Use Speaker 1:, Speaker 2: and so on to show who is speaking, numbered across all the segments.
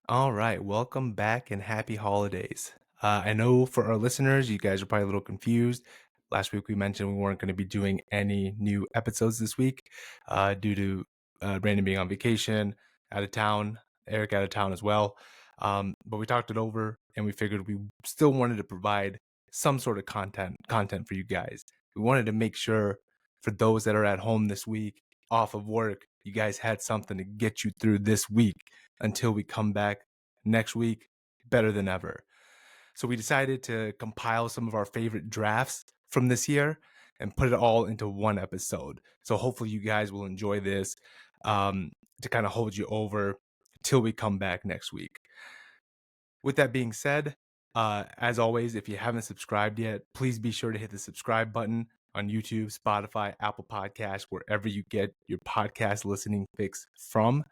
Speaker 1: All right, welcome back and happy holidays. I know for our listeners, you guys are probably a little confused. Last week we mentioned we weren't going to be doing any new episodes this week due to Brandon being on vacation, out of town, Eric out of town as well. But we talked it over and we figured we still wanted to provide some sort of content for you guys. We wanted to make sure for those that are at home this week, off of work, you guys had something to get you through this week until we come back next week better than ever. So we decided to compile some of our favorite drafts from this year and put it all into one episode. So hopefully you guys will enjoy this to kind of hold you over till we come back next week. With that being said, as always, if you haven't subscribed yet, please be sure to hit the subscribe button on YouTube, Spotify, Apple Podcasts, wherever you get your podcast listening fix from.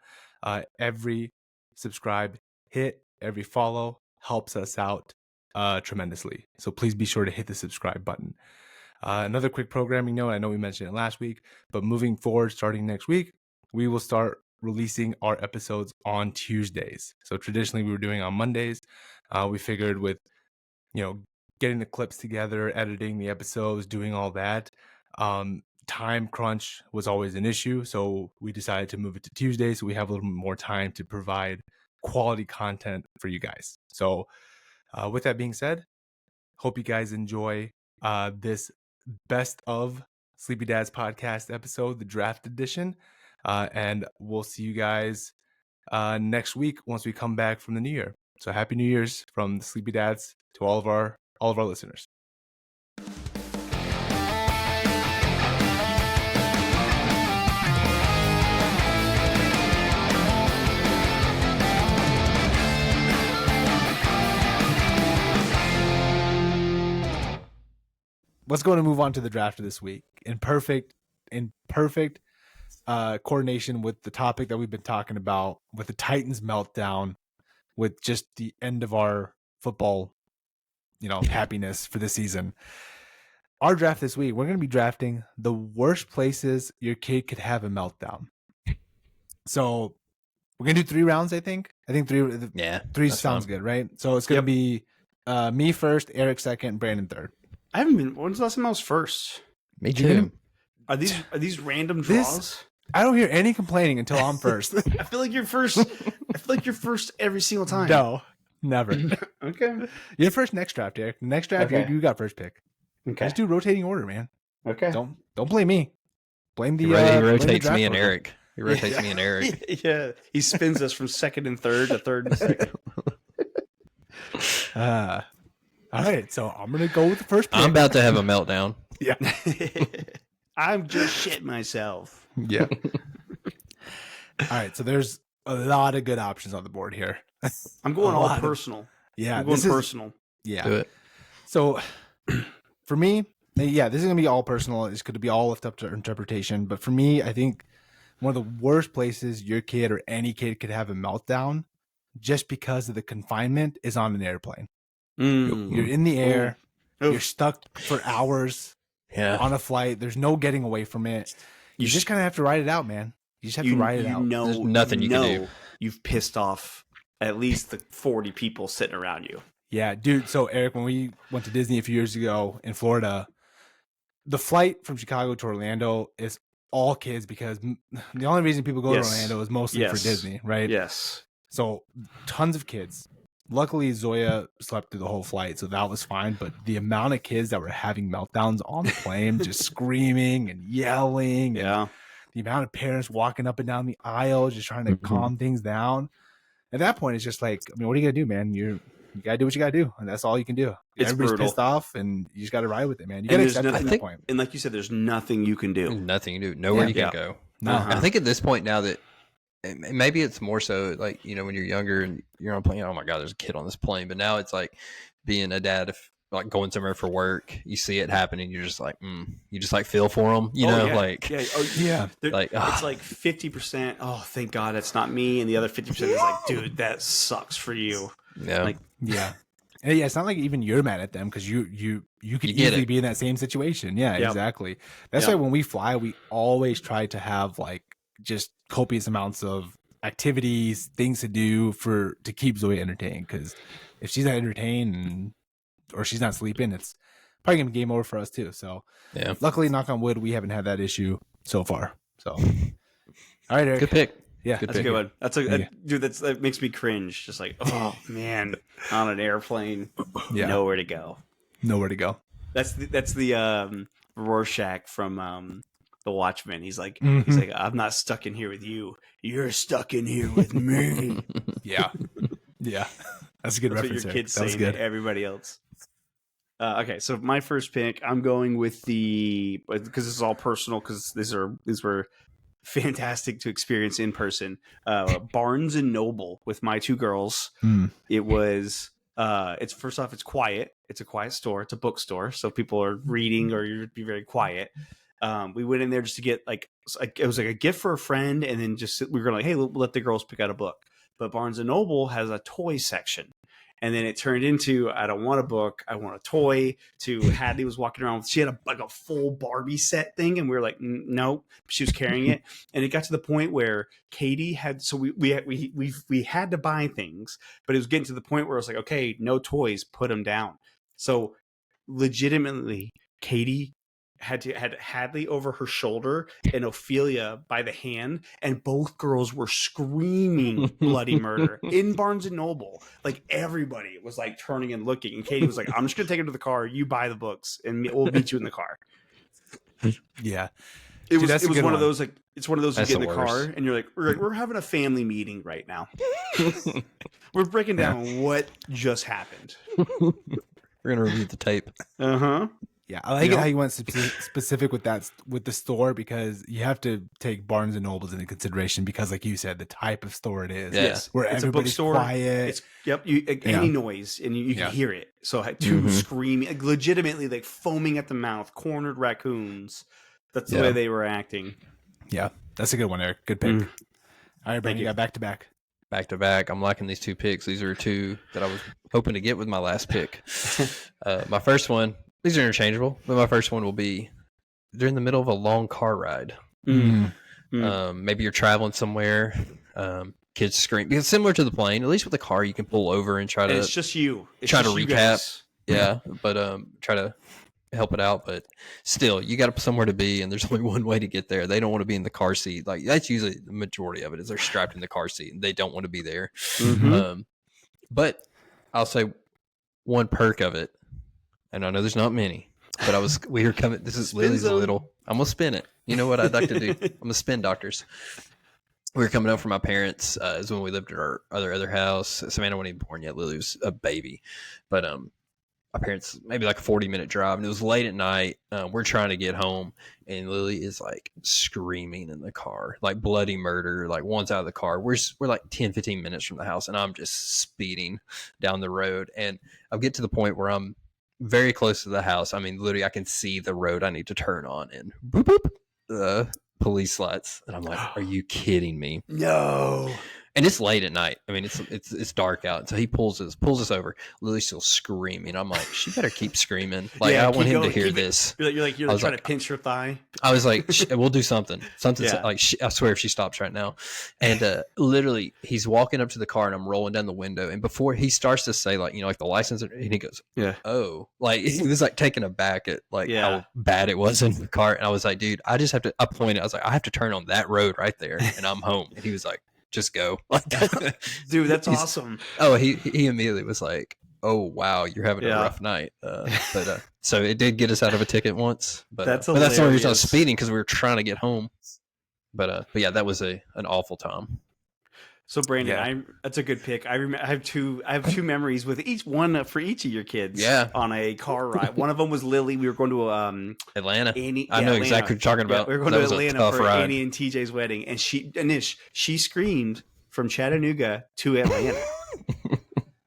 Speaker 1: Every subscribe hit, every follow helps us out tremendously. So please be sure to hit the subscribe button. Another quick programming note, I know we mentioned it last week, but moving forward, starting next week, we will start releasing our episodes on Tuesdays. So traditionally we were doing on Mondays. We figured with, getting the clips together, editing the episodes, doing all that, time crunch was always an issue. So we decided to move it to Tuesday so we have a little more time to provide quality content for you guys. So with that being said, hope you guys enjoy this best of Sleepy Dad's podcast episode, the draft edition. And we'll see you guys next week once we come back from the new year. So happy New Year's from the Sleepy Dads to all of our listeners. Let's go and move on to the draft of this week in perfect coordination with the topic that we've been talking about, with the Titans meltdown, with just the end of our football, happiness for the season. Our draft this week, we're going to be drafting the worst places your kid could have a meltdown. So we're going to do 3 rounds, I think. Three sounds good, right? So it's going to be me first, Eric second, Brandon third.
Speaker 2: I haven't been. When's the last time I was first?
Speaker 3: Me too.
Speaker 2: Are these random draws?
Speaker 1: I don't hear any complaining until I'm first.
Speaker 2: I feel like you're first. I feel like you're first every single time.
Speaker 1: No, never.
Speaker 2: Okay.
Speaker 1: You're first next draft, Eric. Next draft,
Speaker 2: Okay.
Speaker 1: you got first pick.
Speaker 2: Okay.
Speaker 1: Just do rotating order, man.
Speaker 2: Okay.
Speaker 1: Don't blame me. Blame the.
Speaker 3: He
Speaker 1: blame the
Speaker 3: rotates
Speaker 1: draft
Speaker 3: me and
Speaker 1: order.
Speaker 3: Eric. He rotates me and Eric.
Speaker 2: Yeah. He spins us from second and third to third and second.
Speaker 1: All right, so I'm gonna go with the first pick.
Speaker 3: I'm about to have a meltdown.
Speaker 1: Yeah.
Speaker 2: I'm just shit myself.
Speaker 1: Yeah. All right, so there's a lot of good options on the board here.
Speaker 2: I'm going all personal.
Speaker 1: Yeah,
Speaker 2: I'm going personal.
Speaker 1: Yeah.
Speaker 3: Do it.
Speaker 1: So for me, yeah, this is gonna be all personal. It's gonna be all left up to interpretation. But for me, I think one of the worst places your kid or any kid could have a meltdown, just because of the confinement, is on an airplane. You're in the air. You're stuck for hours on a flight. There's no getting away from it. You just kind of have to ride it out, man. You just have to ride it out.
Speaker 3: There's nothing you can do.
Speaker 2: You've pissed off at least the 40 people sitting around you.
Speaker 1: Yeah, dude. So, Eric, when we went to Disney a few years ago in Florida, the flight from Chicago to Orlando is all kids because the only reason people go to Orlando is mostly for Disney, right?
Speaker 2: Yes.
Speaker 1: So, tons of kids. Luckily, Zoya slept through the whole flight, so that was fine. But the amount of kids that were having meltdowns on the plane, just screaming and yelling, and the amount of parents walking up and down the aisle, just trying to calm things down. At that point, it's just like, I mean, what are you gonna do, man? You gotta do what you gotta do, and that's all you can do. Everybody's brutal. Pissed off, and you just gotta ride with it, man. You gotta accept it at that point.
Speaker 2: And like you said, there's nothing you can do.
Speaker 3: Nothing you do. Nowhere you can go. No. I think at this point now that maybe it's more so like, when you're younger and you're on a plane, oh my God, there's a kid on this plane. But now it's like being a dad, if like going somewhere for work, you see it happening, you're just like, you just like feel for them, like, like
Speaker 2: it's like 50%. Oh, thank God it's not me. And the other 50% is like, dude, that sucks for you.
Speaker 3: Yeah.
Speaker 2: Like,
Speaker 1: yeah. And yeah, it's not like even you're mad at them because you could easily be in that same situation. Yeah, exactly. That's why when we fly, we always try to have like just copious amounts of activities, things to do to keep Zoe entertained. Because if she's not entertained or she's not sleeping, it's probably gonna be game over for us too. So
Speaker 3: Yeah.
Speaker 1: luckily, knock on wood, we haven't had that issue so far. So all right, Eric.
Speaker 3: Good pick.
Speaker 1: Yeah,
Speaker 2: That's a good one. Dude. That makes me cringe. Just like, oh man, on an airplane, nowhere to go.
Speaker 1: Nowhere to go.
Speaker 2: That's the Rorschach from The Watchmen. He's like, I'm not stuck in here with you. You're stuck in here with me.
Speaker 1: Yeah. That's a good
Speaker 2: That's
Speaker 1: reference.
Speaker 2: what your kids
Speaker 1: That was
Speaker 2: say
Speaker 1: good.
Speaker 2: to everybody else. Okay, so my first pick, I'm going with because this is all personal, because these were fantastic to experience in person. Barnes and Noble with my two girls. It was it's first off, it's quiet. It's a quiet store. It's a bookstore, so people are reading or you'd be very quiet. We went in there just to get it was like a gift for a friend, and then we were like, hey, we'll let the girls pick out a book. But Barnes and Noble has a toy section. And then it turned into, I don't want a book, I want a toy. To Hadley was walking around, she had a full Barbie set thing, and we were like, no, she was carrying it. And it got to the point where Katie had, so we had to buy things, but it was getting to the point where it was like, okay, no toys, put them down. So legitimately, Katie had Hadley over her shoulder and Ophelia by the hand, and both girls were screaming bloody murder in Barnes and Noble. Like everybody was like turning and looking, and Katie was like, I'm just gonna take her to the car, you buy the books and we'll meet you in the car.
Speaker 1: Yeah.
Speaker 2: It was one of those, like, it's one of those, you get in the car
Speaker 3: worst.
Speaker 2: and you're like, we're having a family meeting right now. We're breaking down what just happened.
Speaker 3: We're gonna review the tape.
Speaker 1: Yeah, I like it how you went specific with the store, because you have to take Barnes and Nobles into consideration, because, like you said, the type of store it is.
Speaker 2: Yes,
Speaker 1: where
Speaker 2: it's
Speaker 1: everybody's
Speaker 2: a bookstore.
Speaker 1: quiet.
Speaker 2: Any noise and you can hear it. So two screaming, like, legitimately, like foaming at the mouth, cornered raccoons. That's the way they were acting.
Speaker 1: Yeah, that's a good one, Eric. Good pick. All right, Brandon, you got back to back.
Speaker 3: Back to back. I'm liking these two picks. These are two that I was hoping to get with my last pick. My first one. These are interchangeable, but my first one will be during the middle of a long car ride. Maybe you're traveling somewhere, kids scream. Because similar to the plane, at least with the car, you can pull over and try to.
Speaker 2: It's just you.
Speaker 3: Try to recap. Yeah, but try to help it out. But still, you got somewhere to be, and there's only one way to get there. They don't want to be in the car seat. Like, that's usually the majority of it, is they're strapped in the car seat and they don't want to be there. But I'll say one perk of it. And I know there's not many, but we were coming. This is Lily's a little. I'm gonna spin it. You know what I'd like to do? I'm gonna spin doctors. We were coming up from my parents. Is when we lived at our other house. Savannah wasn't even born yet. Lily was a baby, but my parents, maybe like a 40-minute drive, and it was late at night. We're trying to get home, and Lily is like screaming in the car, like bloody murder. Like, one's out of the car. We're like 10, 15 minutes from the house, and I'm just speeding down the road, and I'll get to the point where I'm very close to the house. I mean, literally, I can see the road I need to turn on, and boop, boop, the police lights. And I'm like, are you kidding me?
Speaker 2: No.
Speaker 3: And it's late at night. I mean, it's dark out. So he pulls us over. Lily's still screaming. I'm like, she better keep screaming. Like, I want him to hear this.
Speaker 2: You're trying to pinch her thigh.
Speaker 3: I was like, we'll do something. Like, I swear, if she stops right now. And literally, he's walking up to the car, and I'm rolling down the window. And before he starts to say, like, like the license, and he goes, oh, like, he was like taken aback at like how bad it was in the car. And I was like, dude, I just have to. I pointed. I was like, I have to turn on that road right there, and I'm home. And he was like, just go.
Speaker 2: Dude, that's awesome.
Speaker 3: Oh, he immediately was like, oh wow, you're having a rough night. So it did get us out of a ticket once, but that's the only reason I was speeding, because we were trying to get home. But yeah, that was an awful time.
Speaker 2: So Brandon, that's a good pick. I have two memories with each one for each of your kids.
Speaker 3: Yeah.
Speaker 2: On a car ride. One of them was Lily. We were going to
Speaker 3: Atlanta.
Speaker 2: Annie.
Speaker 3: I know exactly what you're talking about.
Speaker 2: We were going to Atlanta for Annie and TJ's wedding, and she screamed from Chattanooga to Atlanta.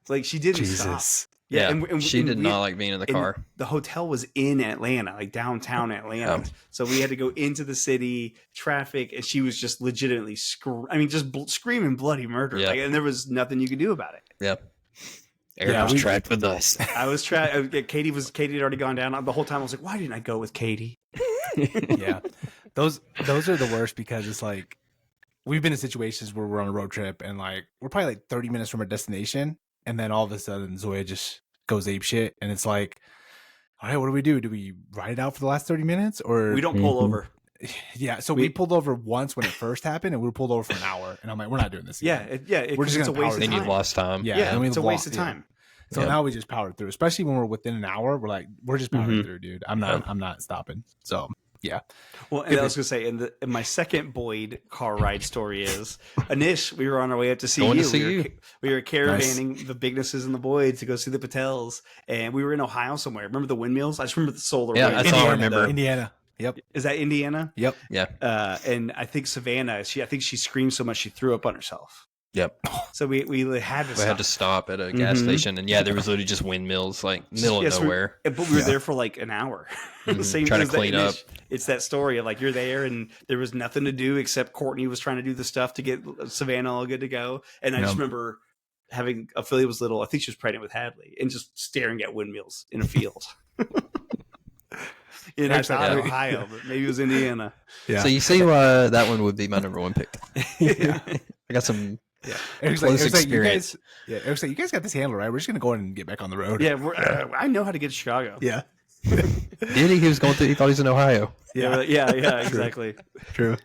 Speaker 2: Like, she didn't stop.
Speaker 3: Yeah, and she did not like being in the car.
Speaker 2: The hotel was in Atlanta, like downtown Atlanta. So we had to go into the city, traffic, and she was just legitimately screaming bloody murder. Like, and there was nothing you could do about it.
Speaker 3: Yep. Eric was tracked with us.
Speaker 2: I was tracked. Katie had already gone down. The whole time I was like, why didn't I go with Katie?
Speaker 1: Yeah. Those are the worst, because it's like, we've been in situations where we're on a road trip and like we're probably like 30 minutes from our destination, and then all of a sudden Zoya just goes ape shit, and it's like, all right, what do we do? Do we ride it out for the last 30 minutes, or
Speaker 2: We don't pull over.
Speaker 1: Yeah, so we pulled over once when it first happened, and we were pulled over for an hour, and I'm like, we're not doing this again.
Speaker 2: We're
Speaker 1: just
Speaker 2: it's a
Speaker 1: gonna
Speaker 2: waste of
Speaker 3: Then
Speaker 2: time.
Speaker 3: you've lost time.
Speaker 1: Yeah,
Speaker 2: it's a waste of time.
Speaker 1: So now we just powered through, especially when we're within an hour. We're like, we're just powering through, dude. I'm not stopping. So yeah.
Speaker 2: Well, and I was gonna say, in my second Boyd car ride story is Anish. We were on our way up to see
Speaker 3: Going
Speaker 2: you.
Speaker 3: to see
Speaker 2: We were caravanning the Bignesses and the Boyds to go see the Patels, and we were in Ohio somewhere. Remember the windmills? I just remember the solar.
Speaker 3: Yeah,
Speaker 2: windmills.
Speaker 3: that's all I remember.
Speaker 1: Indiana. Yep.
Speaker 2: Is that Indiana?
Speaker 1: Yep.
Speaker 3: Yeah.
Speaker 2: And I think Savannah. I think she screamed so much she threw up on herself.
Speaker 3: Yep.
Speaker 2: So we had to
Speaker 3: stop at a gas station, and there was literally just windmills, like middle of nowhere.
Speaker 2: But we were there for like an hour. Same
Speaker 3: Trying to
Speaker 2: as
Speaker 3: clean up.
Speaker 2: It's that story of like you're there and there was nothing to do except Courtney was trying to do the stuff to get Savannah all good to go. And I just remember having Ophelia was little. I think she was pregnant with Hadley, and just staring at windmills in a field. I thought Ohio, but maybe it was Indiana.
Speaker 3: Yeah. So you see why that one would be my number one pick.
Speaker 2: Yeah.
Speaker 3: I got some
Speaker 1: close
Speaker 3: experience.
Speaker 1: Eric's like, you guys got this handle, right? We're just gonna go in and get back on the road.
Speaker 2: Yeah, I know how to get to Chicago.
Speaker 1: Yeah.
Speaker 3: Did he? He was going through. He thought he was in Ohio.
Speaker 2: Yeah, exactly.
Speaker 1: True.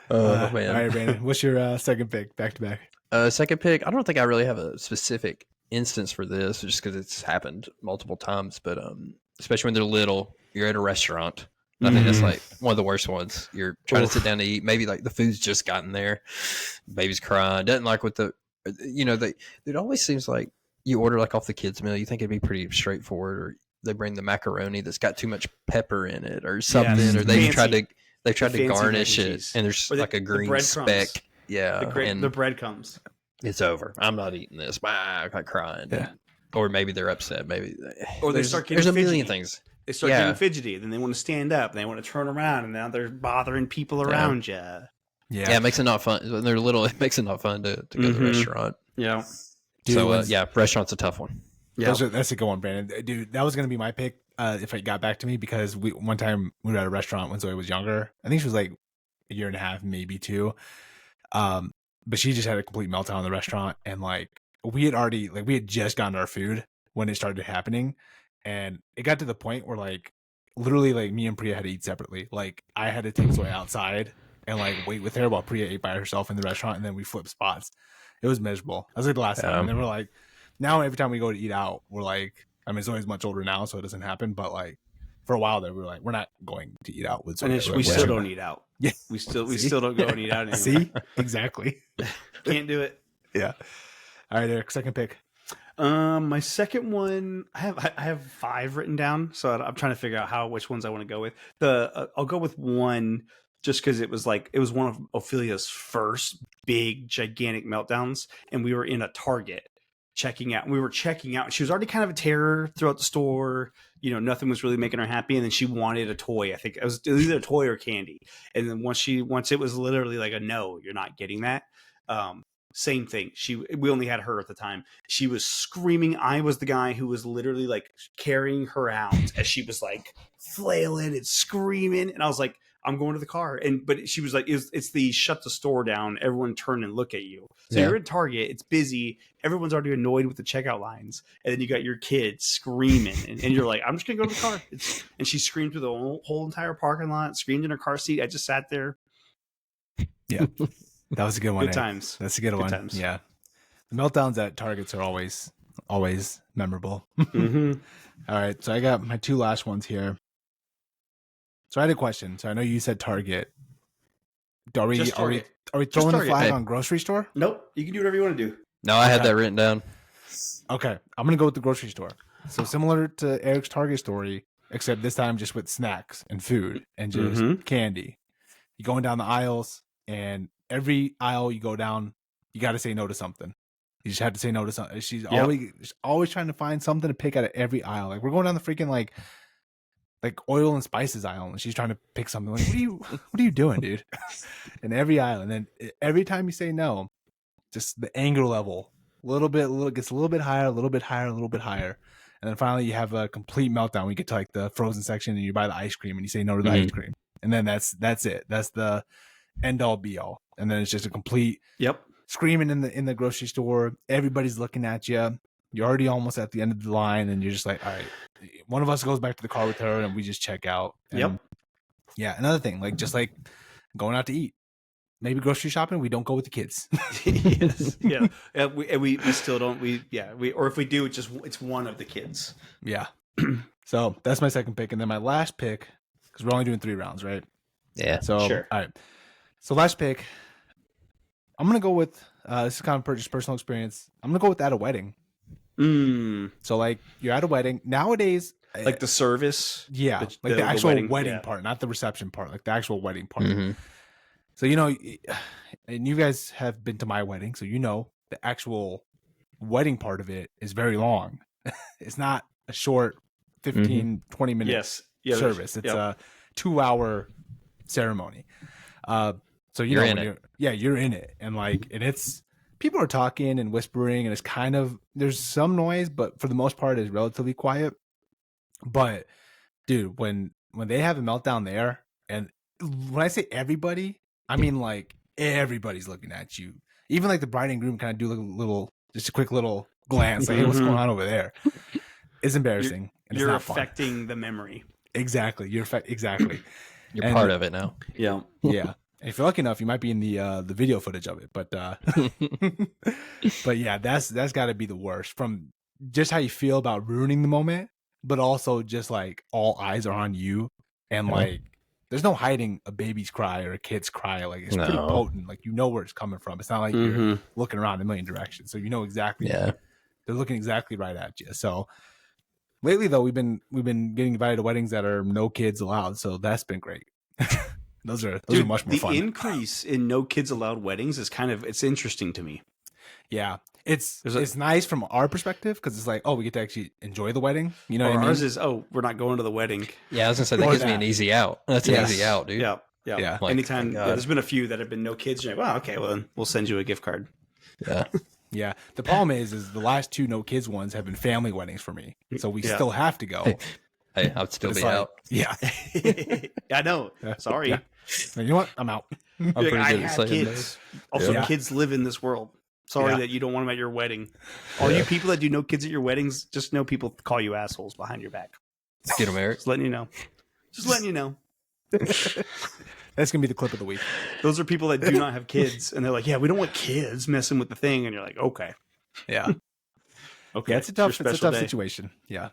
Speaker 3: Oh man.
Speaker 1: All right, Brandon. What's your second pick? Back to back.
Speaker 3: Second pick. I don't think I really have a specific instance for this, just because it's happened multiple times. But especially when they're little, you're at a restaurant. I think that's like one of the worst ones. You're trying to sit down to eat. Maybe like the food's just gotten there. Baby's crying. Doesn't like what it always seems like you order like off the kids' meal. You think it'd be pretty straightforward, or they bring the macaroni that's got too much pepper in it or something, or they've tried to garnish it and there's like a green speck. Yeah.
Speaker 2: The breadcrumbs.
Speaker 3: It's over. I'm not eating this. I'm like crying. Yeah. Or maybe they're upset. Maybe.
Speaker 2: Or they start getting
Speaker 3: There's a
Speaker 2: fidgety.
Speaker 3: million things.
Speaker 2: They start getting fidgety, then they want to stand up, and they want to turn around, and now they're bothering people around you.
Speaker 3: Yeah, it makes it not fun. When they're little, it makes it not fun to go to the restaurant.
Speaker 2: Yeah.
Speaker 1: Dude,
Speaker 3: so, restaurant's a tough one.
Speaker 1: Yeah. That's a good one, Brandon. Dude, that was going to be my pick if it got back to me, because one time we were at a restaurant when Zoe was younger. I think she was like a year and a half, maybe two. But she just had a complete meltdown in the restaurant, and like we had just gotten our food when it started happening. And it got to the point where like literally like me and Priya had to eat separately. Like I had to take Zoe outside and like wait with her while Priya ate by herself in the restaurant, and then we flipped spots. It was miserable. That was like the last time. And then we're like, now every time we go to eat out, we're like, I mean, Zoe's much older now, so it doesn't happen. But like for a while there, we were like, we're not going to eat out with Zoe.
Speaker 2: And we still don't eat out.
Speaker 1: Yeah,
Speaker 2: we still don't go and eat out anymore.
Speaker 1: See, exactly.
Speaker 2: Can't do it.
Speaker 1: Yeah. All right, Eric, second pick.
Speaker 2: My second one, I have 5 written down, so I'm trying to figure out which ones I want to go with. I'll go with one just because it was one of Ophelia's first big gigantic meltdowns, and we were in a Target checking out. We were checking out, and she was already kind of a terror throughout the store. You know, nothing was really making her happy, and then she wanted a toy. I think it was either a toy or candy. And then once it was literally like a no, you're not getting that. Same thing. We only had her at the time. She was screaming. I was the guy who was literally like carrying her out as she was like flailing and screaming. And I was like, I'm going to the car. But she was like, it's the shut the store down. Everyone turn and look at you. So you're at Target. It's busy. Everyone's already annoyed with the checkout lines. And then you got your kid screaming. And you're like, I'm just going to go to the car. And she screamed through the whole entire parking lot, screamed in her car seat. I just sat there.
Speaker 1: Yeah. That was a good one.
Speaker 2: Good times.
Speaker 1: That's a good one.
Speaker 2: Times.
Speaker 1: Yeah. The meltdowns at Targets are always memorable.
Speaker 2: Mm-hmm.
Speaker 1: All right. So I got my 2 last ones here. So I had a question. So I know you said Target. Are we throwing the flag on grocery store?
Speaker 2: Nope. You can do whatever you want to do.
Speaker 3: No, I had that written down.
Speaker 1: Okay. I'm going to go with the grocery store. So similar to Eric's Target story, except this time just with snacks and food and just candy. You're going down the aisles, and every aisle you go down, you got to say no to something. You just have to say no to something. She's always trying to find something to pick out of every aisle. Like we're going down the freaking like oil and spices aisle, and she's trying to pick something. Like, what are you doing, dude? In every aisle, and then every time you say no, just the anger level gets a little bit higher, a little bit higher, a little bit higher, and then finally you have a complete meltdown. We get to like the frozen section, and you buy the ice cream, and you say no to the ice cream, and then that's it. That's the end all be all, and then it's just a complete
Speaker 2: Yep.
Speaker 1: screaming in the grocery store. Everybody's looking at you. You're already almost at the end of the line, and you're just like, all right, one of us goes back to the car with her, and we just check out. And
Speaker 2: Yep.
Speaker 1: yeah, another thing, like just like going out to eat, maybe grocery shopping, we don't go with the kids.
Speaker 2: Yes. Yeah. We still don't. Or if we do, it's one of the kids.
Speaker 1: Yeah. So that's my second pick, and then my last pick, because we're only doing 3 rounds, right?
Speaker 3: Yeah.
Speaker 1: So
Speaker 2: Sure.
Speaker 1: all right. So last pick, I'm gonna go with this is kind of just personal experience. I'm gonna go with at a wedding. So like you're at a wedding nowadays,
Speaker 2: Like the service.
Speaker 1: yeah, like the actual wedding
Speaker 2: yeah.
Speaker 1: part, not the reception part, like the actual wedding part.
Speaker 3: Mhm.
Speaker 1: So and you guys have been to my wedding, so the actual wedding part of it is very long. It's not a short 15, 20 minute
Speaker 2: Yes. Yeah,
Speaker 1: service. It's
Speaker 2: yep.
Speaker 1: a 2-hour ceremony. So
Speaker 3: You're in it.
Speaker 1: you're in it, and it's people are talking and whispering, and it's kind of there's some noise, but for the most part, it's relatively quiet. But dude, when they have a meltdown there, and when I say everybody, I mean like everybody's looking at you. Even like the bride and groom kind of do just a quick little glance, like, hey, what's going on over there? It's embarrassing. And
Speaker 2: You're
Speaker 1: it's not
Speaker 2: affecting
Speaker 1: fun.
Speaker 2: the memory.
Speaker 1: Exactly. Exactly.
Speaker 3: You're part of it now.
Speaker 2: Yeah.
Speaker 1: Yeah. And if you're lucky enough, you might be in the video footage of it. But but yeah, that's got to be the worst, from just how you feel about ruining the moment, but also just like all eyes are on you, and like there's no hiding a baby's cry or a kid's cry. Like it's pretty potent. Like where it's coming from. It's not like you're looking around a million directions, so you know exactly.
Speaker 3: Yeah.
Speaker 1: They're looking exactly right at you. So lately, though, we've been getting invited to weddings that are no kids allowed. So that's been great. Those are much more fun.
Speaker 2: The increase in no kids allowed weddings is it's interesting to me.
Speaker 1: Yeah, it's nice from our perspective, because it's like, oh, we get to actually enjoy the wedding. You know what I mean?
Speaker 2: Ours is, we're not going to the wedding.
Speaker 3: Yeah, I was gonna say that gives me an easy out. That's an easy out, dude.
Speaker 2: Yeah.
Speaker 3: Like,
Speaker 2: Anytime, there's been a few that have been no kids. You're like, well, okay, well, then we'll send you a gift card.
Speaker 3: Yeah.
Speaker 1: Yeah. The problem is the last 2 no kids ones have been family weddings for me, so we still have to go.
Speaker 3: Hey, I'd still be out.
Speaker 1: Yeah.
Speaker 2: I know. Sorry.
Speaker 1: Yeah. You know what? I'm out.
Speaker 3: I'm pretty
Speaker 2: I
Speaker 3: good at
Speaker 2: have
Speaker 3: saying
Speaker 2: kids. Also, kids live in this world. Sorry that you don't want them at your wedding. All you people that do no kids at your weddings, just know people call you assholes behind your back.
Speaker 3: Get them, Eric.
Speaker 2: Just letting you know.
Speaker 1: That's gonna be the clip of the week.
Speaker 2: Those are people that do not have kids, and they're like, "Yeah, we don't want kids messing with the thing." And you're like, "Okay,
Speaker 1: Yeah.
Speaker 2: okay."
Speaker 1: Yeah, it's a tough situation. Yeah.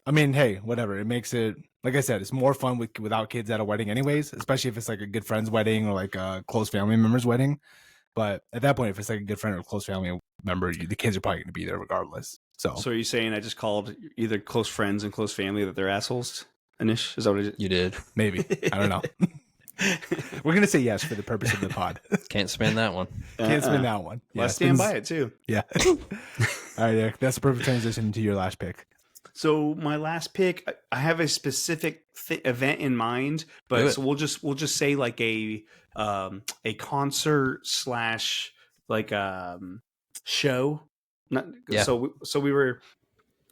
Speaker 1: I mean, hey, whatever. It makes it, like I said, it's more fun without kids at a wedding anyways, especially if it's like a good friend's wedding or like a close family member's wedding. But at that point, if it's like a good friend or a close family member, the kids are probably going to be there regardless. So
Speaker 2: are you saying I just called either close friends and close family that they're assholes? Anish, is that what it is?
Speaker 3: You did.
Speaker 1: Maybe. I don't know. We're going to say yes for the purpose of the pod.
Speaker 3: Can't spin that one.
Speaker 1: Can't spin that one.
Speaker 2: Well, I stand by it too.
Speaker 1: Yeah. All right, Eric. That's a perfect transition to your last pick.
Speaker 2: So my last pick, I have a specific event in mind, but so we'll just say like a concert / like show. So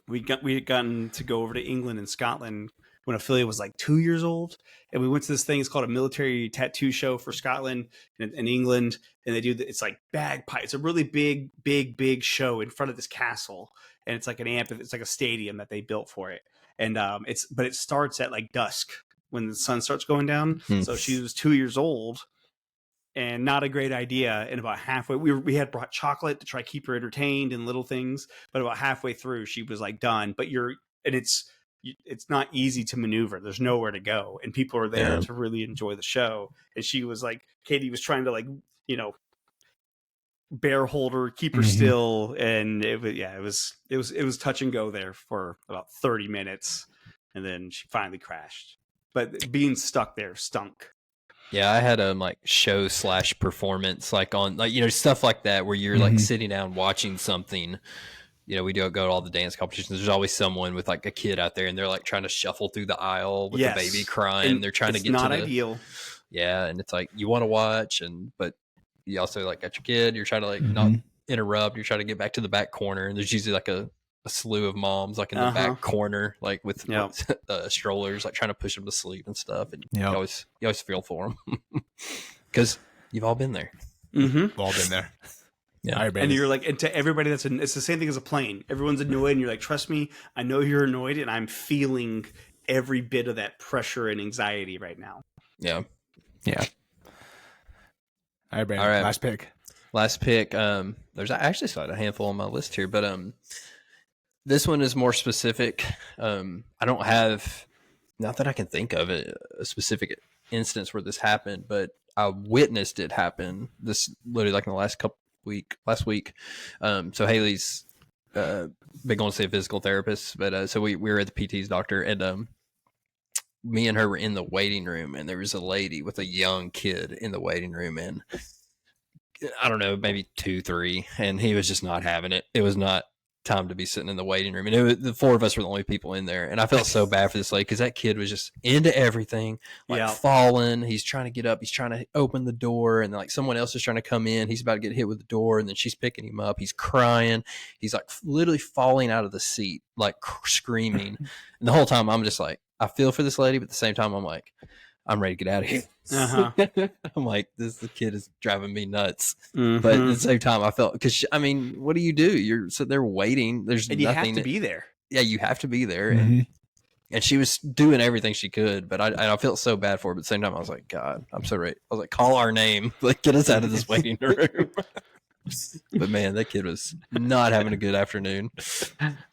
Speaker 2: we had gotten to go over to England and Scotland when Ophelia was like 2 years old, and we went to this thing. It's called a military tattoo show for Scotland and England, and they do it's like bagpipe. It's a really big show in front of this castle, and it's like it's like a stadium that they built for it, and it starts at like dusk when the sun starts going down. So she was 2 years old, and not a great idea. And about halfway, we had brought chocolate to try to keep her entertained and little things, but about halfway through, she was like done. But it's not easy to maneuver. There's nowhere to go, and people are there to really enjoy the show. And she was like, Katie was trying to like, bear hold her, keep her still, and it was touch and go there for about 30 minutes, and then she finally crashed. But being stuck there stunk.
Speaker 3: Yeah, I had a show / performance on stuff like that where you're like sitting down watching something. We go to all the dance competitions. There's always someone with like a kid out there, and they're like trying to shuffle through the aisle with the baby crying. And they're trying to get
Speaker 2: not
Speaker 3: to
Speaker 2: ideal.
Speaker 3: Yeah, and it's like you want to watch, but you also like got your kid. You're trying to not interrupt. You're trying to get back to the back corner, and there's usually like a slew of moms like in the back corner, like with strollers, like trying to push them to sleep and stuff. And you always feel for them because You've all been there.
Speaker 2: Mm-hmm.
Speaker 1: We've all been there.
Speaker 3: Yeah.
Speaker 1: All right,
Speaker 2: And
Speaker 1: Brandon.
Speaker 2: you're like, and to everybody it's the same thing as a plane. Everyone's annoyed, and you're like, trust me, I know you're annoyed, and I'm feeling every bit of that pressure and anxiety right now.
Speaker 3: Yeah.
Speaker 1: Yeah. All right, Brandon.
Speaker 3: All right.
Speaker 1: Last pick.
Speaker 3: Last pick. There's actually still a handful on my list here, but this one is more specific. I don't have, not that I can think of it, a specific instance where this happened, but I witnessed it happen. This literally like in the last week. So Haley's been going to see a physical therapist, but so we were at the PT's doctor, and me and her were in the waiting room, and there was a lady with a young kid in the waiting room, and I don't know, maybe 2, 3, and he was just not having it. It was not time to be sitting in the waiting room, and the 4 of us were the only people in there, and I felt so bad for this lady because that kid was just into everything, like falling. He's trying to get up, he's trying to open the door, and like someone else is trying to come in. He's about to get hit with the door, and then she's picking him up. He's crying. He's like literally falling out of the seat, like screaming. And the whole time I'm just like, I feel for this lady, but at the same time I'm like, I'm ready to get out of here. I'm like, the kid is driving me nuts.
Speaker 2: Mm-hmm.
Speaker 3: But at the same time, I felt, because I mean, what do you do? You're sitting there waiting. There's
Speaker 2: and
Speaker 3: nothing.
Speaker 2: You have to be there.
Speaker 3: Yeah, you have to be there.
Speaker 1: Mm-hmm.
Speaker 3: And she was doing everything she could, but I felt so bad for her. But at the same time, I was like, God, I'm so ready. I was like, call our name, like get us out of this waiting room. But man, that kid was not having a good afternoon.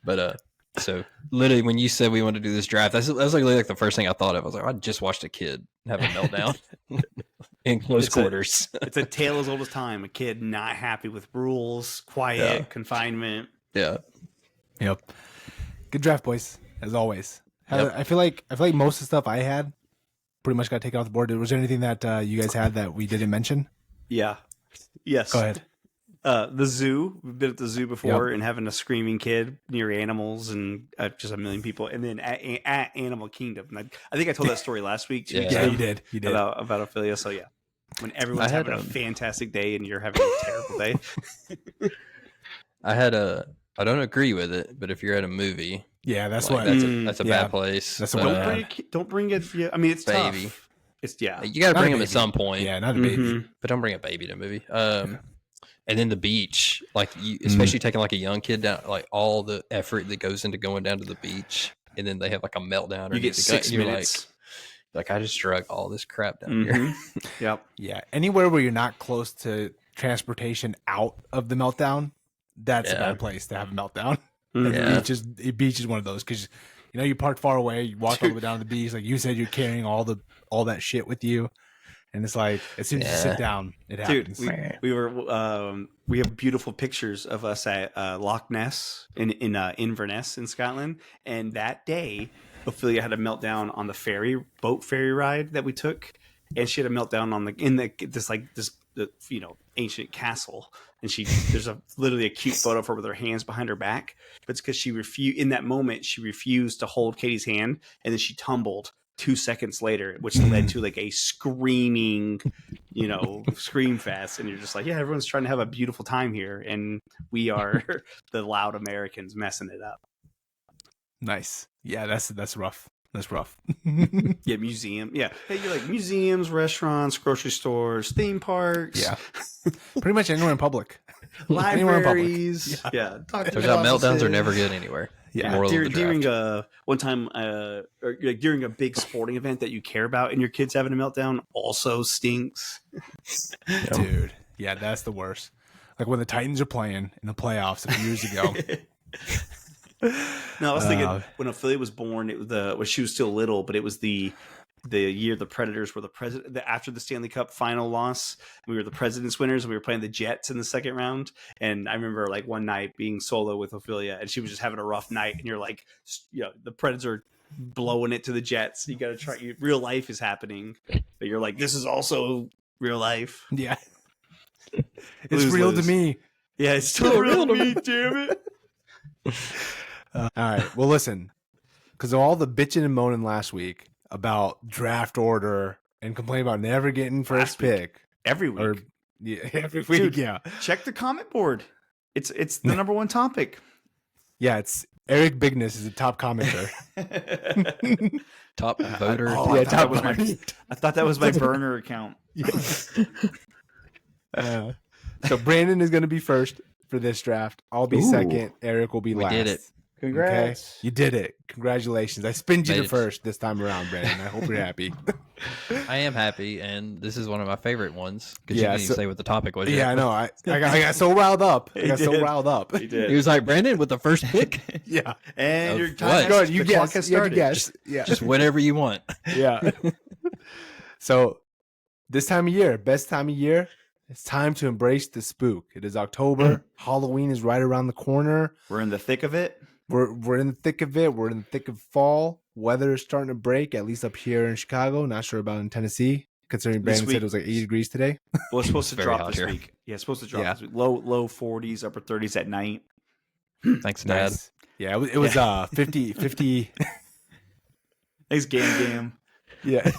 Speaker 3: But so literally, when you said we wanted to do this draft, that was like the first thing I thought of. I was like, I just watched a kid have a meltdown in close quarters.
Speaker 2: It's a tale as old as time. A kid not happy with rules, quiet, confinement.
Speaker 3: Yeah.
Speaker 1: Yep. Good draft, boys, as always.
Speaker 3: Yep.
Speaker 1: I feel like most of the stuff I had pretty much got taken off the board. Was there anything that you guys had that we didn't mention?
Speaker 2: Yeah. Yes.
Speaker 1: Go ahead.
Speaker 2: The zoo. We've been at the zoo before and having a screaming kid near animals and just a million people. And then at Animal Kingdom. And I think I told that story last week.
Speaker 1: Yeah, you did. You did.
Speaker 2: About Ophelia. So, yeah. When everyone's having a fantastic day and you're having a terrible day.
Speaker 3: I don't agree with it, but if you're at a movie.
Speaker 1: Yeah, that's
Speaker 3: like,
Speaker 1: what.
Speaker 3: That's a bad place.
Speaker 1: That's
Speaker 2: don't bring it. Yeah, I mean, it's
Speaker 3: baby.
Speaker 2: Tough. It's you
Speaker 3: got to bring him at some point.
Speaker 1: Yeah, not a baby.
Speaker 3: But don't bring a baby to a movie. And then the beach, like especially taking like a young kid down, like all the effort that goes into going down to the beach, and then they have like a meltdown.
Speaker 2: You get 6 minutes.
Speaker 3: Like I just drug all this crap down here.
Speaker 2: Yep.
Speaker 1: Yeah. Anywhere where you're not close to transportation out of the meltdown, that's a bad place to have a meltdown. The beach is one of those because you park far away, you walk all the way down to the beach, like you said, you're carrying all that shit with you. And it's like, as soon as you sit down, it happens.
Speaker 2: Dude, we have beautiful pictures of us at Loch Ness in Inverness in Scotland. And that day, Ophelia had a meltdown on the boat ferry ride that we took. And she had a meltdown in this ancient castle. And there's literally a cute photo of her with her hands behind her back. But it's because in that moment, she refused to hold Katie's hand. And then she tumbled 2 seconds later, which led to like a screaming, scream fest. And you're just like, yeah, everyone's trying to have a beautiful time here. And we are the loud Americans messing it up.
Speaker 1: Nice. Yeah, that's rough. That's rough.
Speaker 2: Yeah, museum. Yeah. Hey, you're like museums, restaurants, grocery stores, theme parks.
Speaker 1: Yeah. Pretty much anywhere in public.
Speaker 2: Libraries. Yeah.
Speaker 3: Meltdowns are never good anywhere.
Speaker 2: Yeah, during one time, during a big sporting event that you care about, and your kid's having a meltdown, also stinks.
Speaker 1: Dude, yeah, that's the worst. Like when the Titans are playing in the playoffs a few years ago.
Speaker 2: No, I was thinking when Ophelia was born, she was still little, but it was the year the Predators were the president after the Stanley Cup final loss. We were the President's winners, and we were playing the Jets in the second round. And I remember like one night being solo with Ophelia, and she was just having a rough night. And you're like, the Predators are blowing it to the Jets. You got to try. Real life is happening, but you're like, this is also real life.
Speaker 1: Yeah, it's real to me.
Speaker 2: Yeah, it's still real to me. Damn it.
Speaker 1: All right. Well, listen, because of all the bitching and moaning last week about draft order and complaining about never getting first pick
Speaker 2: every week.
Speaker 1: Every week.
Speaker 2: Dude, check the comment board. It's the number one topic.
Speaker 1: Yeah, it's Eric Bigness is a top commenter.
Speaker 3: Top voter.
Speaker 1: Top voter.
Speaker 2: I thought that was my burner account.
Speaker 1: So Brandon is going to be first for this draft. I'll be second. Eric will be last.
Speaker 3: We did it.
Speaker 2: Congrats.
Speaker 1: Okay? You did it. Congratulations. I spinned you
Speaker 3: Made
Speaker 1: to
Speaker 3: it.
Speaker 1: first this time around, Brandon. I hope you're happy.
Speaker 3: I am happy, and this is one of my favorite ones because
Speaker 1: Yeah,
Speaker 3: you didn't even say what the topic was.
Speaker 1: Yeah,
Speaker 3: yet.
Speaker 1: I know. I got so riled up. I got so
Speaker 2: did.
Speaker 1: riled up.
Speaker 2: He did.
Speaker 3: He was like, Brandon with the first pick.
Speaker 1: Yeah.
Speaker 2: And
Speaker 3: Of
Speaker 2: your
Speaker 3: what?
Speaker 2: time
Speaker 1: Go ahead. You
Speaker 2: the clock
Speaker 1: guess.
Speaker 2: has
Speaker 1: You have to
Speaker 2: started.
Speaker 1: guess. Yeah.
Speaker 3: Just whatever you want.
Speaker 1: Yeah. So this time of year, best time of year, it's time to embrace the spook. It is October. Halloween is right around the corner.
Speaker 2: We're in the thick of it.
Speaker 1: We're in the thick of it. We're in the thick of fall. Weather is starting to break, at least up here in Chicago. Not sure about in Tennessee, considering
Speaker 2: This
Speaker 1: Brandon
Speaker 2: week-
Speaker 1: said it was like 80 degrees today.
Speaker 2: Well, it's supposed to
Speaker 3: Very
Speaker 2: drop
Speaker 3: hot
Speaker 2: this
Speaker 3: here.
Speaker 2: week. Yeah, it's supposed to drop
Speaker 1: Yeah.
Speaker 2: this week. Low 40s, upper 30s at night.
Speaker 3: Thanks, Dad.
Speaker 1: Nice. Yeah, it was 50.
Speaker 2: Thanks, Gam.
Speaker 1: Yeah.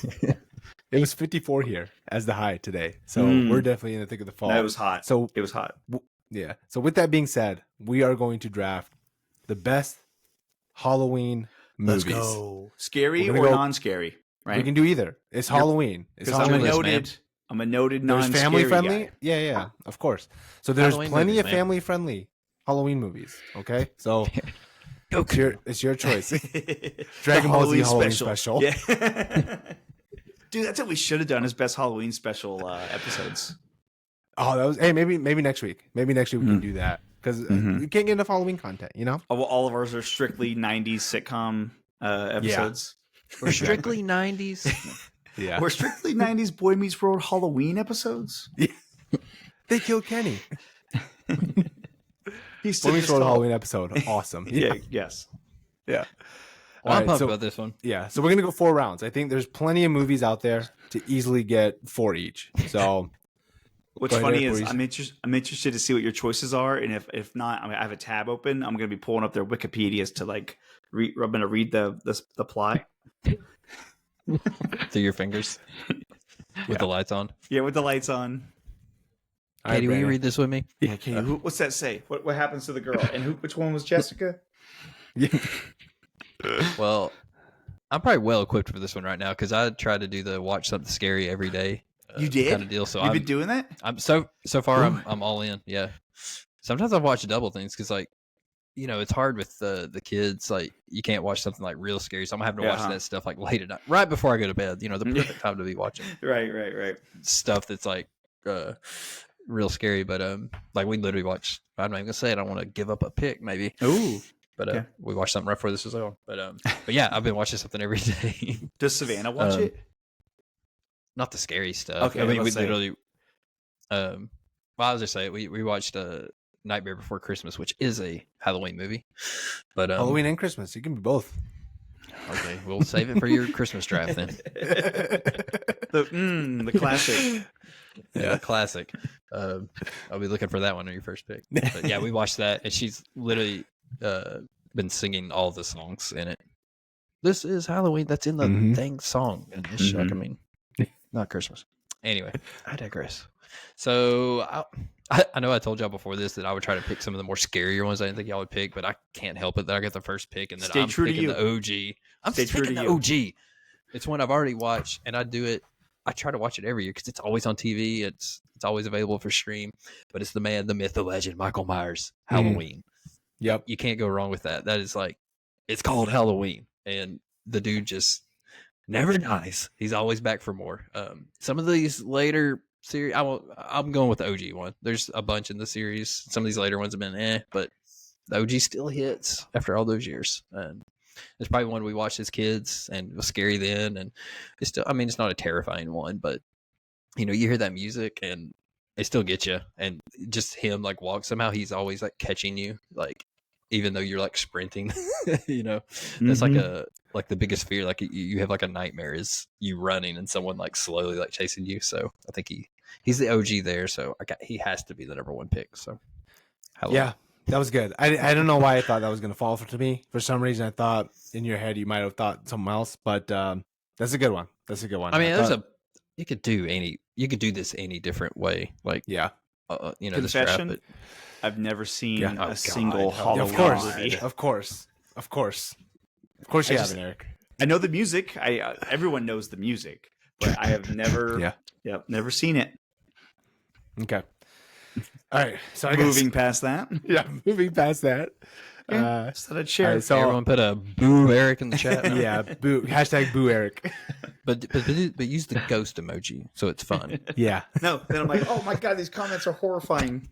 Speaker 1: It was 54 here as the high today. So we're definitely in the thick of the fall.
Speaker 2: No, it was hot.
Speaker 1: So
Speaker 2: It was hot.
Speaker 1: yeah. So with that being said, we are going to draft the best Halloween movies.
Speaker 2: Let's go. Scary
Speaker 1: We're
Speaker 2: or
Speaker 1: gonna go-
Speaker 2: non-scary, right?
Speaker 1: We can do either. It's Halloween. It's
Speaker 2: Because I'm a
Speaker 1: Halloween.
Speaker 2: noted
Speaker 1: There's
Speaker 2: non-scary
Speaker 1: family friendly.
Speaker 2: guy.
Speaker 1: Yeah, of course. So there's
Speaker 3: Halloween
Speaker 1: plenty
Speaker 3: movies,
Speaker 1: of
Speaker 3: man.
Speaker 1: family friendly Halloween movies. Okay, so
Speaker 3: Go
Speaker 1: it's your choice. Dragon Ball Z Halloween special.
Speaker 2: Yeah. Dude, that's what we should have done as best Halloween special episodes.
Speaker 1: Oh, that was maybe next week. Maybe next week we can do that because we can't get enough Halloween content. You know.
Speaker 2: All of ours are strictly 90s sitcom episodes.
Speaker 3: We're strictly 90s.
Speaker 1: Yeah.
Speaker 2: We're strictly 90s Boy Meets World Halloween episodes.
Speaker 1: They killed Kenny.
Speaker 2: He's
Speaker 1: When we saw the Halloween episode, awesome.
Speaker 2: Yeah, yes.
Speaker 1: Yeah.
Speaker 3: Well, I'm
Speaker 1: Alright,
Speaker 3: pumped
Speaker 1: so-
Speaker 3: about this one.
Speaker 1: Yeah, so we're gonna go 4 rounds. I think there's plenty of movies out there to easily get 4 each. So
Speaker 2: What's
Speaker 1: Go ahead,
Speaker 2: funny
Speaker 1: Eric,
Speaker 2: is I'm interested to see what your choices are, and if not, I have a tab open. I'm going to be pulling up their Wikipedia's to like. I'm going to read the plot.
Speaker 3: Through your fingers with the lights on.
Speaker 2: Yeah, with the lights on.
Speaker 1: all right,
Speaker 3: Katie, will you
Speaker 1: Brandon.
Speaker 3: read this with me?
Speaker 2: Yeah, okay. What's that say? What happens to the girl? And which one was Jessica?
Speaker 1: Yeah.
Speaker 3: Well, I'm probably well equipped for this one right now because I try to do the watch something scary every day.
Speaker 2: You did?
Speaker 3: kind of deal. So
Speaker 2: You've
Speaker 3: I'm
Speaker 2: been doing that?
Speaker 3: so far I'm all in. Yeah. Sometimes I've watched double things because like it's hard with the kids. Like you can't watch something like real scary, so I'm having to watch that stuff like late at night, right before I go to bed. The perfect time to be watching
Speaker 2: Right.
Speaker 3: stuff that's like real scary. But like we literally watched. I'm not even gonna say it. I want to give up a pick maybe.
Speaker 2: Ooh.
Speaker 3: But
Speaker 2: Okay.
Speaker 3: we watched something right before this was on. But yeah, I've been watching something every day.
Speaker 2: Does Savannah watch it?
Speaker 3: Not the scary stuff.
Speaker 2: Okay,
Speaker 3: I mean, we
Speaker 2: let's say.
Speaker 3: literally. Well, I was just saying we watched Nightmare Before Christmas, which is a Halloween movie. But
Speaker 1: Halloween and Christmas. You can be both.
Speaker 3: Okay, we'll save it for your Christmas draft then.
Speaker 2: The classic.
Speaker 3: Yeah, classic. I'll be looking for that one on your first pick. But yeah, we watched that, and she's literally been singing all the songs in it. This is Halloween. That's in the
Speaker 1: Mhm.
Speaker 3: dang song. And it's I mean, not Christmas. Anyway, I digress. So I know I told y'all before this that I would try to pick some of the more scarier ones I didn't think y'all would pick, but I can't help it that I get the first pick and then
Speaker 2: Stay
Speaker 3: I'm
Speaker 2: true to
Speaker 3: picking
Speaker 2: you.
Speaker 3: the OG. I'm
Speaker 2: Stay
Speaker 3: just
Speaker 2: true
Speaker 3: picking
Speaker 2: to
Speaker 3: the
Speaker 2: you.
Speaker 3: OG. It's one I've already watched, and I do it. I try to watch it every year because it's always on TV. It's always available for stream. But it's the man, the myth, the legend, Michael Myers, Halloween.
Speaker 1: Yep.
Speaker 3: You can't go wrong with that. That is like, it's called Halloween, and the dude just never dies. He's always back for more. Some of these later series, I'm going with the OG one. There's a bunch in the series. Some of these later ones have been but the OG still hits after all those years. And it's probably one we watched as kids and it was scary then. And it's still, I mean, it's not a terrifying one, but you hear that music and it still gets you. And just him like walk, somehow he's always like catching you, like, even though you're like sprinting, that's like the biggest fear. Like you have like a nightmare is you running and someone like slowly like chasing you. So I think he's the OG there. So he has to be the number one pick. So
Speaker 1: Yeah, that was good. I don't know why I thought that was going to fall to me. For some reason, I thought in your head you might have thought something else, but that's a good one. That's a good one.
Speaker 3: I mean, you could do this any different way. Like
Speaker 1: yeah.
Speaker 3: This draft,
Speaker 2: Confession?
Speaker 3: but
Speaker 2: I've never seen
Speaker 3: Yeah. Oh,
Speaker 2: a
Speaker 3: God.
Speaker 2: single
Speaker 3: Yeah,
Speaker 2: Halloween
Speaker 1: of course,
Speaker 2: movie.
Speaker 1: of course, of course, of course. You
Speaker 2: I
Speaker 1: haven't, Eric.
Speaker 2: I know the music. Everyone knows the music, but I have never.
Speaker 1: Yeah.
Speaker 2: Yep, never seen it.
Speaker 1: Okay. All right. So
Speaker 2: Moving past that.
Speaker 1: moving past that.
Speaker 2: Just thought I'd share.
Speaker 1: Right, so
Speaker 3: Everyone put a boo Eric in the chat. now.
Speaker 1: yeah, boo hashtag boo Eric.
Speaker 3: but use the ghost emoji so it's fun.
Speaker 1: Yeah.
Speaker 2: No, then I'm like, oh my god, these comments are horrifying.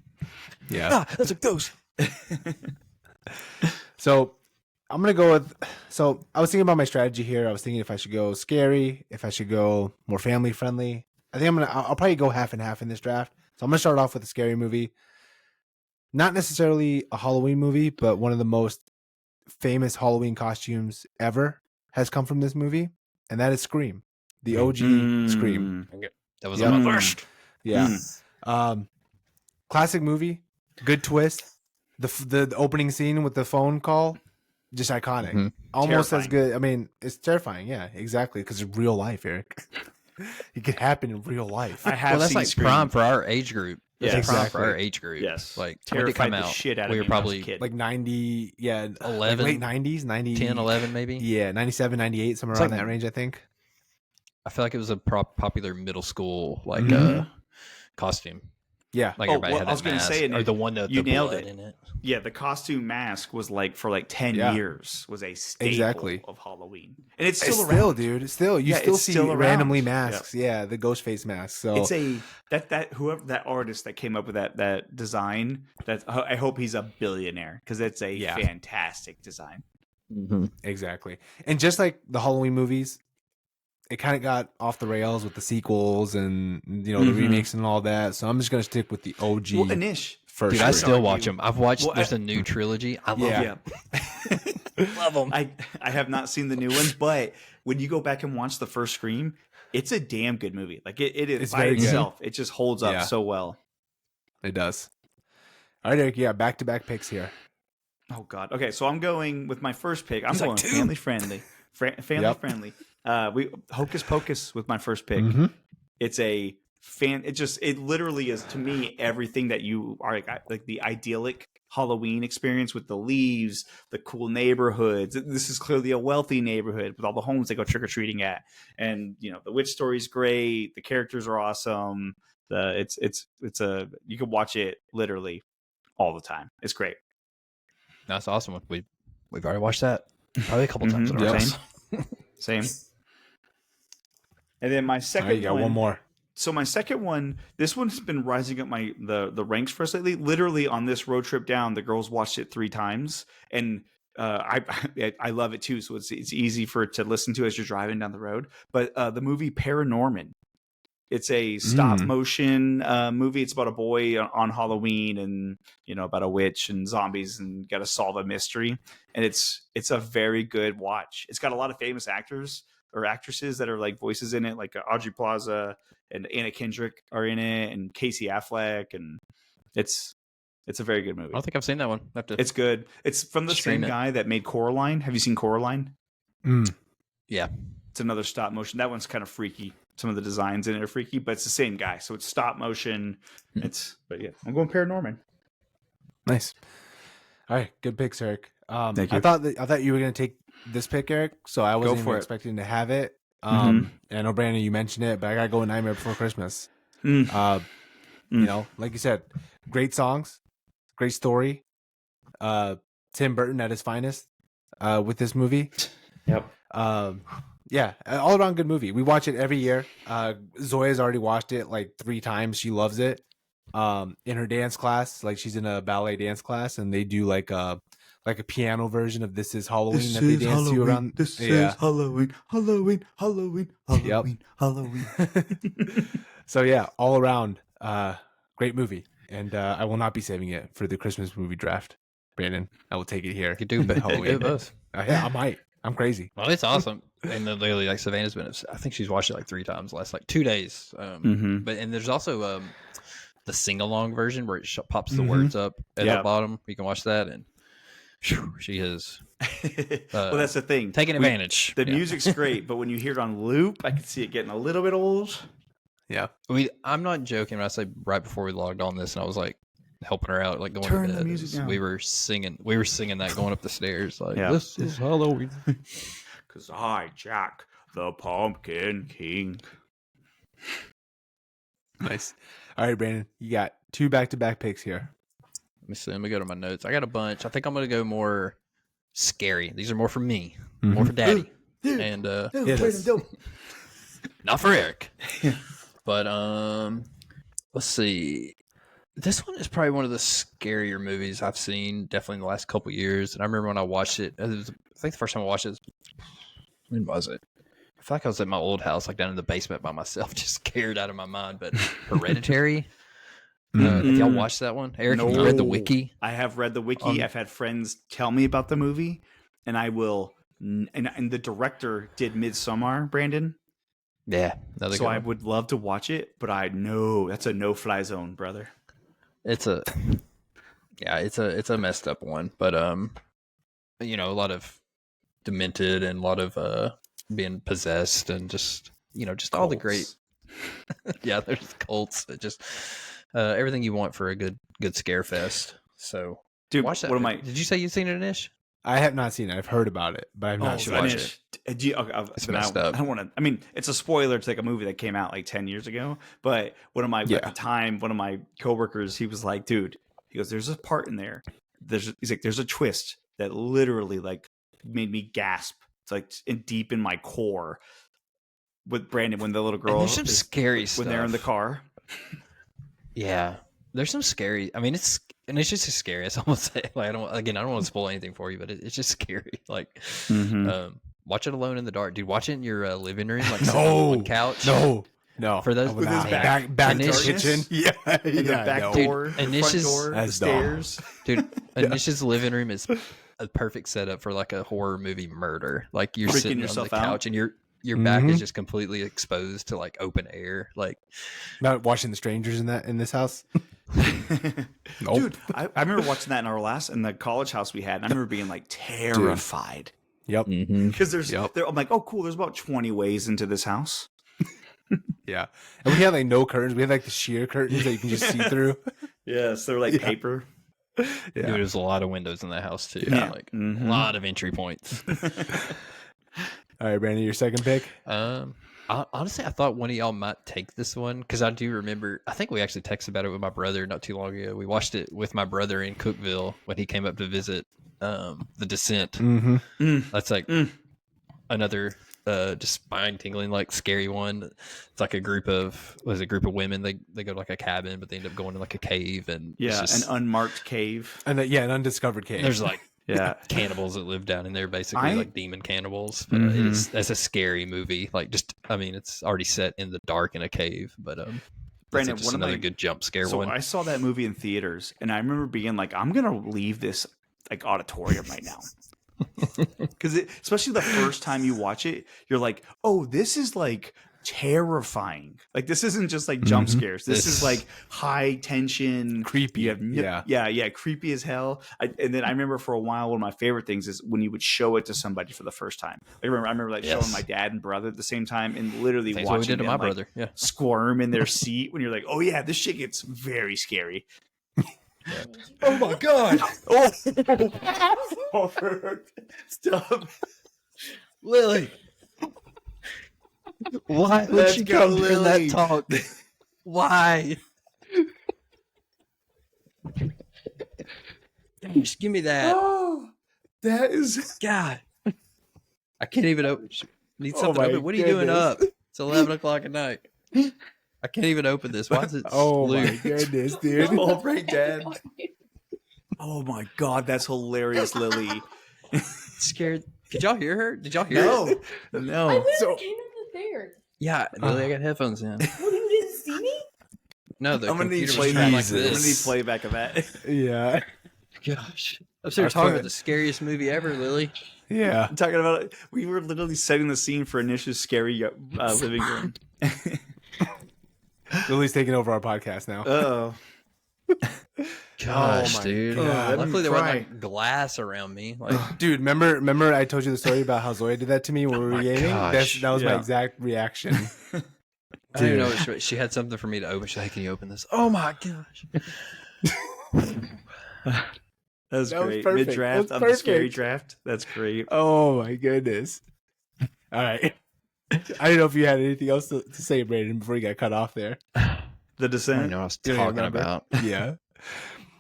Speaker 1: Yeah.
Speaker 3: That's a ghost.
Speaker 1: So I'm gonna go with. So I was thinking about my strategy here. I was thinking if I should go scary, if I should go more family friendly. I think I'll probably go half and half in this draft. So I'm gonna start off with a scary movie. Not necessarily a Halloween movie, but one of the most famous Halloween costumes ever has come from this movie, and that is Scream, the OG Scream.
Speaker 3: That was
Speaker 1: Yep.
Speaker 3: on my list.
Speaker 1: Yeah. Classic movie, good twist. The opening scene with the phone call, just iconic.
Speaker 3: Mhm.
Speaker 1: Almost as
Speaker 2: Terrifying.
Speaker 1: good. I mean, it's terrifying. Yeah, exactly. Because it's real life, Eric. It could happen in real life.
Speaker 2: I have
Speaker 3: Well, that's
Speaker 2: seen
Speaker 3: like
Speaker 2: Scream.
Speaker 3: prime for our age group.
Speaker 2: Yeah,
Speaker 3: That's prime
Speaker 1: exactly.
Speaker 3: for our age group.
Speaker 2: Yes.
Speaker 3: Like when did it
Speaker 2: Terrified
Speaker 3: come
Speaker 2: the
Speaker 3: out?
Speaker 2: shit out of
Speaker 3: We
Speaker 2: me
Speaker 3: were
Speaker 2: when I was a
Speaker 3: probably
Speaker 2: kid.
Speaker 1: Like 90, yeah,
Speaker 3: 11,
Speaker 1: like late 90s, 90,
Speaker 3: 10, 11 maybe.
Speaker 1: Yeah, 97, 98, somewhere
Speaker 3: It's
Speaker 1: around
Speaker 3: like-
Speaker 1: that range, I think.
Speaker 3: I feel like it was a popular middle school like
Speaker 2: Mhm.
Speaker 3: costume.
Speaker 1: Yeah.
Speaker 3: Like
Speaker 2: Oh,
Speaker 3: everybody
Speaker 2: well,
Speaker 3: had
Speaker 2: I was
Speaker 3: that
Speaker 2: gonna
Speaker 3: mask,
Speaker 2: say,
Speaker 3: or the one that
Speaker 2: you
Speaker 3: the
Speaker 2: nailed
Speaker 3: blood
Speaker 2: it.
Speaker 3: in it.
Speaker 2: Yeah, the costume mask was like for like 10
Speaker 1: Yeah.
Speaker 2: years was a staple
Speaker 1: Exactly.
Speaker 2: of Halloween, and it's
Speaker 1: It's
Speaker 2: still
Speaker 1: still,
Speaker 2: around.
Speaker 1: dude. It's still you
Speaker 2: Yeah,
Speaker 1: still
Speaker 2: it's
Speaker 1: see
Speaker 2: still around.
Speaker 1: randomly
Speaker 2: Yeah.
Speaker 1: masks. Yeah, the ghost face mask. So
Speaker 2: It's a that whoever that artist that came up with that design. That I hope he's a billionaire because it's a
Speaker 1: Yeah.
Speaker 2: fantastic design.
Speaker 1: exactly. And just like the Halloween movies, it kind of got off the rails with the sequels and the
Speaker 2: Mhm.
Speaker 1: remakes and all that. So I'm just gonna stick with the OG
Speaker 2: Well, Anish,
Speaker 1: first.
Speaker 3: Dude, I
Speaker 1: Scream.
Speaker 3: still watch them. I've watched.
Speaker 2: Well,
Speaker 3: There's a new trilogy. I love
Speaker 1: Yeah.
Speaker 3: it.
Speaker 2: yeah,
Speaker 3: Love them.
Speaker 2: I have not seen the new ones, but when you go back and watch the first Scream, it's a damn good movie. Like it is
Speaker 1: It's
Speaker 2: by
Speaker 1: very good.
Speaker 2: itself. It just holds up
Speaker 1: Yeah.
Speaker 2: so well.
Speaker 1: It does. All right, Eric. Yeah, back-to-back picks here.
Speaker 2: Oh God. Okay, so I'm going with my first pick. I'm
Speaker 3: It's like
Speaker 2: going
Speaker 3: two.
Speaker 2: family friendly. Family
Speaker 1: Yep.
Speaker 2: friendly. We Hocus Pocus with my first pick.
Speaker 1: Mhm.
Speaker 2: It's a it literally is to me everything that you are like the idyllic Halloween experience with the leaves, the cool neighborhoods. This is clearly a wealthy neighborhood with all the homes they go trick-or-treating at. And the witch story's great, the characters are awesome. It's you can watch it literally all the time. It's great.
Speaker 3: That's awesome. We've already watched that probably a couple times.
Speaker 2: Mhm.
Speaker 3: in a row.
Speaker 2: Yep. Same. And then my
Speaker 1: All
Speaker 2: second
Speaker 1: right, you got one more.
Speaker 2: So my second one, this one's been rising up the ranks for us lately. Literally on this road trip down, the girls watched it 3 times, and I love it too. So it's easy for it to listen to as you're driving down the road. But the movie Paranorman, it's a stop motion movie. It's about a boy on Halloween, and about a witch and zombies, and got to solve a mystery. And it's a very good watch. It's got a lot of famous actors or actresses that are like voices in it, like Audrey Plaza and Anna Kendrick are in it, and Casey Affleck, and it's a very good movie.
Speaker 3: I don't think I've seen that one. I have to-
Speaker 2: It's good. It's from the
Speaker 3: Stream
Speaker 2: same
Speaker 3: it.
Speaker 2: guy that made Coraline. Have you seen Coraline?
Speaker 3: Yeah.
Speaker 2: It's another stop motion. That one's kind of freaky. Some of the designs in it are freaky, but it's the same guy. So it's stop motion. But yeah, I'm going Paranorman.
Speaker 1: Nice. All right, good picks, Eric.
Speaker 2: Thank you.
Speaker 1: I thought you were gonna take this pick, Eric. So I wasn't
Speaker 2: for
Speaker 1: even
Speaker 2: it.
Speaker 1: expecting to have it.
Speaker 2: Mhm.
Speaker 1: And I know Brandon, you mentioned it, but I gotta go with Nightmare Before Christmas.
Speaker 2: Mm.
Speaker 1: Like you said, great songs, great story. Tim Burton at his finest with this movie.
Speaker 2: Yep.
Speaker 1: Yeah, all around good movie. We watch it every year. Zoya's already watched it like 3 times. She loves it. In her dance class, like she's in a ballet dance class, and they do like a piano version of "This Is Halloween" that they dance to around.
Speaker 2: This is Halloween, Halloween, Halloween, Halloween,
Speaker 1: Yep.
Speaker 2: Halloween.
Speaker 1: So yeah, all around, great movie, and I will not be saving it for the Christmas movie draft. Brandon, I will take it here.
Speaker 3: You could do, but
Speaker 1: Halloween.
Speaker 3: do both.
Speaker 1: Yeah, I might. I'm crazy.
Speaker 3: Well, it's awesome. And then literally, like Savannah's been, I think she's watched it like 3 times the last like 2 days. But and there's also the sing along version where it pops the words up at the bottom. You can watch that, and she has
Speaker 2: Well, that's the thing.
Speaker 3: taken advantage.
Speaker 2: The music's great, but when you hear it on loop, I can see it getting a little bit old.
Speaker 1: Yeah.
Speaker 3: I'm not joking when I say right before we logged on this, and I was like helping her out, like going
Speaker 2: Turn
Speaker 3: to
Speaker 2: the
Speaker 3: bed.
Speaker 2: music down.
Speaker 3: We were singing that going up the stairs. Like
Speaker 2: Yeah.
Speaker 3: this is Halloween.
Speaker 2: Cause I, Jack, the Pumpkin King.
Speaker 1: Nice. All right, Brandon, you got 2 back-to-back picks here.
Speaker 3: Let me see. Let me go to my notes. I got a bunch. I think I'm going to go more scary. These are more for me, more for Daddy, and not for Eric. But let's see. This one is probably one of the scarier movies I've seen, definitely in the last couple years. And I remember when I watched it. I think the first time I watched it, when was it? I feel like I was at my old house, like down in the basement by myself, just scared out of my mind. But Hereditary. Have y'all watched that one? Eric, have you read the wiki?
Speaker 2: I have read the wiki. I've had friends tell me about the movie, and I will. And the director did Midsommar, Brandon.
Speaker 3: Yeah,
Speaker 2: so I would love to watch it, but I know that's a no-fly zone, brother.
Speaker 3: It's a messed up one, but a lot of demented and a lot of being possessed and just
Speaker 2: cults.
Speaker 3: All the great. Yeah, there's cults. Just everything you want for a good scare fest. So,
Speaker 2: dude,
Speaker 3: watch that. Did you say you've seen it, Anish?
Speaker 1: I have not seen it. I've heard about it, but I've not seen it.
Speaker 2: It's messed up. I don't want to. I mean, it's a spoiler to like a movie that came out like 10 years ago. But at the time, one of my coworkers, he was like, "Dude," he goes, "There's a part in there. He's like, there's a twist that literally like made me gasp. It's like deep in my core." With Brandon, when the little girl,
Speaker 3: there's some scary stuff
Speaker 2: when they're in the car.
Speaker 3: Yeah, there's some scary. I mean, it's just as scary as I would say. Like, I don't want to spoil anything for you, but it's just scary. Like, watch it alone in the dark, dude. Watch it in your living room, like on one couch.
Speaker 1: No.
Speaker 3: For those
Speaker 2: with his back to kitchen,
Speaker 3: the
Speaker 2: back door, front door, the stairs,
Speaker 3: dude. Anish's living room is a perfect setup for like a horror movie murder. Like you're sitting on the couch and your back is just completely exposed to like open air. Like
Speaker 1: not watching The Strangers in this house.
Speaker 2: Nope. Dude, I remember watching that in the college house we had, and I remember being like terrified.
Speaker 1: Yep.
Speaker 2: Because I'm like, oh cool, there's about 20 ways into this house.
Speaker 1: Yeah. And we had like no curtains. We had like the sheer curtains that you can just see through.
Speaker 2: Yes, they're like paper.
Speaker 3: Yeah. Dude, there's a lot of windows in that house too. Yeah. Like a lot of entry points.
Speaker 1: All right, Brandon, your second pick.
Speaker 3: Honestly, I thought one of y'all might take this one because I do remember. I think we actually texted about it with my brother not too long ago. We watched it with my brother in Cookeville when he came up to visit The Descent. That's like another just spine tingling, like scary one. It's like a group of women. They go to like a cabin, but they end up going to like a cave and
Speaker 2: an unmarked cave
Speaker 1: and an undiscovered cave.
Speaker 3: There's like. Yeah, cannibals that live down in there, basically like demon cannibals. But that's a scary movie. Like, it's already set in the dark in a cave. But
Speaker 2: Brandon,
Speaker 3: just another good jump scare one.
Speaker 2: I saw that movie in theaters, and I remember being like, "I'm gonna leave this like auditorium right now," because especially the first time you watch it, you're like, "Oh, this is like." Terrifying. Like this isn't just like jump scares. This is like high tension,
Speaker 1: creepy.
Speaker 2: You have creepy as hell. And then I remember for a while, one of my favorite things is when you would show it to somebody for the first time. I remember like showing my dad and brother at the same time, and literally watching them like, squirm in their seat when you're like, oh yeah, this shit gets very scary.
Speaker 3: Oh my god!
Speaker 2: Stop,
Speaker 3: Lily. Why would she come during that talk? Why? Just give me that.
Speaker 2: Oh, that is
Speaker 3: God. I can't even open. Need something open. What are you doing up? It's 11 o'clock at night. I can't even open this. Why is it?
Speaker 1: Oh my goodness, dude!
Speaker 2: Oh, right, Dad. Oh my God, that's hilarious, Lily.
Speaker 3: Scared. Did y'all hear her? Did y'all hear her?
Speaker 2: No.
Speaker 4: I literally came up the stairs.
Speaker 3: Yeah, Lily, I got headphones in.
Speaker 4: What, you didn't see me?
Speaker 3: No, the
Speaker 2: I'm gonna need
Speaker 3: playback like this.
Speaker 2: I'm gonna need playback of that.
Speaker 1: Yeah.
Speaker 3: Gosh, I'm sitting talking about the scariest movie ever, Lily.
Speaker 1: Yeah,
Speaker 2: I'm talking about it. We were literally setting the scene for Anish's scary living room.
Speaker 1: Lily's taking over our podcast now.
Speaker 2: Oh.
Speaker 3: Gosh, dude.
Speaker 2: God.
Speaker 3: Luckily there wasn't like glass around me. Like,
Speaker 1: dude, remember I told you the story about how Zoya did that to me when we were gaming? That was my exact reaction.
Speaker 3: I don't know. She had something for me to open. She's like, can you open this? Oh my gosh.
Speaker 2: That was great. Mid-draft of the scary draft. That's great.
Speaker 1: Oh my goodness. All right. I don't know if you had anything else to say, Brandon, before you got cut off there.
Speaker 2: The
Speaker 3: I don't
Speaker 2: Descent.
Speaker 3: know what I was
Speaker 1: You don't
Speaker 3: talking
Speaker 1: remember?
Speaker 3: about.
Speaker 1: Yeah.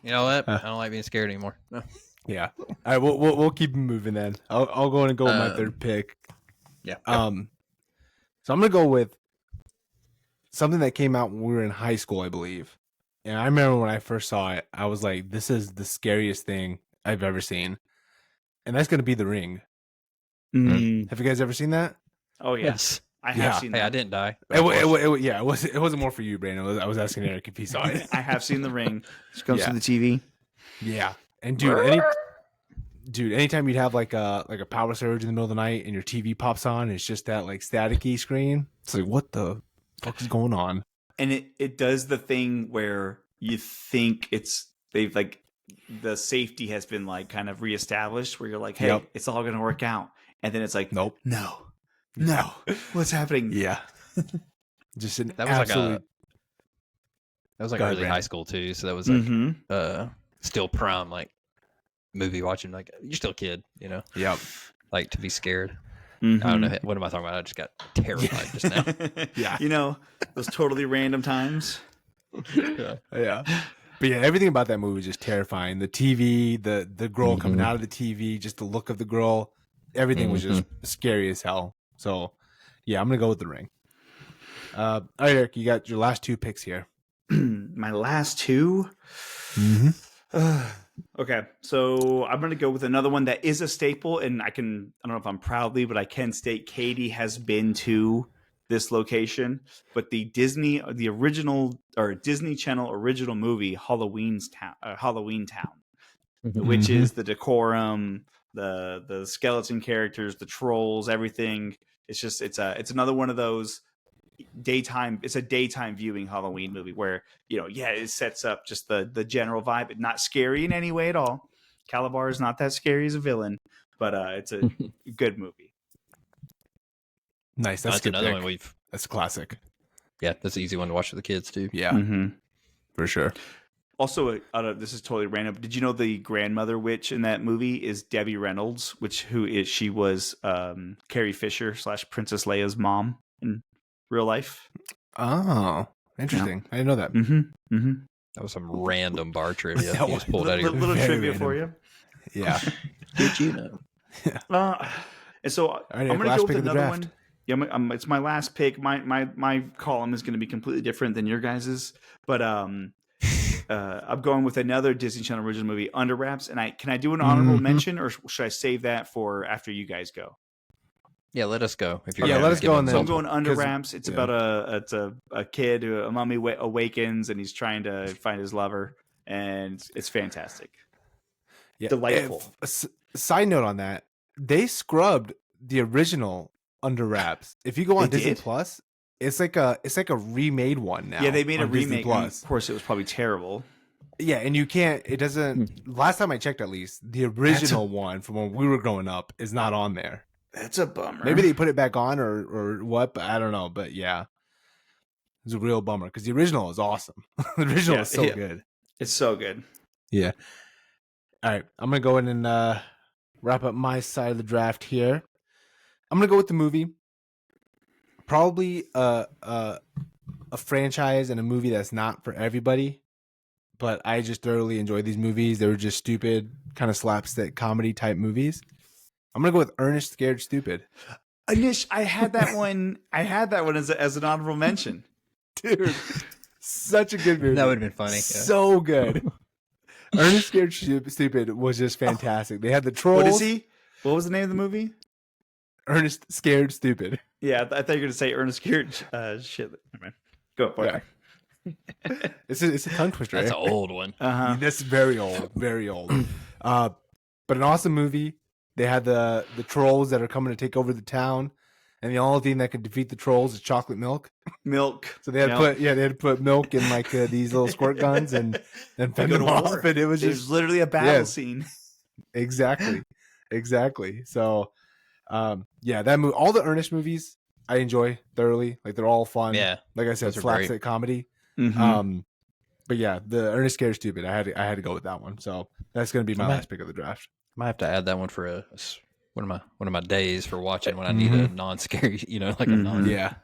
Speaker 3: You know what?
Speaker 1: Huh.
Speaker 3: I don't like being scared anymore. No.
Speaker 1: Yeah. All right, we'll keep moving then. I'll go in and go with my
Speaker 3: Um,
Speaker 1: third pick.
Speaker 3: Yeah.
Speaker 1: So I'm gonna go with something that came out when we were in high school, I believe. And I remember when I first saw it, I was like, "This is the scariest thing I've ever seen," and that's gonna be The Ring.
Speaker 2: Mm.
Speaker 1: Have you guys ever seen that?
Speaker 2: Oh yeah,
Speaker 3: Yes.
Speaker 2: I have
Speaker 1: Yeah.
Speaker 2: seen
Speaker 3: Hey,
Speaker 2: that.
Speaker 3: I didn't die. but I watched
Speaker 1: It wasn't more for you, Brandon. I was asking Eric if he saw it.
Speaker 2: I have seen The Ring. It comes
Speaker 1: Yeah.
Speaker 2: to the TV.
Speaker 1: Yeah, and dude, anytime you'd have like a power surge in the middle of the night and your TV pops on, and it's just that like staticky screen. It's like, what the fuck is going on?
Speaker 2: And it does the thing where you think they've like the safety has been like kind of reestablished where you're like, hey,
Speaker 1: Yep.
Speaker 2: it's all gonna work out. And then it's like,
Speaker 1: Nope.
Speaker 2: no, what's happening?
Speaker 1: Yeah, just an
Speaker 3: That was like
Speaker 1: absolute.
Speaker 3: That was like
Speaker 1: Go ahead,
Speaker 3: early
Speaker 1: Brandon.
Speaker 3: high school too, so that was like
Speaker 2: Mm-hmm.
Speaker 3: still prime like movie watching. Like you're still a kid, you know,
Speaker 1: Yep.
Speaker 3: like to be scared.
Speaker 2: Mm-hmm.
Speaker 3: I don't know what am I talking about. I just got terrified just now.
Speaker 1: Yeah.
Speaker 2: You know, those totally random times.
Speaker 3: Yeah.
Speaker 1: Yeah. But yeah, everything about that movie was just terrifying. The TV, the girl coming out of the TV, just the look of the girl, everything was just scary as hell. So, yeah, I'm gonna go with The Ring. All right, Eric, you got your last two picks here.
Speaker 2: My last two. Okay, so I'm gonna go with another one that is a staple, and I don't know if I'm proudly, but I can state Katie has been to this location. But the original or Disney Channel original movie, Halloween Town, the witches, the decorum, the skeleton characters, the trolls, everything. It's another one of those daytime. It's a daytime viewing Halloween movie where it sets up just the general vibe. It's not scary in any way at all. Calabar is not that scary as a villain, but it's a good movie.
Speaker 1: Nice.
Speaker 3: That's
Speaker 1: a good
Speaker 3: another
Speaker 1: pick.
Speaker 3: one
Speaker 1: That's a classic.
Speaker 3: Yeah, that's an easy one to watch with the kids too.
Speaker 1: Yeah,
Speaker 2: Mm-hmm.
Speaker 1: for sure.
Speaker 2: Also, this is totally random. Did you know the grandmother witch in that movie is Debbie Reynolds, she was Carrie Fisher / Princess Leia's mom in real life.
Speaker 1: Oh, interesting. I didn't know that.
Speaker 2: Mm-hmm. Mm-hmm.
Speaker 3: That was some random bar trivia
Speaker 1: That
Speaker 3: you just pulled out of your.
Speaker 2: Little
Speaker 1: Very
Speaker 2: trivia
Speaker 1: random.
Speaker 2: for you.
Speaker 1: Yeah.
Speaker 3: Did you know?
Speaker 2: And so
Speaker 1: right,
Speaker 2: I'm going to
Speaker 1: last
Speaker 2: go
Speaker 1: pick
Speaker 2: with
Speaker 1: of the
Speaker 2: another
Speaker 1: draft.
Speaker 2: one. Yeah, it's my last pick. My column is going to be completely different than your guys's, but I'm going with another Disney Channel original movie, Under Wraps. And can I do an honorable mention, or should I save that for after you guys go?
Speaker 3: Yeah, let us go. If you're
Speaker 1: Yeah, let us go and
Speaker 2: So
Speaker 1: then-
Speaker 2: I'm going Under
Speaker 1: 'cause-
Speaker 2: Wraps. It's
Speaker 1: yeah.
Speaker 2: about a kid who a mummy awakens and he's trying to find his lover, and it's fantastic.
Speaker 1: Yeah.
Speaker 2: Delightful.
Speaker 1: Side note on that, they scrubbed the original Under Wraps. If you go on
Speaker 2: They
Speaker 1: Disney
Speaker 2: did?
Speaker 1: Plus, it's like a remade one now.
Speaker 2: Yeah, they made a
Speaker 1: on Disney
Speaker 2: remake.
Speaker 1: Plus.
Speaker 2: Of course, it was probably terrible.
Speaker 1: Yeah, and you can't. It doesn't. Last time I checked, at least the original one from when we were growing up is not on there.
Speaker 2: That's a bummer.
Speaker 1: Maybe they put it back on or what, but I don't know. But yeah, it's a real bummer because the original is awesome. The original is so good.
Speaker 2: It's so good.
Speaker 1: Yeah. All right, I'm gonna go in and wrap up my side of the draft here. I'm gonna go with the movie. Probably a franchise and a movie that's not for everybody, but I just thoroughly enjoy these movies. They were just stupid, kind of slapstick comedy type movies. I'm gonna go with Ernest Scared Stupid.
Speaker 2: Anish, I had that one. As an honorable mention.
Speaker 1: Dude, such a good movie.
Speaker 3: That would have been funny. Yeah.
Speaker 1: So good. Ernest Scared Stupid was just fantastic. They had the trolls.
Speaker 2: What is he? What was the name of the movie?
Speaker 1: Ernest Scared Stupid.
Speaker 2: Yeah, I thought you were going to say Ernest Scared shit. Never mind. Go boy.
Speaker 1: Yeah. It's a tongue twister.
Speaker 3: That's
Speaker 1: eh?
Speaker 3: an old one.
Speaker 2: Uh-huh.
Speaker 1: That's very old, very old. But an awesome movie. They had the trolls that are coming to take over the town, and the only thing that can defeat the trolls is chocolate milk.
Speaker 2: Milk.
Speaker 1: So they had to put milk in like these little squirt guns and fend
Speaker 2: go
Speaker 1: them
Speaker 2: to
Speaker 1: off.
Speaker 2: war.
Speaker 1: And it was
Speaker 2: There's
Speaker 1: just
Speaker 2: literally a battle
Speaker 1: Yes.
Speaker 2: scene.
Speaker 1: exactly. So, that movie, all the Ernest movies, I enjoy thoroughly. Like they're all fun.
Speaker 3: Yeah.
Speaker 1: Like I said,
Speaker 3: Those are great.
Speaker 1: slapstick comedy.
Speaker 2: Mhm.
Speaker 1: But yeah, the Ernest Scared Stupid, I had to go with that one. So that's gonna be my
Speaker 3: Okay.
Speaker 1: last pick of the draft.
Speaker 3: Might have to add that one for one of my days for watching when I need a non-scary, like a non.
Speaker 1: Yeah.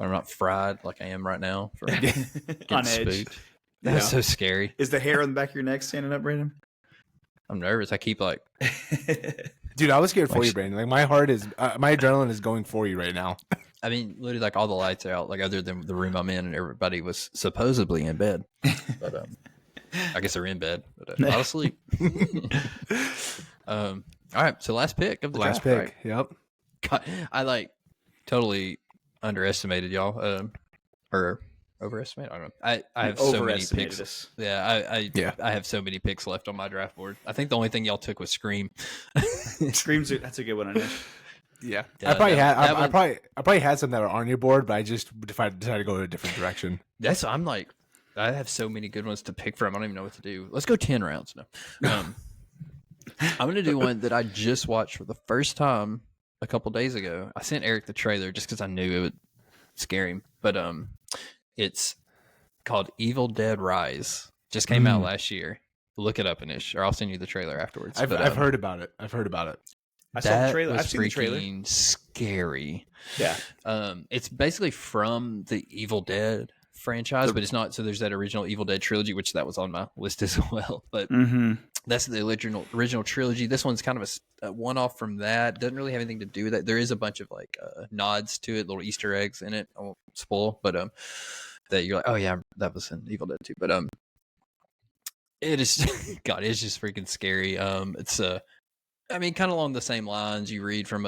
Speaker 3: when I'm not fried like I am right now from
Speaker 2: On
Speaker 3: getting
Speaker 2: edge.
Speaker 3: spooked. That's so scary.
Speaker 2: Is the hair on the back of your neck standing up, Brandon?
Speaker 3: I'm nervous. I keep like,
Speaker 1: Dude, I was scared for you, Brandon. Like my heart is, my adrenaline is going for you right now.
Speaker 3: I mean, literally, like all the lights are out, like other than the room I'm in, and everybody was supposedly in bed. But I guess they're in bed, but not asleep. All right, so last pick of the
Speaker 1: Last
Speaker 3: draft,
Speaker 1: pick.
Speaker 3: right?
Speaker 1: Yep.
Speaker 3: God, I like totally underestimated y'all, or overestimated. I don't know. I have so many picks.
Speaker 2: Us.
Speaker 3: Yeah,
Speaker 1: Yeah.
Speaker 3: I have so many picks left on my draft board. I think the only thing y'all took was Scream.
Speaker 2: Screams. That's a good one, Anish.
Speaker 1: Yeah.
Speaker 3: Yeah,
Speaker 1: I probably
Speaker 3: that-
Speaker 1: had.
Speaker 3: that
Speaker 1: I
Speaker 3: one-
Speaker 1: probably had some that were on your board, but I just decided to go in a different direction.
Speaker 3: I'm like, I have so many good ones to pick from. I don't even know what to do. Let's go 10 rounds now. I'm gonna do one that I just watched for the first time a couple days ago. I sent Eric the trailer just because I knew it would scare him. But it's called Evil Dead Rise. Just came out last year. Look it up, Anish, or I'll send you the trailer afterwards.
Speaker 1: I've heard about it. I've
Speaker 2: saw the trailer.
Speaker 3: Was
Speaker 2: I've seen the trailer.
Speaker 3: freaking scary.
Speaker 2: Yeah.
Speaker 3: It's basically from the Evil Dead franchise, but it's not. So there's that original Evil Dead trilogy, which that was on my list as well. But that's the original trilogy. This one's kind of a one-off from that. Doesn't really have anything to do with that. There is a bunch of like nods to it, little Easter eggs in it. I won't spoil, but that you're like, oh yeah, that was in Evil Dead too. But it is God, it's just freaking scary. It's I mean, kind of along the same lines. You read from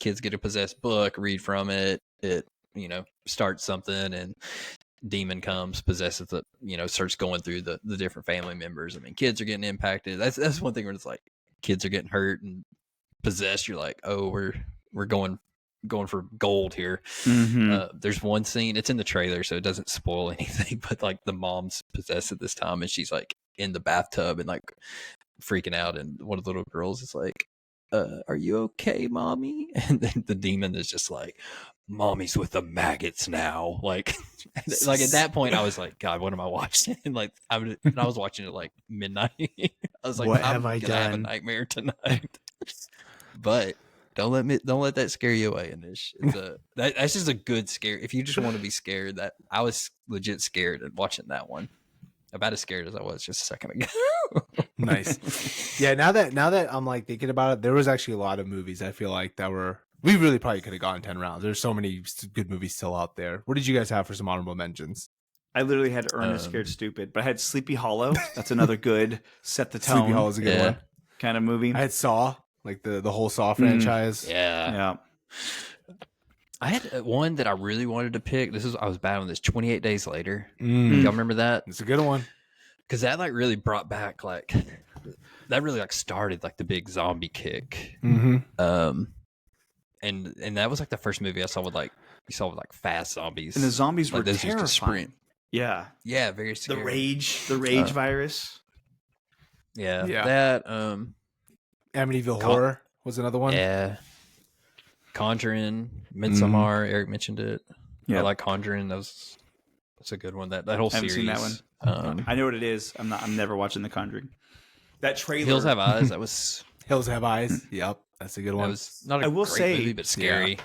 Speaker 3: kids get a possessed book, read from it. It starts something and demon comes, possesses the, starts going through the different family members. I mean, kids are getting impacted. That's one thing where it's like kids are getting hurt and possessed. You're like, oh, we're going for gold here. There's one scene, it's in the trailer, so it doesn't spoil anything, but like the mom's possessed at this time and she's like in the bathtub and like freaking out, and one of the little girls is like, are you okay, mommy? And then the demon is just like, mommy's with the maggots now. Like at that point I was like, God, what am I watching? And like I was watching it like midnight. I was like,
Speaker 2: What
Speaker 3: I'm
Speaker 2: have I
Speaker 3: gonna have a
Speaker 2: done?
Speaker 3: nightmare tonight. But don't let that scare you away. And that's just a good scare. If you just want to be scared, that I was legit scared and watching that one. About as scared as I was just a second ago.
Speaker 1: Nice. Yeah, now that I'm like thinking about it, there was actually a lot of movies I feel like we really probably could have gone 10 rounds. There's so many good movies still out there. What did you guys have for some honorable mentions?
Speaker 2: I literally had Ernest Scared Stupid, but I had Sleepy Hollow. That's another good set the tone
Speaker 1: Sleepy Hollow is a good one.
Speaker 2: kind of movie.
Speaker 1: I had Saw, like the whole Saw franchise.
Speaker 3: Yeah. I had one that I really wanted to pick. I was bad on this. 28 Days Later. Y'all remember that?
Speaker 1: It's a good one.
Speaker 3: Because that like really brought back that really like started like the big zombie kick.
Speaker 1: Mm-hmm.
Speaker 3: And that was like the first movie I saw with like fast zombies.
Speaker 2: And the zombies were
Speaker 3: those used to
Speaker 2: terrifying. Yeah.
Speaker 3: Yeah, very scary.
Speaker 2: The rage virus.
Speaker 3: Yeah.
Speaker 1: Yeah.
Speaker 3: That
Speaker 1: Amityville Horror was another one.
Speaker 3: Yeah. Conjuring, Midsommar, Eric mentioned it.
Speaker 2: Yeah.
Speaker 3: I like Conjuring. That's a good one. That whole
Speaker 2: I haven't
Speaker 3: series.
Speaker 2: seen that one. I know what it is. I'm never watching The Conjuring. That trailer.
Speaker 3: Hills Have Eyes. That was
Speaker 1: Hills Have Eyes. Yep, that's a good
Speaker 3: that
Speaker 1: was
Speaker 3: was not a great movie, but scary.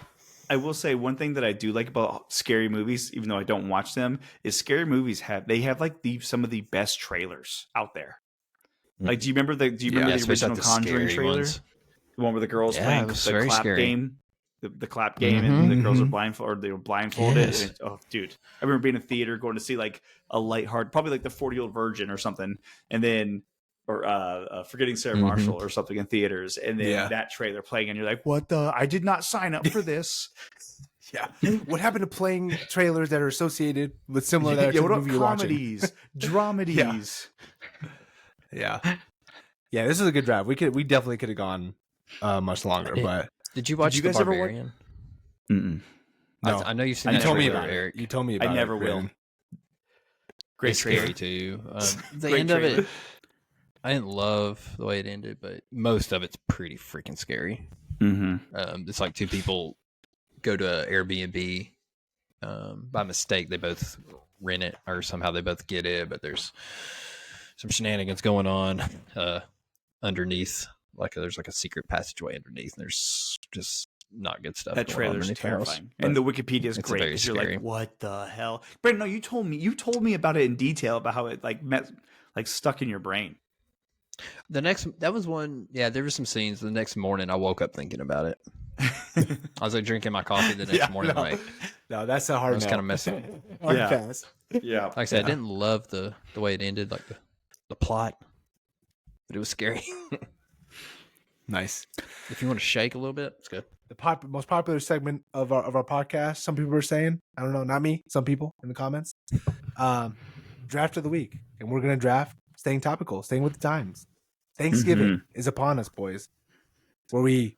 Speaker 2: I will say one thing that I do like about scary movies, even though I don't watch them, is scary movies have like some of the best trailers out there. Like, do you remember the original
Speaker 3: like
Speaker 2: Conjuring
Speaker 3: scary
Speaker 2: trailer?
Speaker 3: ones.
Speaker 2: The one where the girls
Speaker 3: Yeah,
Speaker 2: playing
Speaker 3: it was
Speaker 2: the
Speaker 3: very
Speaker 2: clap
Speaker 3: scary.
Speaker 2: game, the clap game, and the girls are blindfolded. Or they were blindfolded.
Speaker 3: Yes.
Speaker 2: And oh, dude, I remember being in a theater going to see like a lighthearted, probably like the 40-Year-Old Virgin or something, and then Forgetting Sarah Marshall or something in theaters, and then that trailer playing, and you're like, "What the? I did not sign up for this."
Speaker 1: Yeah. What happened to playing trailers that are associated with similar
Speaker 2: What about
Speaker 1: movie you're watching?
Speaker 2: comedies, dramedies?
Speaker 1: Yeah. Yeah, this is a good draft. We definitely could have gone much longer, but
Speaker 3: Did you watch
Speaker 2: you
Speaker 3: The
Speaker 2: guys ever watch-
Speaker 3: Barbarian?
Speaker 2: Mm-mm.
Speaker 1: no.
Speaker 3: I know you've seen
Speaker 1: You
Speaker 3: that
Speaker 1: told me
Speaker 3: trailer,
Speaker 1: about
Speaker 3: Eric.
Speaker 1: it. You told me about it.
Speaker 2: I never will.
Speaker 1: Brandon.
Speaker 2: Great
Speaker 3: It's
Speaker 2: trailer.
Speaker 3: scary too. The
Speaker 2: Great
Speaker 3: end of
Speaker 2: trailer.
Speaker 3: it, I didn't love the way it ended, but most of it's pretty freaking scary.
Speaker 2: Mm-hmm.
Speaker 3: It's like two people go to an Airbnb by mistake. They both rent it, or somehow they both get it, but there's some shenanigans going on underneath. Like there's like a secret passageway underneath, and there's just not good stuff.
Speaker 2: That
Speaker 3: going on
Speaker 2: trailer's
Speaker 3: underneath the house,
Speaker 2: terrifying,
Speaker 3: but
Speaker 2: and the Wikipedia is
Speaker 3: it's
Speaker 2: great
Speaker 3: very
Speaker 2: because you're
Speaker 3: scary.
Speaker 2: like, "What the hell?" Brandon, no, you told me about it in detail about how it like stuck in your brain.
Speaker 3: That was one. Yeah, there were some scenes. The next morning, I woke up thinking about it. I was like drinking my coffee the next morning.
Speaker 1: No,
Speaker 3: Like,
Speaker 1: no, that's a
Speaker 3: I
Speaker 1: hard
Speaker 3: was
Speaker 1: no.
Speaker 3: kind of messing.
Speaker 1: Hard
Speaker 2: Yeah.
Speaker 1: pass.
Speaker 2: Yeah,
Speaker 3: Like I said, I didn't love the way it ended, like the plot, but it was scary.
Speaker 1: Nice.
Speaker 3: If you want to shake a little bit, it's good.
Speaker 1: The most popular segment of our podcast. Some people are saying, I don't know, not me. Some people in the comments. Draft of the week, and we're gonna draft staying topical, staying with the times. Thanksgiving is upon us, boys, where we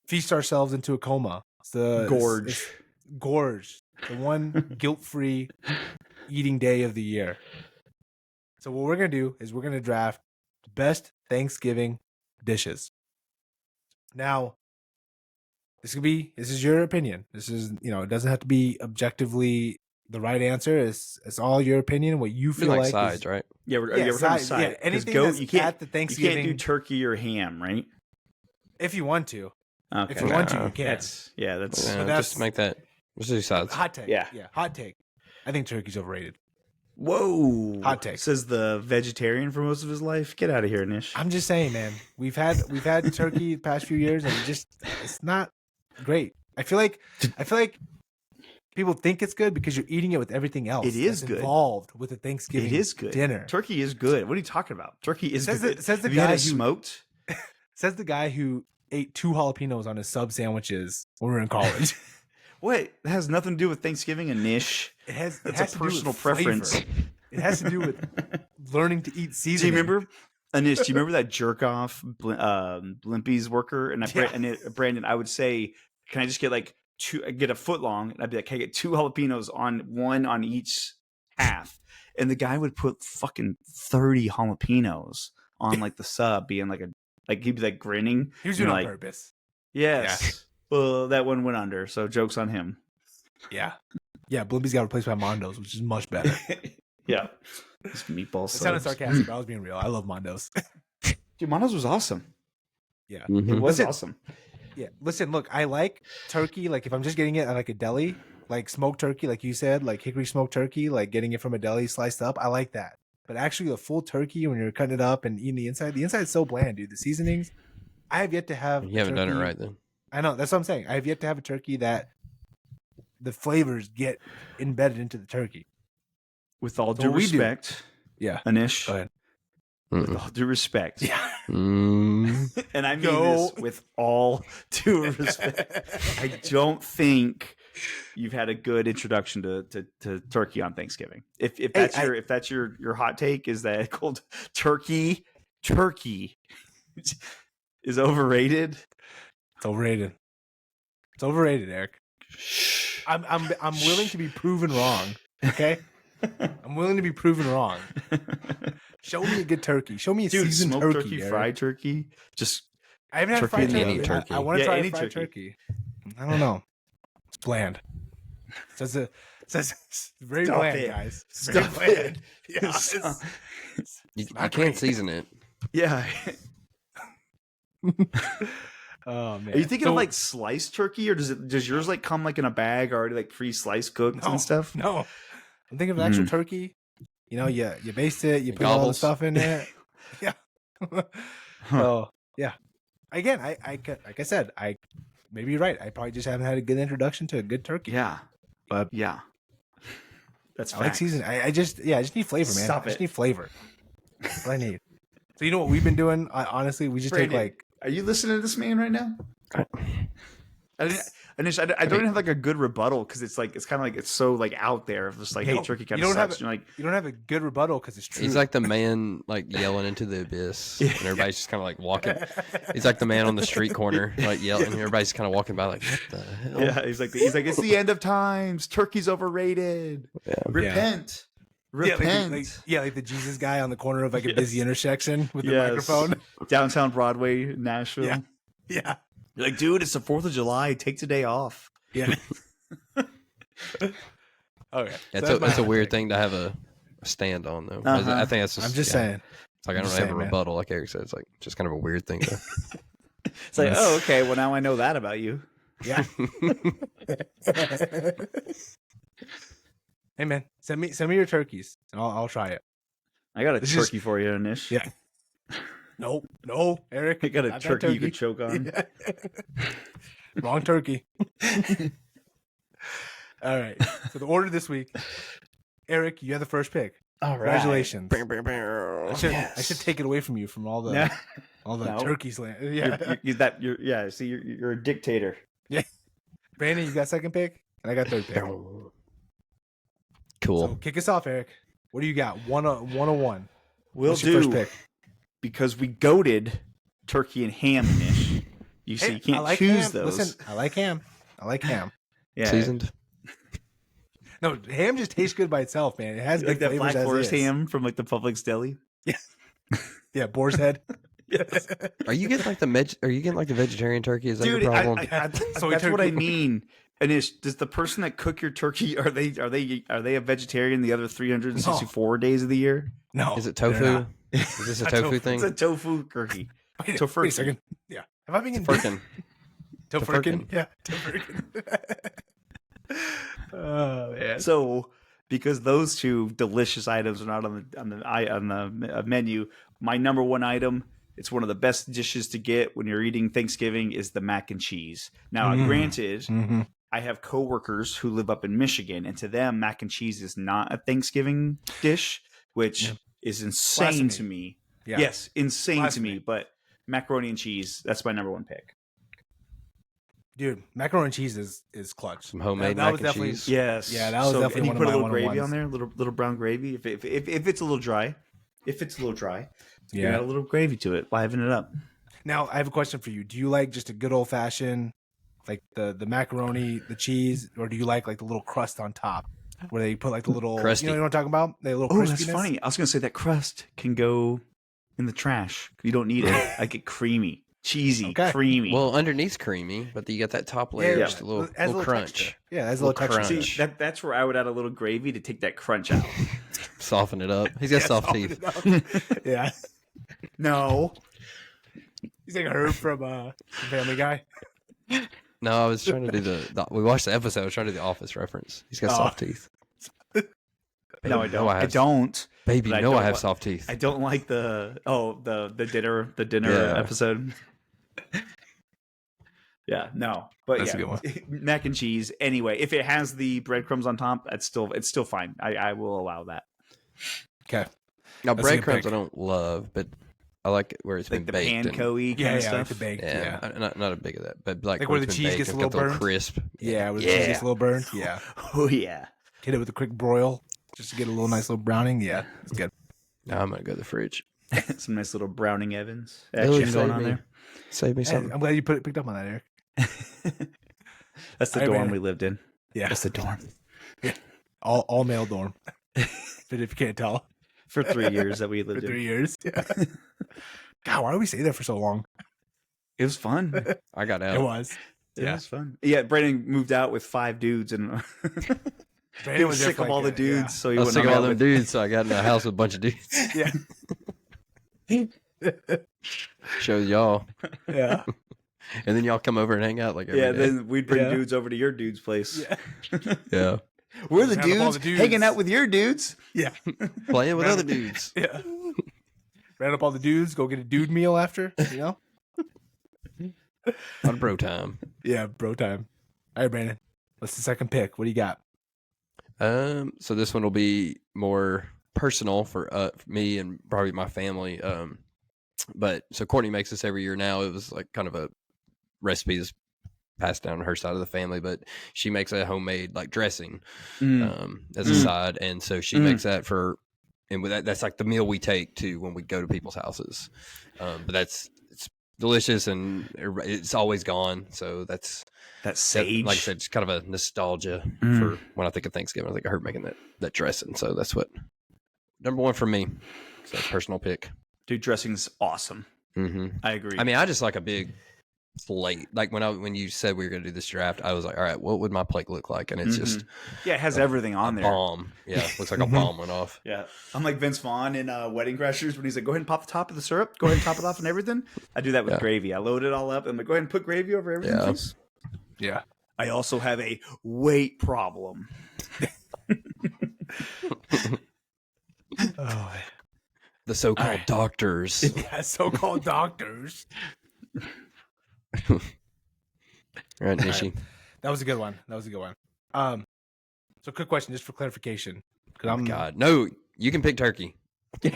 Speaker 1: feast ourselves into a coma. It's the
Speaker 2: gorge.
Speaker 1: Gorge, the one guilt-free eating day of the year. So what we're gonna do is we're gonna draft best Thanksgiving dishes. Now, this is your opinion. This is, it doesn't have to be objectively the right answer. It's all your opinion, what you feel like
Speaker 3: sides,
Speaker 1: is,
Speaker 3: right?
Speaker 2: Yeah, we're talking side.
Speaker 1: Yeah, anything
Speaker 2: goat,
Speaker 1: that's
Speaker 2: you can't
Speaker 1: at the Thanksgiving.
Speaker 2: You can't do turkey or ham, right?
Speaker 1: If you want to.
Speaker 2: Okay.
Speaker 1: If you want to, you can.
Speaker 2: That's
Speaker 3: Just make that. Let's do sides.
Speaker 1: Hot take.
Speaker 2: Yeah.
Speaker 1: Hot take. I think turkey's overrated.
Speaker 2: Whoa.
Speaker 1: Hot take.
Speaker 2: Says the vegetarian for most of his life. Get out of here, Nish.
Speaker 1: I'm just saying, man. We've had turkey the past few years, and it's not great. I feel like people think it's good because you're eating it with everything else.
Speaker 2: It is
Speaker 1: that's
Speaker 2: good.
Speaker 1: Involved with a Thanksgiving.
Speaker 2: It is good.
Speaker 1: Dinner.
Speaker 2: Turkey is good. What are you talking about? Turkey is good.
Speaker 1: Says the
Speaker 2: Have you had
Speaker 1: guy
Speaker 2: it
Speaker 1: who
Speaker 2: smoked?
Speaker 1: Says the guy who ate 2 jalapenos on his sub sandwiches when we were in college.
Speaker 2: What? That has nothing to do with Thanksgiving and Nish.
Speaker 1: It has
Speaker 2: That's
Speaker 1: to
Speaker 2: a
Speaker 1: do with
Speaker 2: personal
Speaker 1: flavor.
Speaker 2: preference.
Speaker 1: It has to do with learning to eat
Speaker 2: Do
Speaker 1: seasoning.
Speaker 2: you remember, Anish? Do you remember that jerk off Blimpie's worker? And Brandon, I would say, can I just get like 2? Get a foot long, and I'd be like, can I get 2 jalapenos on one on each half? And the guy would put fucking 30 jalapenos on like the sub, being like he'd be like grinning.
Speaker 1: He was doing it on
Speaker 2: like,
Speaker 1: purpose.
Speaker 2: yes. Yeah. Well, that one went under, so joke's on him.
Speaker 1: Yeah. Yeah, Blimpie's got replaced by Mondo's, which is much better.
Speaker 2: Yeah. This meatball
Speaker 1: It sounded
Speaker 2: subs.
Speaker 1: sarcastic, but I was being real. I love Mondo's.
Speaker 2: Dude, Mondo's was awesome.
Speaker 1: Yeah.
Speaker 3: Mhm.
Speaker 2: It was
Speaker 1: Listen,
Speaker 2: awesome.
Speaker 1: Yeah. Listen, look, I like turkey. Like, if I'm just getting it at like a deli, like smoked turkey, like you said, like hickory smoked turkey, like getting it from a deli sliced up, I like that. But actually, the full turkey, when you're cutting it up and eating the inside is so bland, dude. The seasonings, I have yet to have.
Speaker 3: You haven't done it right then.
Speaker 1: I know. That's what I'm saying. I have yet to have a turkey that the flavors get embedded into the turkey.
Speaker 2: With all
Speaker 1: So
Speaker 2: due
Speaker 1: what we do-
Speaker 2: respect,
Speaker 1: Yeah.
Speaker 2: Anish,
Speaker 1: Go ahead.
Speaker 2: with all due respect,
Speaker 1: Yeah.
Speaker 3: Mm.
Speaker 2: and I mean
Speaker 1: Go.
Speaker 2: this with all due respect, I don't think you've had a good introduction to turkey on Thanksgiving. If that's your hot take, is that called turkey is overrated?
Speaker 1: It's overrated. It's overrated, Eric. I'm willing to be proven wrong. Okay, I'm willing to be proven wrong. Show me a good turkey. Show me a
Speaker 2: Dude,
Speaker 1: seasoned
Speaker 2: smoked
Speaker 1: turkey.
Speaker 2: turkey,
Speaker 1: Eric.
Speaker 2: fried turkey, just
Speaker 1: I haven't had
Speaker 2: turkey
Speaker 1: fried
Speaker 2: and
Speaker 1: turkey.
Speaker 3: any turkey.
Speaker 1: I want to
Speaker 2: Yeah,
Speaker 1: try
Speaker 2: any
Speaker 1: fried
Speaker 2: turkey.
Speaker 1: turkey. I don't know. It's bland. Says it's very
Speaker 2: Stop
Speaker 1: bland,
Speaker 2: it.
Speaker 1: guys. It's
Speaker 2: Stop
Speaker 1: very
Speaker 2: it.
Speaker 1: bland. Yeah,
Speaker 2: Stop.
Speaker 3: You
Speaker 1: not
Speaker 3: can't
Speaker 1: great.
Speaker 3: season it.
Speaker 2: yeah.
Speaker 1: Oh man.
Speaker 2: Are you thinking
Speaker 1: So-
Speaker 2: of like sliced turkey, or does yours like come like in a bag already like pre-sliced cooked
Speaker 1: No,
Speaker 2: and stuff?
Speaker 1: No, I'm thinking of actual
Speaker 2: Mm.
Speaker 1: turkey. You baste it, you
Speaker 3: It
Speaker 1: put all the
Speaker 3: gobbles.
Speaker 1: stuff in it. Yeah. So yeah. Again, I like I said, maybe you're right. I probably just haven't had a good introduction to a good turkey.
Speaker 2: Yeah,
Speaker 1: But
Speaker 2: yeah. That's
Speaker 1: I like
Speaker 2: facts.
Speaker 1: season. I just need flavor, man.
Speaker 2: Stop
Speaker 1: I just
Speaker 2: it.
Speaker 1: need flavor. That's what I need. So you know what we've been doing? Honestly, we just
Speaker 2: Brandon,
Speaker 1: take like
Speaker 2: Are you listening to this man right now? I don't even have like a good rebuttal because it's kind of like it's so like out there. Of just like, hey,
Speaker 1: No,
Speaker 2: turkey
Speaker 1: you
Speaker 2: kind of
Speaker 1: don't have
Speaker 2: sucks. You're like,
Speaker 1: you don't have a good rebuttal because it's true.
Speaker 3: He's like the man like yelling into the abyss,
Speaker 2: Yeah.
Speaker 3: and everybody's just kind of like walking. He's like the man on the street corner, like yelling, and everybody's kind of walking by, like, what the hell?
Speaker 2: yeah, he's like, it's the end of times. Turkey's overrated.
Speaker 3: Yeah.
Speaker 2: Repent.
Speaker 1: Yeah,
Speaker 2: Repent.
Speaker 1: like the Jesus guy on the corner of like a
Speaker 2: Yes.
Speaker 1: busy intersection with the
Speaker 2: Yes.
Speaker 1: microphone.
Speaker 2: Downtown Broadway, Nashville.
Speaker 1: Yeah. Yeah.
Speaker 2: You're like, dude, it's the 4th of July. Take today off.
Speaker 1: Yeah. Okay.
Speaker 3: It's a weird thing to have a stand on, though.
Speaker 2: Uh-huh.
Speaker 3: I think that's just,
Speaker 1: I'm just
Speaker 3: yeah.
Speaker 1: saying.
Speaker 3: It's like I
Speaker 1: I'm
Speaker 3: don't
Speaker 1: just
Speaker 3: have
Speaker 1: saying,
Speaker 3: a
Speaker 1: man.
Speaker 3: rebuttal, like Eric said. It's like just kind of a weird thing to.
Speaker 2: It's like, oh, okay. Well, now I know that about you.
Speaker 1: Yeah. Hey man, send me your turkeys and I'll try it.
Speaker 2: I got a
Speaker 1: This
Speaker 2: turkey for you, Nish.
Speaker 1: Yeah. No, Eric.
Speaker 2: I got a
Speaker 1: not that
Speaker 2: turkey you could choke on.
Speaker 1: Yeah. Wrong turkey. All right. So the order this week, Eric, you have the first pick.
Speaker 2: All
Speaker 1: Congratulations.
Speaker 3: Yes.
Speaker 1: I should take it away from you from all the
Speaker 2: No.
Speaker 1: turkeys. Yeah.
Speaker 2: You're a dictator.
Speaker 1: Yeah. Brandon, you got second pick, and I got third pick.
Speaker 3: Cool.
Speaker 1: So kick us off, Eric. What do you got? 101.
Speaker 2: We'll
Speaker 1: What's your first pick?
Speaker 2: because we goaded turkey and ham, Nish. You see,
Speaker 1: Hey,
Speaker 2: you can't
Speaker 1: I like
Speaker 2: choose
Speaker 1: ham.
Speaker 2: those.
Speaker 1: Listen, I like ham.
Speaker 2: Yeah.
Speaker 3: Seasoned.
Speaker 1: No, ham just tastes good by itself, man. It has
Speaker 2: Like
Speaker 1: good
Speaker 2: that
Speaker 1: flavors
Speaker 2: Black
Speaker 1: as
Speaker 2: Forest
Speaker 1: is.
Speaker 2: ham from like the Publix deli.
Speaker 1: Yeah, boar's head.
Speaker 2: Yes.
Speaker 3: Are you getting like the vegetarian turkey? Is that
Speaker 2: Dude,
Speaker 3: your problem?
Speaker 1: Soy
Speaker 2: that's what I
Speaker 1: turkey.
Speaker 2: mean. Anish, does the person that cook your turkey are they a vegetarian the other 364 days of the year?
Speaker 1: No.
Speaker 3: Is it
Speaker 1: they're
Speaker 3: tofu?
Speaker 1: not.
Speaker 3: Is this a
Speaker 1: Not
Speaker 3: tofu
Speaker 1: tofu.
Speaker 3: thing?
Speaker 2: It's a tofu turkey.
Speaker 1: Wait,
Speaker 2: Tofurkey.
Speaker 1: wait a second. Yeah. Have I been getting
Speaker 3: Firkin.
Speaker 1: Tofurkin? Yeah, Tofurkin. Oh man.
Speaker 2: So, because those two delicious items are not on the menu, my number one item, it's one of the best dishes to get when you're eating Thanksgiving, is the mac and cheese. Now, granted,
Speaker 1: Mm-hmm.
Speaker 2: I have coworkers who live up in Michigan, and to them, mac and cheese is not a Thanksgiving dish, which is insane
Speaker 1: Blasphemy.
Speaker 2: to me.
Speaker 1: Yeah.
Speaker 2: Yes, insane
Speaker 1: Blasphemy.
Speaker 2: to me. But macaroni and cheese, that's my number one pick.
Speaker 1: Dude, macaroni and cheese is clutch.
Speaker 3: Some homemade
Speaker 1: That
Speaker 3: mac
Speaker 1: was
Speaker 3: and
Speaker 1: definitely-
Speaker 3: cheese.
Speaker 2: Yes.
Speaker 1: Yeah, that was definitely
Speaker 2: and you
Speaker 1: one of
Speaker 2: put a
Speaker 1: my
Speaker 2: little gravy
Speaker 1: one-on-ones.
Speaker 2: on there, little brown gravy. If it's a little dry, you
Speaker 1: Yeah.
Speaker 2: add a little gravy to it, liven it up.
Speaker 1: Now, I have a question for you. Do you like just a good old fashioned, like the macaroni, the cheese, or do you like the little crust on top where they put like the little
Speaker 3: Crusty.
Speaker 1: You know what I'm talking about? The little
Speaker 2: Oh, that's
Speaker 1: crispiness?
Speaker 2: funny. I was gonna say that crust can go in the trash. You don't need it. I get creamy, cheesy,
Speaker 1: Okay.
Speaker 2: creamy.
Speaker 3: Well, underneath's creamy, but you got that top layer,
Speaker 2: Yeah.
Speaker 3: just a little,
Speaker 1: Adds
Speaker 3: little crunch.
Speaker 1: texture. Yeah, that's a little
Speaker 3: Little
Speaker 1: texture.
Speaker 3: crunch.
Speaker 2: See, that's where I would add a little gravy to take that crunch out.
Speaker 3: Soften it up. He's got soft teeth.
Speaker 1: Yeah.
Speaker 2: No,
Speaker 1: He's like a Herb from Family Guy.
Speaker 3: No, I was trying to do the we watched the episode. I was trying to do the Office reference. He's got soft teeth.
Speaker 2: no, I
Speaker 3: Baby,
Speaker 2: don't. I
Speaker 3: have-
Speaker 2: don't.
Speaker 3: Baby,
Speaker 2: but I
Speaker 3: no, I
Speaker 2: don't
Speaker 3: have
Speaker 2: li-
Speaker 3: soft teeth.
Speaker 2: I don't like the dinner
Speaker 3: Yeah.
Speaker 2: episode. Yeah, no, but
Speaker 1: That's a
Speaker 2: yeah,
Speaker 1: good one.
Speaker 2: mac and cheese. Anyway, if it has the breadcrumbs on top, it's still fine. I will allow that.
Speaker 1: Okay.
Speaker 3: Now,
Speaker 1: That's a good
Speaker 3: breadcrumbs I
Speaker 1: pick.
Speaker 3: don't love, but I like it where it's
Speaker 2: Like
Speaker 3: been
Speaker 2: the
Speaker 3: baked. and-
Speaker 2: panko-y kind
Speaker 1: Yeah,
Speaker 2: of
Speaker 1: yeah, like
Speaker 2: stuff.
Speaker 1: the baked.
Speaker 3: yeah,
Speaker 1: Yeah.
Speaker 3: not a big of that, but like
Speaker 1: Like where the
Speaker 3: it's
Speaker 1: cheese
Speaker 3: been
Speaker 1: gets a
Speaker 3: baked, it's
Speaker 1: little
Speaker 3: got the
Speaker 1: burnt?
Speaker 3: crisp.
Speaker 1: Yeah, where the cheese gets a little burned. Yeah.
Speaker 2: Oh yeah.
Speaker 1: Hit it with a quick broil just to get a little nice little browning. Yeah, it's good.
Speaker 3: Now I'm gonna go to the fridge.
Speaker 2: Some nice little Browning Evans
Speaker 3: Really
Speaker 2: action going
Speaker 3: save
Speaker 2: on
Speaker 3: me.
Speaker 2: there.
Speaker 3: Save me
Speaker 1: Hey,
Speaker 3: something.
Speaker 1: I'm glad you picked up on that, Eric.
Speaker 2: That's the
Speaker 1: All right,
Speaker 2: dorm
Speaker 1: man.
Speaker 2: we lived in.
Speaker 1: Yeah,
Speaker 2: That's the dorm.
Speaker 1: all male dorm. But if you can't tell,
Speaker 2: For 3 years that we
Speaker 1: for
Speaker 2: lived
Speaker 1: 3
Speaker 2: in.
Speaker 1: years. Yeah. God, why do we stay there for so long?
Speaker 2: It was fun.
Speaker 3: I got
Speaker 1: It
Speaker 3: out.
Speaker 1: was.
Speaker 2: It
Speaker 1: Yeah.
Speaker 2: was fun. Yeah, Brandon moved out with 5 dudes and he
Speaker 1: Brandon
Speaker 2: was
Speaker 1: there
Speaker 2: sick
Speaker 1: for
Speaker 2: of
Speaker 1: like
Speaker 2: all the
Speaker 1: a-
Speaker 2: dudes, so he
Speaker 3: I was
Speaker 2: wouldn't
Speaker 3: sick of
Speaker 2: hang
Speaker 3: all
Speaker 2: out
Speaker 3: them
Speaker 2: with
Speaker 3: dudes, so I got in a house with a bunch of dudes.
Speaker 1: Yeah.
Speaker 3: Shows y'all,
Speaker 1: Yeah.
Speaker 3: and then y'all come over and hang out like every
Speaker 2: Yeah,
Speaker 3: day.
Speaker 2: then we'd bring
Speaker 1: Yeah.
Speaker 2: dudes over to your dude's place.
Speaker 1: Yeah.
Speaker 3: Yeah,
Speaker 2: We're the
Speaker 1: Round up all
Speaker 2: dudes,
Speaker 1: the dudes.
Speaker 2: hanging out with your dudes.
Speaker 1: Yeah.
Speaker 3: playing with
Speaker 1: Round
Speaker 3: other
Speaker 1: up-
Speaker 3: dudes.
Speaker 1: Yeah. Ran up all the dudes, go get a dude meal after, you know?
Speaker 3: On bro time.
Speaker 1: Yeah, bro time. All right, Brandon. What's the second pick? What do you got?
Speaker 3: So this one will be more personal for me and probably my family. But so Courtney makes this every year now. It was like kind of a recipe that's passed down on her side of the family, but she makes a homemade like dressing as a side, and so she makes that for, and with that's like the meal we take to when we go to people's houses. But it's delicious and it's always gone. So that's
Speaker 2: That sage.
Speaker 3: like I said, it's kind of a nostalgia for when I think of Thanksgiving. I think of her making that dressing. So that's what number one for me. So personal pick.
Speaker 2: Dude, dressing's awesome.
Speaker 3: Mm-hmm.
Speaker 2: I agree.
Speaker 3: I mean, I just like a big plate. Like when you said we were going to do this draft, I was like, all right, what would my plate look like? And it's just
Speaker 2: yeah, it has everything on there.
Speaker 3: bomb. Yeah, looks like a bomb went off.
Speaker 2: Yeah, I'm like Vince Vaughn in Wedding Crashers when he's like, "Go ahead and pop the top of the syrup. Go ahead and top it off and everything." I do that with
Speaker 3: Yeah.
Speaker 2: gravy. I load it all up. I'm like, "Go ahead and put gravy over everything,
Speaker 3: Yeah.
Speaker 2: please."
Speaker 1: Yeah.
Speaker 2: I also have a weight problem.
Speaker 1: Oh,
Speaker 3: The so-called
Speaker 1: Alright.
Speaker 3: doctors.
Speaker 1: yeah, so-called doctors.
Speaker 3: All right, Nishi.
Speaker 1: That was a good one. So quick question, just for clarification, because
Speaker 3: Oh, God. No, you can pick turkey.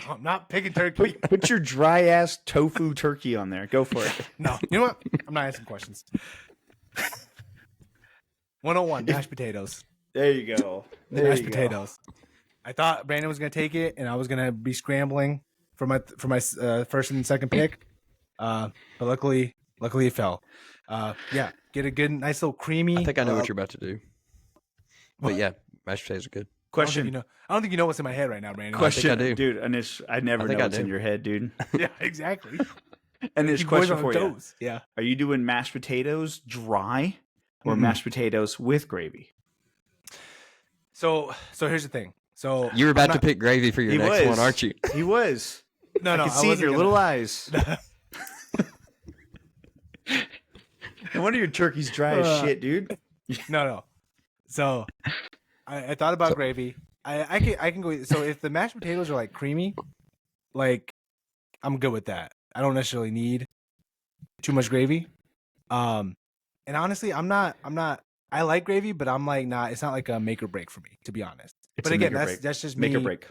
Speaker 1: I'm not picking turkey.
Speaker 2: Put your dry ass tofu turkey on there. Go for it.
Speaker 1: No, you know what? I'm not asking questions. 101, mashed potatoes.
Speaker 2: There you go. There
Speaker 1: Mashed
Speaker 2: you go.
Speaker 1: potatoes. I thought Brandon was gonna take it, and I was gonna be scrambling for my first and second pick. But luckily it fell. Yeah, get a good, nice little creamy.
Speaker 3: I think I know what you're about to do. But yeah, mashed potatoes are good.
Speaker 2: Question.
Speaker 1: I don't think you know what's in my head right now, Brandon.
Speaker 2: Question,
Speaker 3: I do.
Speaker 2: dude. Anish, I never
Speaker 3: I think
Speaker 2: know
Speaker 3: I
Speaker 2: what's
Speaker 3: do.
Speaker 2: in your head, dude.
Speaker 1: Yeah, exactly.
Speaker 2: Anish,
Speaker 1: Keep
Speaker 2: question
Speaker 1: boys on
Speaker 2: for you:
Speaker 1: toes. Yeah.
Speaker 2: Are you doing mashed potatoes dry or
Speaker 1: Mhm.
Speaker 2: mashed potatoes with gravy?
Speaker 1: So here's the thing. So
Speaker 3: You're about
Speaker 1: I'm
Speaker 3: to pick gravy for your
Speaker 2: He
Speaker 3: next
Speaker 2: was.
Speaker 3: one, aren't you?
Speaker 2: He was.
Speaker 1: No,
Speaker 2: I could see it in your little eyes. No wonder your turkey's dry as shit, dude.
Speaker 1: No. So I thought about gravy. I can go. So if the mashed potatoes are like creamy, like I'm good with that. I don't necessarily need too much gravy. And honestly, I'm not. I like gravy, but I'm like not. It's not like a make or break for me, to be honest.
Speaker 2: It's
Speaker 1: But
Speaker 2: a
Speaker 1: again,
Speaker 2: make or
Speaker 1: that's just
Speaker 2: Make
Speaker 1: me.
Speaker 2: or break.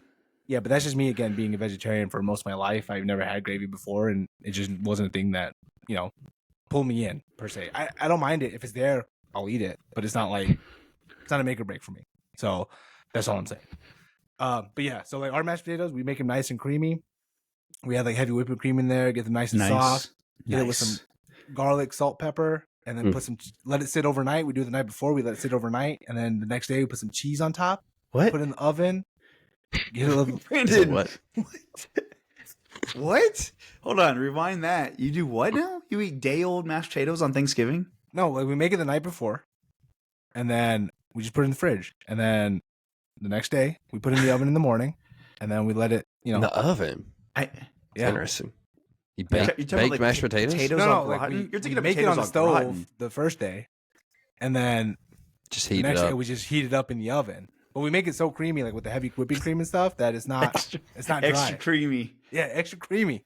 Speaker 1: Yeah, but that's just me again being a vegetarian for most of my life. I've never had gravy before, and it just wasn't a thing that pulled me in per se. I don't mind it if it's there. I'll eat it, but it's not a make or break for me. So that's all I'm saying. But yeah, so like our mashed potatoes, we make them nice and creamy. We add like heavy whipping cream in there, get them nice and soft. Get it with some garlic, salt, pepper, and then let it sit overnight. We do it the night before. We let it sit overnight, and then the next day we put some cheese on top.
Speaker 2: What?
Speaker 1: Put it in the oven. Get a little.
Speaker 2: Brandon,
Speaker 3: what?
Speaker 2: What? Hold on, rewind that. You do what now? You eat day-old mashed potatoes on Thanksgiving?
Speaker 1: No, like we make it the night before, and then we just put it in the fridge, and then the next day we put it in the oven in the morning, and then we let it.
Speaker 3: In the oven.
Speaker 2: I
Speaker 1: Yeah.
Speaker 3: Interesting. You
Speaker 2: You're
Speaker 3: bake
Speaker 2: talking about, like,
Speaker 3: mashed potatoes?
Speaker 2: potatoes
Speaker 1: No,
Speaker 2: on
Speaker 1: like
Speaker 2: gratin?
Speaker 1: we,
Speaker 2: You're thinking
Speaker 1: we
Speaker 2: of
Speaker 1: make it on
Speaker 2: potatoes
Speaker 1: the
Speaker 2: on
Speaker 1: stove
Speaker 2: gratin.
Speaker 1: the first day, and then
Speaker 3: Just
Speaker 1: the
Speaker 3: heat it
Speaker 1: next day
Speaker 3: up.
Speaker 1: we just heat it up in the oven. But we make it so creamy, like with the heavy whipping cream and stuff, that it's not dry.
Speaker 2: Extra creamy.
Speaker 1: Yeah, extra creamy.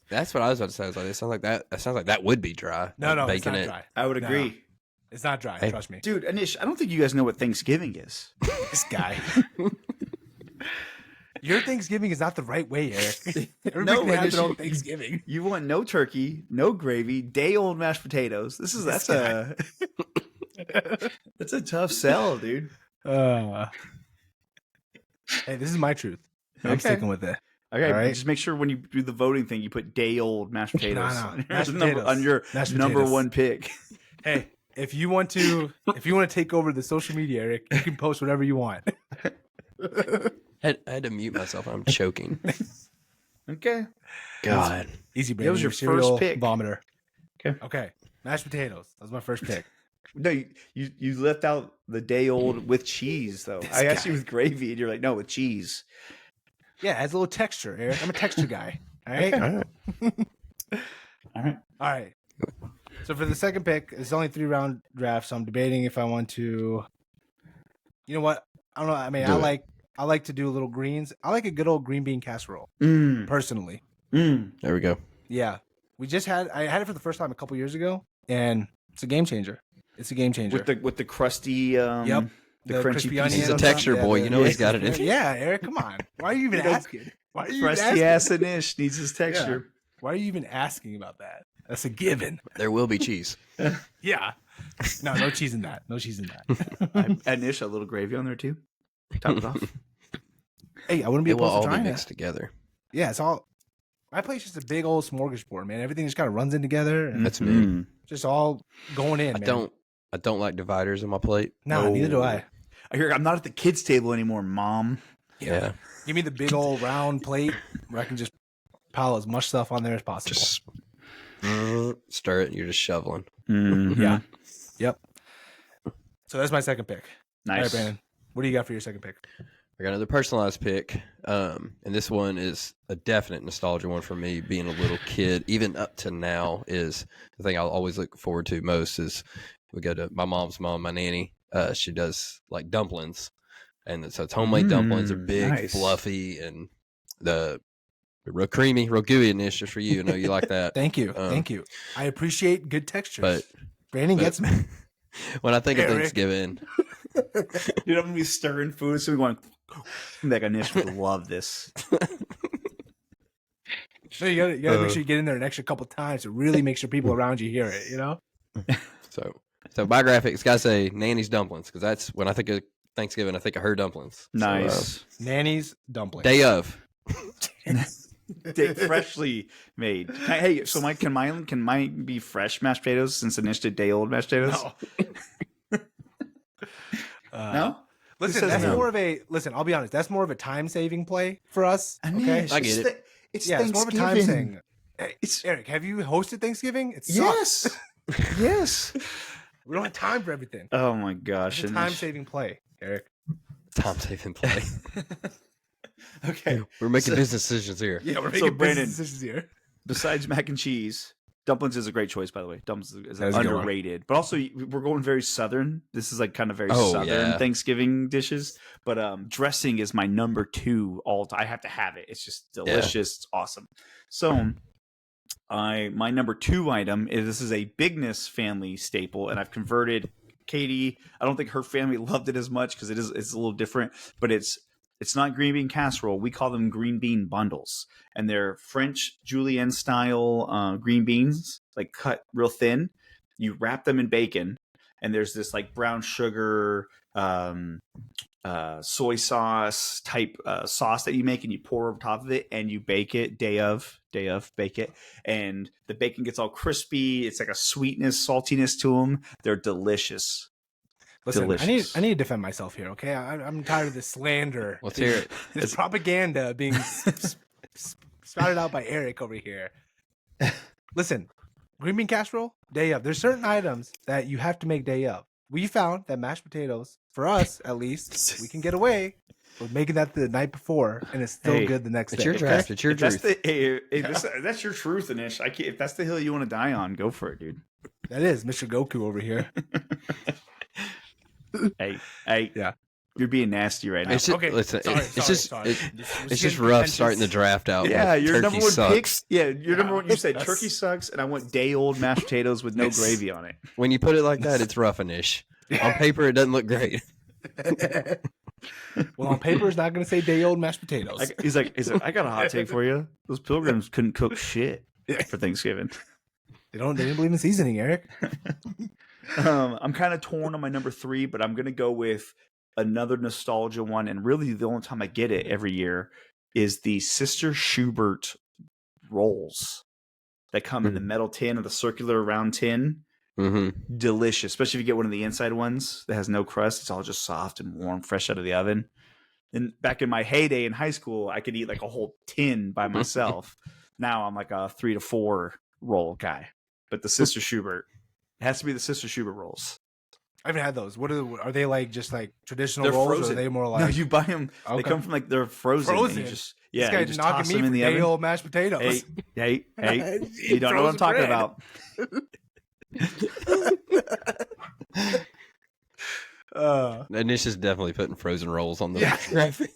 Speaker 3: That's what I was about to say. I was like, it sounds like that. That sounds like that would be dry.
Speaker 1: No,
Speaker 3: like
Speaker 1: no, it's
Speaker 3: baking
Speaker 1: not
Speaker 3: it.
Speaker 1: dry.
Speaker 2: I would
Speaker 1: No.
Speaker 2: agree.
Speaker 1: It's not dry.
Speaker 3: Hey.
Speaker 1: Trust me.
Speaker 2: Dude, Anish, I don't think you guys know what Thanksgiving is.
Speaker 1: This guy. Your Thanksgiving is not the right way, Eric. Everybody can have their own Thanksgiving.
Speaker 2: You want no turkey, no gravy, day-old mashed potatoes. That's a tough sell, dude.
Speaker 1: Hey, this is my truth. I'm
Speaker 2: Okay.
Speaker 1: sticking with it.
Speaker 2: Okay,
Speaker 1: All right.
Speaker 2: just make sure when you do the voting thing, you put day-old mashed potatoes
Speaker 1: No.
Speaker 2: on,
Speaker 1: Mashed
Speaker 2: your number,
Speaker 1: potatoes.
Speaker 2: on your
Speaker 1: Mashed
Speaker 2: number
Speaker 1: potatoes.
Speaker 2: one pick.
Speaker 1: Hey, if you want to take over the social media, Eric, you can post whatever you want.
Speaker 3: I had to mute myself. I'm choking.
Speaker 2: Okay.
Speaker 3: God.
Speaker 1: Easy, baby.
Speaker 2: That was your
Speaker 1: Cereal
Speaker 2: first pick.
Speaker 1: Vomiter.
Speaker 2: Okay.
Speaker 1: Okay. Mashed potatoes. That was my first pick.
Speaker 2: No, you left out the day-old with cheese, though. I asked
Speaker 1: guy.
Speaker 2: you with gravy, and you're like, no, with cheese.
Speaker 1: Yeah, it adds a little texture, Eric. I'm a texture guy. All right.
Speaker 2: All right.
Speaker 1: All right. So for the second pick, it's only 3-round draft, so I'm debating if I want to. You know what? I don't know. I mean, I like to do a little greens. I like a good old green bean casserole, personally.
Speaker 3: There we go.
Speaker 1: Yeah, I had it for the first time a couple years ago, and it's a game changer. It's a game changer.
Speaker 2: With the crusty,
Speaker 1: Yep.
Speaker 2: the crunchy
Speaker 1: crispy
Speaker 2: pieces
Speaker 1: onions.
Speaker 3: He's a
Speaker 2: on
Speaker 3: texture
Speaker 2: top.
Speaker 3: boy. You know
Speaker 1: yeah,
Speaker 3: he's got it in.
Speaker 1: Yeah, Eric, come on. Why are you even
Speaker 2: You know,
Speaker 1: asking? Why are you even
Speaker 2: Crusty
Speaker 1: asking?
Speaker 2: ass Anish needs his texture.
Speaker 1: Why are you even asking about that? That's a given.
Speaker 3: There will be cheese.
Speaker 1: Yeah. No cheese in that. No cheese in that.
Speaker 2: Anish, a little gravy on there too. Top it off.
Speaker 1: Hey, I wouldn't be
Speaker 3: It will
Speaker 1: opposed
Speaker 3: all
Speaker 1: to
Speaker 3: be
Speaker 1: trying
Speaker 3: mixed
Speaker 1: it.
Speaker 3: together.
Speaker 1: Yeah, it's all. My place is just a big old smorgasbord, man. Everything just kind of runs in together, and
Speaker 3: That's me.
Speaker 1: just all going in.
Speaker 3: I
Speaker 1: man.
Speaker 3: don't like dividers on my plate.
Speaker 1: No, neither do I.
Speaker 2: I hear I'm not at the kids' table anymore, Mom.
Speaker 3: Yeah.
Speaker 1: Give me the big old round plate where I can just pile as much stuff on there as possible.
Speaker 3: Just stir it and you're just shoveling.
Speaker 1: Yeah. Yep. So that's my second pick. All right,
Speaker 2: Nice.
Speaker 1: Brandon. What do you got for your second pick?
Speaker 3: I got another personalized pick. And this one is a definite nostalgia one for me. Being a little kid, even up to now, is the thing I'll always look forward to most is we go to my mom's mom, my nanny. She does like dumplings, and so it's homemade dumplings. Are big,
Speaker 2: nice.
Speaker 3: fluffy, and the real creamy, real gooey. And it's just for you. I know you like that.
Speaker 1: Thank you. Thank you. I appreciate good textures.
Speaker 3: But
Speaker 1: Brandon gets me.
Speaker 3: when I think of
Speaker 1: Eric.
Speaker 3: Thanksgiving,
Speaker 2: Dude, I'm gonna be stirring food, so we're going. Like Anish would love this.
Speaker 1: So you gotta make sure you get in there an extra couple times to really make sure people around you hear it. You know.
Speaker 3: So my graphics gotta say Nanny's dumplings, because that's when I think of Thanksgiving, I think of her dumplings.
Speaker 2: Nice.
Speaker 3: So,
Speaker 1: Nanny's dumplings.
Speaker 3: day of.
Speaker 2: Freshly made. Hey, so Mike, can mine be fresh mashed potatoes since Anish did day old mashed potatoes?
Speaker 1: No.
Speaker 2: No?
Speaker 1: Listen,
Speaker 2: says
Speaker 1: that's
Speaker 2: no?
Speaker 1: more of a I'll be honest. That's more of a time saving play for us. Okay.
Speaker 2: Anish,
Speaker 3: I get it.
Speaker 2: It's
Speaker 1: Yeah, it's more of a time
Speaker 2: Thanksgiving.
Speaker 1: thing. Hey, Eric, have you hosted Thanksgiving? It sucks.
Speaker 2: Yes. Yes.
Speaker 1: We don't have time for everything.
Speaker 2: Oh my gosh.
Speaker 1: It's a time saving play, Eric.
Speaker 3: Time saving play.
Speaker 2: Okay.
Speaker 3: We're making
Speaker 2: So-
Speaker 3: business decisions here.
Speaker 1: Yeah, we're
Speaker 2: So,
Speaker 1: making
Speaker 2: Brandon-
Speaker 1: business decisions here.
Speaker 2: Besides mac and cheese, dumplings is a great choice, by the way. Dumplings is
Speaker 1: That is a good one.
Speaker 2: underrated. But also, we're going very southern. This is like kind of very
Speaker 3: Oh,
Speaker 2: southern
Speaker 3: yeah.
Speaker 2: Thanksgiving dishes. But dressing is my number 2 all time. I have to have it. It's just delicious. It's awesome. So my number 2 item is, this is a Bigness family staple, and I've converted Katie. I don't think her family loved it as much because it's a little different, but it's not green bean casserole. We call them green bean bundles, and they're French julienne style green beans, like cut real thin. You wrap them in bacon, and there's this like brown sugar, soy sauce type sauce that you make, and you pour over top of it, and you bake it day of bake it, and the bacon gets all crispy. It's like a sweetness, saltiness to them. They're delicious.
Speaker 1: Listen,
Speaker 2: Delicious.
Speaker 1: I need to defend myself here. Okay, I'm tired of this slander.
Speaker 3: Let's hear it.
Speaker 1: This propaganda being spouted out by Eric over here. Listen, green bean casserole, day of. There's certain items that you have to make day of. We found that mashed potatoes, for us at least, we can get away with making that the night before, and it's still
Speaker 2: Hey,
Speaker 1: good the next
Speaker 3: It's
Speaker 1: day.
Speaker 3: your draft. It's your
Speaker 2: If that's
Speaker 3: truth.
Speaker 2: that's your truth, Anish. If that's the hill you want to die on, go for it, dude.
Speaker 1: That is Mr. Goku over here.
Speaker 2: Hey,
Speaker 1: Yeah.
Speaker 2: you're being nasty right now.
Speaker 3: It's just,
Speaker 1: Okay,
Speaker 3: listen,
Speaker 1: sorry,
Speaker 3: it's
Speaker 1: sorry,
Speaker 3: just
Speaker 1: sorry.
Speaker 3: it-
Speaker 1: This was
Speaker 3: it's just
Speaker 1: getting
Speaker 3: rough starting the
Speaker 1: contentious.
Speaker 3: draft out.
Speaker 2: Yeah,
Speaker 3: with
Speaker 2: your
Speaker 3: turkey
Speaker 2: number one
Speaker 3: sucks.
Speaker 2: picks. Yeah, your number one. You said
Speaker 1: That's-
Speaker 2: turkey sucks, and I want day old mashed potatoes with no gravy on it.
Speaker 3: When you put it like that, it's rough-ish. On paper, it doesn't look great.
Speaker 1: Well, on paper, it's not going to say day old mashed potatoes.
Speaker 2: He's like, I got a hot take for you. Those pilgrims couldn't cook shit for Thanksgiving.
Speaker 1: They didn't believe in seasoning, Eric.
Speaker 2: I'm kind of torn on my number 3, but I'm gonna go with another nostalgia one, and really the only time I get it every year is the Sister Schubert rolls that come in the metal tin or the circular round tin.
Speaker 3: Mm-hmm.
Speaker 2: Delicious, especially if you get one of the inside ones that has no crust. It's all just soft and warm, fresh out of the oven. And back in my heyday in high school, I could eat like a whole tin by myself. Now I'm like a 3 to 4 roll guy. But the Sister Schubert, it has to be the Sister Schubert rolls.
Speaker 1: I haven't had those. Are they like just like traditional
Speaker 2: They're
Speaker 1: rolls? Or
Speaker 2: frozen.
Speaker 1: are they more like
Speaker 2: No, you buy them. They
Speaker 1: Okay.
Speaker 2: come from like they're frozen. And you
Speaker 1: Frozen?
Speaker 2: just
Speaker 1: this
Speaker 2: you
Speaker 1: guy's
Speaker 2: just
Speaker 1: knocking
Speaker 2: toss
Speaker 1: me
Speaker 2: them
Speaker 1: for
Speaker 2: in the
Speaker 1: day
Speaker 2: oven.
Speaker 1: old mashed potatoes?
Speaker 2: Hey, you don't know what I'm talking about.
Speaker 3: Anish is definitely putting frozen rolls on the
Speaker 1: Yeah.
Speaker 3: graphic.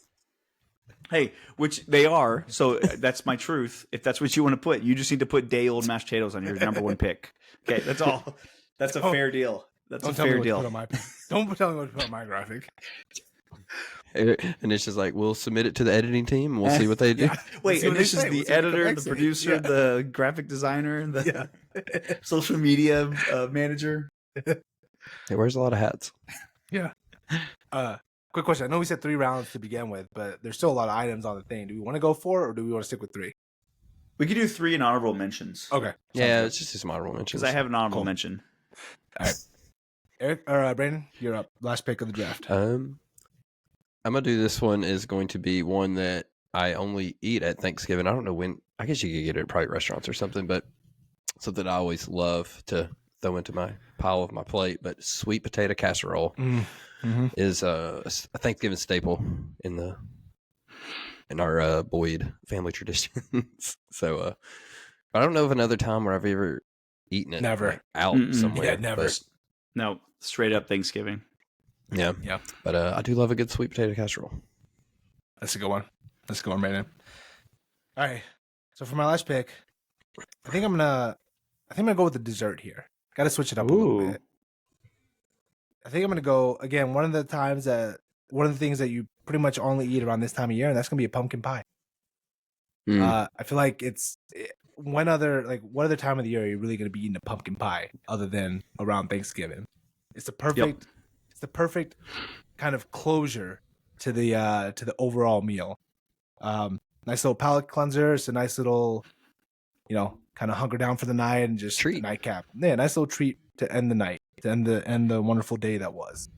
Speaker 2: Hey, which they are. So that's my truth. If that's what you want to put, you just need to put day old mashed potatoes on your number 1 pick. Okay, that's all. That's a fair deal. That's a
Speaker 1: Don't tell me
Speaker 2: fair
Speaker 1: what to put
Speaker 2: deal.
Speaker 1: on my. Don't tell me what to put on my graphic.
Speaker 3: Anish is like, we'll submit it to the editing team and we'll see what they do.
Speaker 2: Wait,
Speaker 1: see what
Speaker 2: and
Speaker 1: they
Speaker 2: this is
Speaker 1: say. We'll
Speaker 2: the
Speaker 1: see what they
Speaker 2: editor,
Speaker 1: come
Speaker 2: the
Speaker 1: back to.
Speaker 2: producer,
Speaker 1: Yeah.
Speaker 2: the graphic designer, the social media manager.
Speaker 3: He wears a lot of hats.
Speaker 1: Yeah. Quick question. I know we said 3 rounds to begin with, but there's still a lot of items on the thing. Do we want to go 4 or do we want to stick with 3?
Speaker 2: We could do 3 in honorable mentions.
Speaker 1: Okay.
Speaker 3: Yeah, it's just his honorable mentions.
Speaker 2: Because I have an honorable
Speaker 1: Cool.
Speaker 2: mention.
Speaker 1: Eric or Brandon, you're up. Last pick of the draft.
Speaker 3: I'm gonna do this one is going to be one that I only eat at Thanksgiving. I don't know when. I guess you could get it at private restaurants or something, but something I always love to throw into my pile of my plate. But sweet potato casserole is a Thanksgiving staple in our Boyd family traditions. So I don't know of another time where I've ever eaten it
Speaker 1: Never.
Speaker 3: like, out
Speaker 2: Mm-mm.
Speaker 3: somewhere.
Speaker 1: Yeah, never.
Speaker 3: but
Speaker 2: No, straight up Thanksgiving.
Speaker 3: Yeah. But I do love a good sweet potato casserole.
Speaker 1: That's a good one. That's a good one, Brandon. All right. So for my last pick, I think I'm gonna go with the dessert here. Got to switch it up a little bit. I think I'm gonna go again. One of the things that you pretty much only eat around this time of year, and that's gonna be a pumpkin pie. I feel like what other time of the year are you really gonna be eating a pumpkin pie other than around Thanksgiving? It's the perfect kind of closure to the overall meal. Nice little palate cleanser. It's a nice little, kind of hunker down for the night and just
Speaker 3: Treat.
Speaker 1: nightcap. Yeah, nice little treat to end the night, to end the wonderful day that was.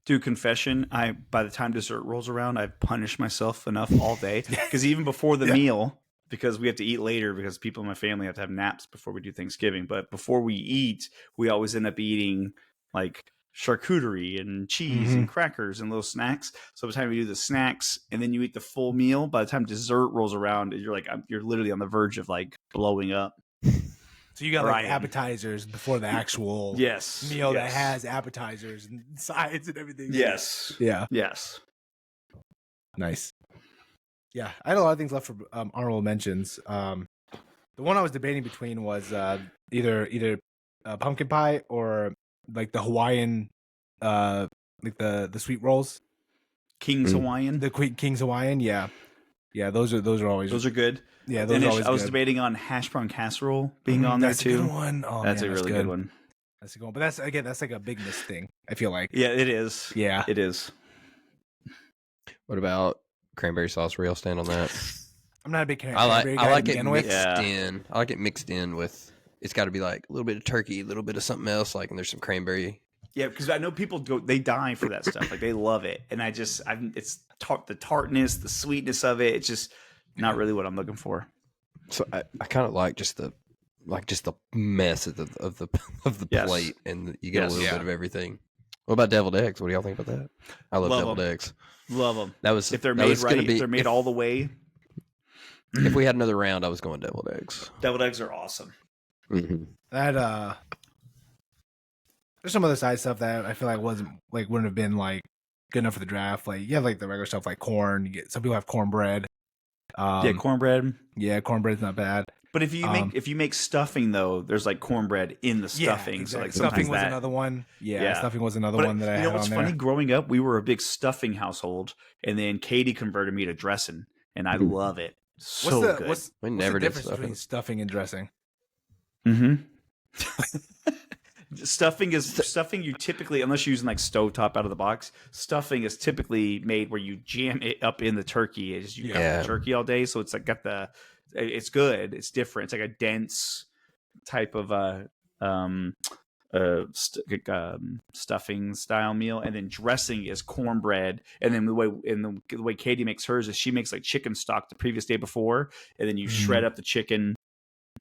Speaker 2: Dude, confession, by the time dessert rolls around, I've punished myself enough all day. Because even before the meal, because we have to eat later because people in my family have to have naps before we do Thanksgiving. But before we eat, we always end up eating like charcuterie and cheese and crackers and little snacks. So by the time we do the snacks and then you eat the full meal, by the time dessert rolls around, you're literally on the verge of like blowing up.
Speaker 1: So you got like appetizers before the actual meal that has appetizers and sides and everything.
Speaker 2: Yes.
Speaker 1: Yeah.
Speaker 2: Yes.
Speaker 1: Nice. Yeah, I had a lot of things left for honorable mentions. The one I was debating between was either pumpkin pie or like the Hawaiian, like the sweet rolls.
Speaker 2: King's Hawaiian.
Speaker 1: The King's Hawaiian, yeah. Those are always
Speaker 2: good.
Speaker 1: Yeah, those are always
Speaker 2: I was
Speaker 1: good.
Speaker 2: debating on hash brown casserole being on there too.
Speaker 1: That's a good one. Oh,
Speaker 2: that's
Speaker 1: man,
Speaker 2: a really good one.
Speaker 1: That's a good one. But that's like a bigness thing, I feel like.
Speaker 2: Yeah, it is.
Speaker 1: Yeah,
Speaker 2: it is.
Speaker 3: What about cranberry sauce? Where y'all stand on that?
Speaker 1: I'm not a big cranberry guy.
Speaker 3: I like it mixed in. I like it mixed in with. It's got to be like a little bit of turkey, a little bit of something else, like, and there's some cranberry.
Speaker 2: Yeah, because I know people they die for that stuff. Like they love it, and it's the tartness, the sweetness of it. It's just not really what I'm looking for.
Speaker 3: So I kind of like just the mess of the plate, and you get a little bit of everything. What about deviled eggs? What do y'all think about that? I love deviled eggs.
Speaker 2: Love them.
Speaker 3: That was
Speaker 2: if they're made right. If they're made all the way.
Speaker 3: If we had another round, I was going deviled eggs.
Speaker 2: Deviled eggs are awesome.
Speaker 3: Mm-hmm.
Speaker 1: That there's some other side stuff that I feel like wouldn't have been like good enough for the draft. Like you have like the regular stuff like corn. Some people have cornbread.
Speaker 2: Cornbread.
Speaker 1: Yeah, cornbread's not bad.
Speaker 2: But if you make stuffing though, there's like cornbread in the stuffing.
Speaker 1: Yeah, exactly.
Speaker 2: So like
Speaker 1: stuffing was another one. Yeah, stuffing was another one that I had. You know what's funny?
Speaker 2: Growing up, we were a big stuffing household, and then Katie converted me to dressing, and I love it. So good.
Speaker 1: What's the difference between stuffing and dressing?
Speaker 2: Stuffing you typically, unless you're using like stovetop out of the box, stuffing is typically made where you jam it up in the turkey as you have the turkey all day. So it's like it's good. It's different. It's like a dense type of stuffing style meal. And then dressing is cornbread. And then the way Katie makes hers is she makes like chicken stock the previous day before, and then you shred up the chicken,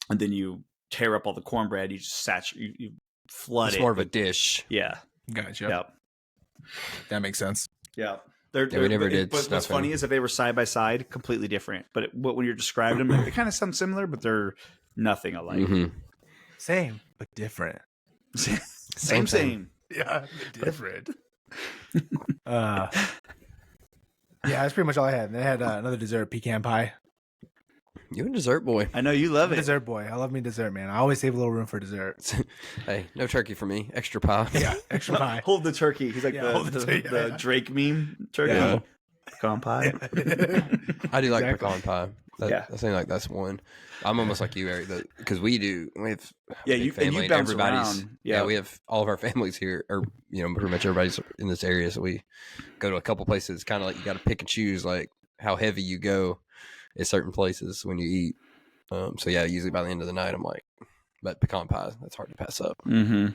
Speaker 2: and then you tear up all the cornbread. You just you flood it.
Speaker 3: It's more of a dish.
Speaker 2: Yeah.
Speaker 1: Gotcha.
Speaker 2: Yep.
Speaker 1: That makes sense.
Speaker 2: Yeah.
Speaker 3: We never did.
Speaker 2: But what's funny is if they were side by side, completely different. But when you're describing them, they kind of sound similar, but they're nothing alike.
Speaker 3: Mm-hmm.
Speaker 1: Same, but different.
Speaker 2: Same.
Speaker 1: Yeah, different. Yeah, that's pretty much all I had. And I had another dessert, pecan pie.
Speaker 3: You a dessert boy.
Speaker 2: I know you love it.
Speaker 1: Dessert boy. I love me dessert, man. I always save a little room for dessert.
Speaker 3: Hey, no turkey for me. Extra pie.
Speaker 1: Yeah, extra pie.
Speaker 2: Hold the turkey. He's like the Drake meme turkey. Yeah. Pecan pie.
Speaker 3: I do like pecan pie. I think like that's one. I'm almost like you, Eric, because we have
Speaker 2: you
Speaker 3: family
Speaker 2: and everybody's around.
Speaker 3: Yeah, we have all of our families here, or pretty much everybody's in this area. So we go to a couple places. It's kind of like you got to pick and choose like how heavy you go at certain places when you eat. So yeah, usually by the end of the night, I'm like, but pecan pie, that's hard to pass up.
Speaker 2: Mm-hmm.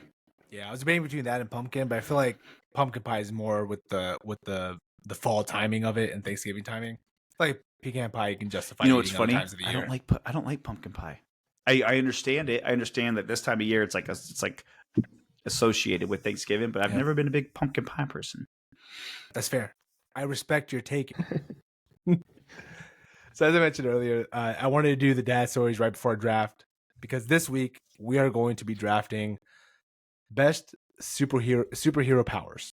Speaker 1: Yeah, I was debating between that and pumpkin, but I feel like pumpkin pie is more with the fall timing of it and Thanksgiving timing. Like pecan pie, you can justify.
Speaker 2: You know what's funny?
Speaker 1: Times of the year.
Speaker 2: I don't like pumpkin pie. I understand it. I understand that this time of year it's like associated with Thanksgiving, but I've never been a big pumpkin pie person.
Speaker 1: That's fair. I respect your take. So as I mentioned earlier, I wanted to do the dad stories right before draft because this week we are going to be drafting best superhero powers.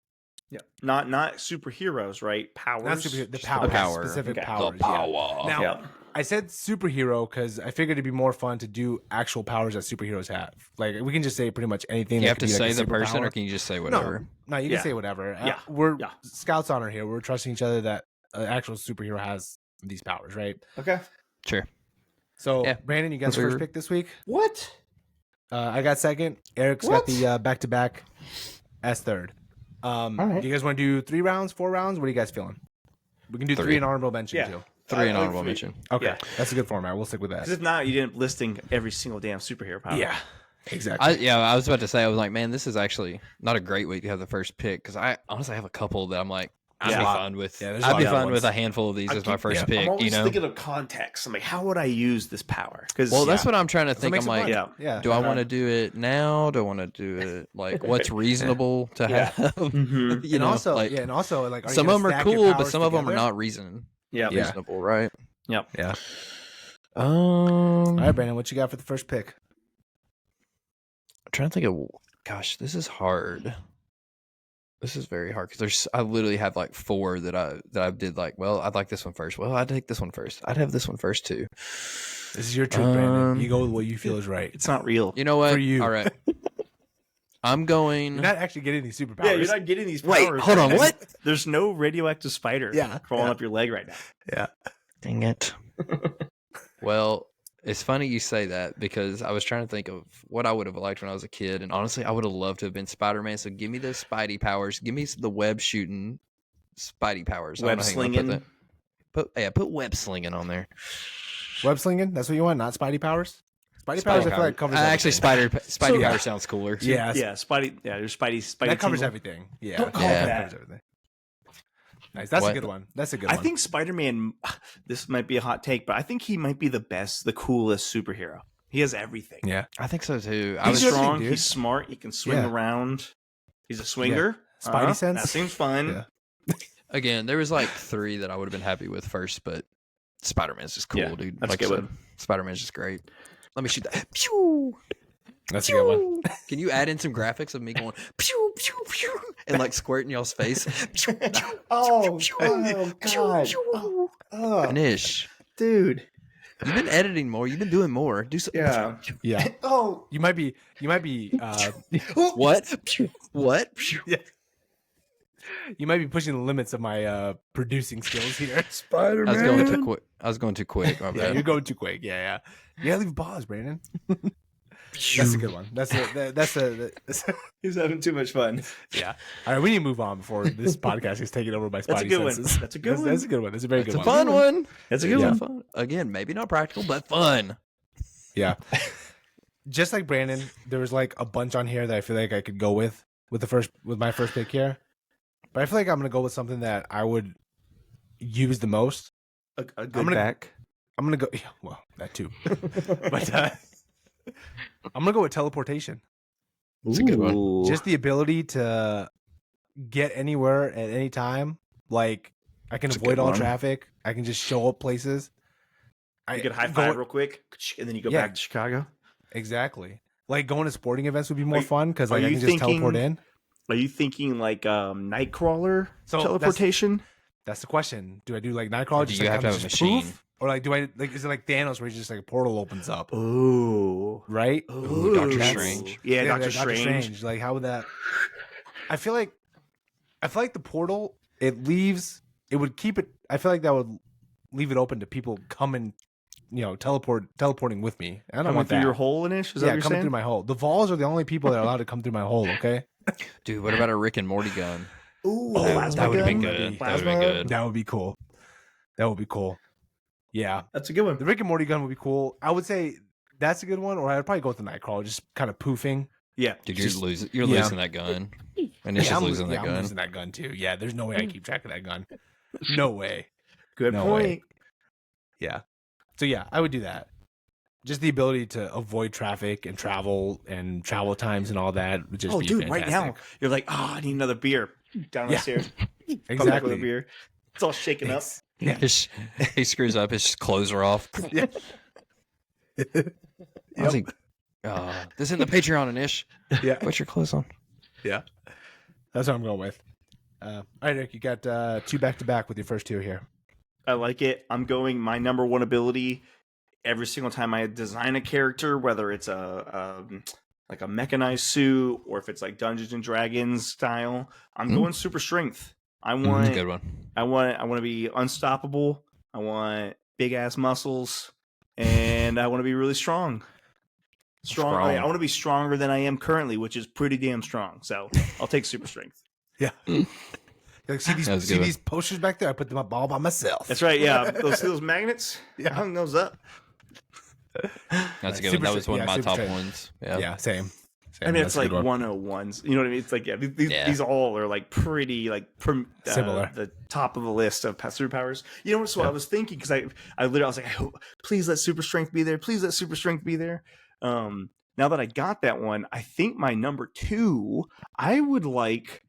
Speaker 2: Yeah, not superheroes, right? Powers.
Speaker 1: Not superhero, the
Speaker 2: Just
Speaker 1: powers,
Speaker 3: power.
Speaker 1: specific
Speaker 2: Okay.
Speaker 1: powers.
Speaker 3: The power.
Speaker 1: Yeah. Now,
Speaker 2: Yeah.
Speaker 1: I said superhero because I figured it'd be more fun to do actual powers that superheroes have. Like we can just say pretty much anything.
Speaker 3: You
Speaker 1: that
Speaker 3: have
Speaker 1: could
Speaker 3: to
Speaker 1: be like
Speaker 3: say
Speaker 1: a
Speaker 3: the person,
Speaker 1: superpower.
Speaker 3: or can you just say whatever?
Speaker 1: No, you
Speaker 2: Yeah.
Speaker 1: can say whatever.
Speaker 2: Yeah.
Speaker 1: We're
Speaker 2: Yeah.
Speaker 1: scouts honor here. We're trusting each other that an actual superhero has these powers, right?
Speaker 2: Okay.
Speaker 3: Sure.
Speaker 1: So,
Speaker 3: Yeah.
Speaker 1: Brandon, you got the first pick this week.
Speaker 2: What?
Speaker 1: I got second. Eric's got the back-to-back as third.
Speaker 2: right.
Speaker 1: Do you guys want to do 3 rounds, 4 rounds? What are you guys feeling? We can do 3 in honorable mention
Speaker 2: Yeah.
Speaker 1: too.
Speaker 3: 3 in
Speaker 2: I like
Speaker 3: honorable
Speaker 2: 3.
Speaker 3: mention.
Speaker 1: Okay,
Speaker 2: Yeah.
Speaker 1: that's a good format. We'll stick with
Speaker 2: Because
Speaker 1: that.
Speaker 2: if not, you didn't listing every single damn superhero power.
Speaker 1: Yeah, exactly.
Speaker 3: I was about to say, I was like, man, this is actually not a great week to have the first pick, because I honestly have a couple that I'm like, I'd
Speaker 2: Yeah.
Speaker 3: be fine with.
Speaker 1: Yeah, there's a
Speaker 3: I'd
Speaker 1: lot
Speaker 3: be
Speaker 1: of other
Speaker 3: fine with
Speaker 1: ones.
Speaker 3: a handful of these as my first
Speaker 1: yeah.
Speaker 3: pick.
Speaker 2: I'm always
Speaker 3: You know.
Speaker 2: thinking of context. I'm like, how would I use this power? Because
Speaker 3: Well, that's what I'm trying to think.
Speaker 1: makes
Speaker 3: I'm
Speaker 1: it
Speaker 3: like,
Speaker 1: fun.
Speaker 2: yeah.
Speaker 1: Yeah.
Speaker 3: do I want to do it now? Do I want to do it like what's reasonable to
Speaker 2: Yeah.
Speaker 3: have?
Speaker 2: Mhm.
Speaker 3: You
Speaker 1: and
Speaker 3: know,
Speaker 1: also,
Speaker 3: like,
Speaker 1: like, are you
Speaker 3: some
Speaker 1: gonna
Speaker 3: of them are
Speaker 1: stack your
Speaker 3: cool, but
Speaker 1: powers
Speaker 3: some of them are
Speaker 1: together?
Speaker 3: not reasonable.
Speaker 2: Yeah.
Speaker 1: Yeah.
Speaker 3: Reasonable, right?
Speaker 2: Yep.
Speaker 1: Yeah.
Speaker 3: Um,
Speaker 1: All right, Brandon, what you got for the first pick?
Speaker 3: I'm trying to think of. Gosh, this is hard. This is very hard because I literally have like 4 that I did like. Well, I'd like this one first. Well, I'd take this one first. I'd have this one first too.
Speaker 1: This is your trick, Brandon. You go with what you feel is right.
Speaker 2: It's not real.
Speaker 3: You know what?
Speaker 1: For you.
Speaker 3: All right. I'm going.
Speaker 1: You're not actually getting these superpowers.
Speaker 2: Yeah, you're not getting these powers.
Speaker 3: Wait, hold on.
Speaker 2: man.
Speaker 3: What?
Speaker 2: There's no radioactive spider crawling up your leg right now.
Speaker 1: Yeah.
Speaker 3: Dang it. Well, it's funny you say that because I was trying to think of what I would have liked when I was a kid, and honestly, I would have loved to have been Spider-Man. So give me the Spidey powers. Give me the web shooting Spidey powers. I don't
Speaker 2: Web
Speaker 3: know how you wanna
Speaker 2: slinging.
Speaker 3: Put web slinging on there.
Speaker 1: Web slinging? That's what you want, not Spidey powers? Spidey powers, I feel like covers
Speaker 3: Actually,
Speaker 1: everything.
Speaker 3: Spidey
Speaker 2: So-
Speaker 3: power sounds cooler.
Speaker 1: Yeah,
Speaker 2: Yeah, Spidey. Yeah, there's Spidey.
Speaker 1: that covers
Speaker 2: tingle.
Speaker 1: everything. Yeah,
Speaker 2: Don't
Speaker 3: call it
Speaker 1: that
Speaker 2: that.
Speaker 1: covers everything. Nice. That's a
Speaker 3: What?
Speaker 1: good one. That's a good
Speaker 2: I
Speaker 1: one.
Speaker 2: think Spider-Man. This might be a hot take, but I think he might be the best, the coolest superhero. He has everything.
Speaker 1: Yeah.
Speaker 3: I think so too.
Speaker 2: He's
Speaker 1: good,
Speaker 2: strong.
Speaker 1: dude.
Speaker 2: He's smart. He can swing
Speaker 1: Yeah.
Speaker 2: around. He's a swinger.
Speaker 1: Spidey sense?
Speaker 2: That seems fun.
Speaker 1: Yeah.
Speaker 3: Again, there was like 3 that I would have been happy with first, but Spider-Man's just cool,
Speaker 2: Yeah,
Speaker 3: dude.
Speaker 2: that's a
Speaker 3: Like
Speaker 2: good
Speaker 3: I said,
Speaker 2: one.
Speaker 3: Spider-Man's just great. Let me shoot that. Pew!
Speaker 1: That's a good one.
Speaker 3: Can you add in some graphics of me going pew pew pew and like squirting y'all's face? Pew, pew,
Speaker 2: Oh,
Speaker 3: pew,
Speaker 2: oh,
Speaker 3: pew,
Speaker 2: God.
Speaker 3: pew.
Speaker 2: Oh,
Speaker 3: Finish.
Speaker 2: dude.
Speaker 3: You've been editing more. You've been doing more. Do some.
Speaker 2: Yeah.
Speaker 1: Yeah.
Speaker 2: Oh,
Speaker 1: You might be
Speaker 3: What? What?
Speaker 1: you might be pushing the limits of my producing skills here.
Speaker 2: Spider-Man.
Speaker 3: I was going too quick. I was going too quick. My
Speaker 1: Yeah,
Speaker 3: bad.
Speaker 1: you're going too quick. Yeah. You gotta leave a pause, Brandon. That's a good one. That's
Speaker 2: He's having too much fun.
Speaker 1: yeah. All right, we need to move on before this podcast is taken over by Spidey
Speaker 2: That's a good one.
Speaker 1: senses.
Speaker 2: That's a good one.
Speaker 1: That's a good one. That's a very
Speaker 3: It's
Speaker 1: good
Speaker 3: a
Speaker 1: one.
Speaker 3: fun one.
Speaker 2: That's a
Speaker 1: good
Speaker 2: good
Speaker 1: one.
Speaker 3: Fun. Again, maybe not practical, but fun.
Speaker 1: Yeah. Just like Brandon, there was like a bunch on here that I feel like I could go with my first pick here. But I feel like I'm gonna go with something that I would use the most.
Speaker 2: A good
Speaker 1: gonna-
Speaker 2: back.
Speaker 1: I'm gonna go. Yeah, well, that too. But I'm gonna go with teleportation.
Speaker 3: It's a good one.
Speaker 2: Ooh.
Speaker 1: Just the ability to get anywhere at any time. Like I can
Speaker 2: That's a
Speaker 1: avoid
Speaker 2: good
Speaker 1: all
Speaker 2: one.
Speaker 1: traffic. I can just show up places.
Speaker 2: You could high
Speaker 1: go-
Speaker 2: five real quick, and then you go
Speaker 1: Yeah.
Speaker 2: back to Chicago.
Speaker 1: Exactly. Like going to sporting events would be more
Speaker 2: Are you-
Speaker 1: fun because
Speaker 2: are
Speaker 1: like I
Speaker 2: you
Speaker 1: can just teleport
Speaker 2: thinking-
Speaker 1: in.
Speaker 2: Are you thinking like Nightcrawler
Speaker 1: So that's-
Speaker 2: teleportation?
Speaker 1: That's the question. Do I do like Nightcrawler?
Speaker 3: Do
Speaker 1: Just
Speaker 3: you
Speaker 1: like
Speaker 3: have to
Speaker 1: kinda
Speaker 3: have a
Speaker 1: just
Speaker 3: machine?
Speaker 1: poof? Or like do I like is it like Thanos where just like a portal opens up?
Speaker 2: Ooh.
Speaker 1: Right?
Speaker 3: Ooh, Doctor
Speaker 2: Ooh.
Speaker 3: Strange.
Speaker 2: Yeah,
Speaker 1: like
Speaker 2: Doctor Strange.
Speaker 1: Like how would that I feel like the portal it would keep it I feel like that would leave it open to people coming, teleporting with me. I don't
Speaker 2: Coming
Speaker 1: want
Speaker 2: through
Speaker 1: that.
Speaker 2: your hole, Inish? Is that
Speaker 1: Yeah,
Speaker 2: what you're
Speaker 1: coming
Speaker 2: saying?
Speaker 1: through my hole. The Vols are the only people that are allowed to come through my hole, okay?
Speaker 3: Dude, what about a Rick and Morty gun?
Speaker 2: Ooh,
Speaker 3: That-
Speaker 2: plasma
Speaker 3: that would've been
Speaker 2: gun?
Speaker 3: good. That
Speaker 2: Plasma?
Speaker 3: would've been good.
Speaker 1: That would be cool. That would be cool. Yeah.
Speaker 2: That's a good one.
Speaker 1: The Rick and Morty gun would be cool. I would say that's a good one, or I'd probably go with the Nightcrawler, just kind of poofing.
Speaker 2: Yeah.
Speaker 3: Dude,
Speaker 1: Just-
Speaker 3: you're
Speaker 1: yeah.
Speaker 3: losing that gun. And it's just
Speaker 1: I'm
Speaker 3: losing that
Speaker 1: I'm
Speaker 3: gun.
Speaker 1: losing that gun too. Yeah, there's no way I keep track of that gun. No way.
Speaker 2: Good
Speaker 1: No
Speaker 2: point.
Speaker 1: way. Yeah. So yeah, I would do that. Just the ability to avoid traffic and travel times and all that would just
Speaker 2: Oh,
Speaker 1: be
Speaker 2: dude, right now
Speaker 1: fantastic.
Speaker 2: you're like, I need another beer. Down the
Speaker 1: Yeah.
Speaker 2: stairs. Come back with a
Speaker 1: Exactly.
Speaker 2: beer. It's all shaken up.
Speaker 1: Ex- Yeah.
Speaker 3: He screws up, his clothes are off.
Speaker 1: Yeah.
Speaker 3: Honestly, This isn't the Patreon and ish.
Speaker 1: Yeah.
Speaker 3: Put your clothes on.
Speaker 1: Yeah. That's what I'm going with. All right, Nick, you got 2 back-to-back with your first 2 here.
Speaker 2: I like it. I'm going my number 1 ability every single time I design a character, whether it's like a mechanized suit or if it's like Dungeons and Dragons style. I'm going super strength. I want
Speaker 3: Good one.
Speaker 2: I want to be unstoppable. I want big ass muscles, and I want to be really strong. I want to be stronger than I am currently, which is pretty damn strong. So I'll take super strength.
Speaker 1: Yeah. Like, see these posters back there? I put them up all by myself.
Speaker 2: That's right. Yeah, those magnets. Yeah, I hung those up.
Speaker 3: That's a good one. That was one of my top ones.
Speaker 1: Yeah, same.
Speaker 2: I mean, it's like 101s. You know what I mean? It's like these all are like pretty like
Speaker 1: similar.
Speaker 2: The top of the list of superpowers. You know what? So I was thinking because I literally was like, please let super strength be there. Please let super strength be there. Now that I got that one, I think my number 2, I would like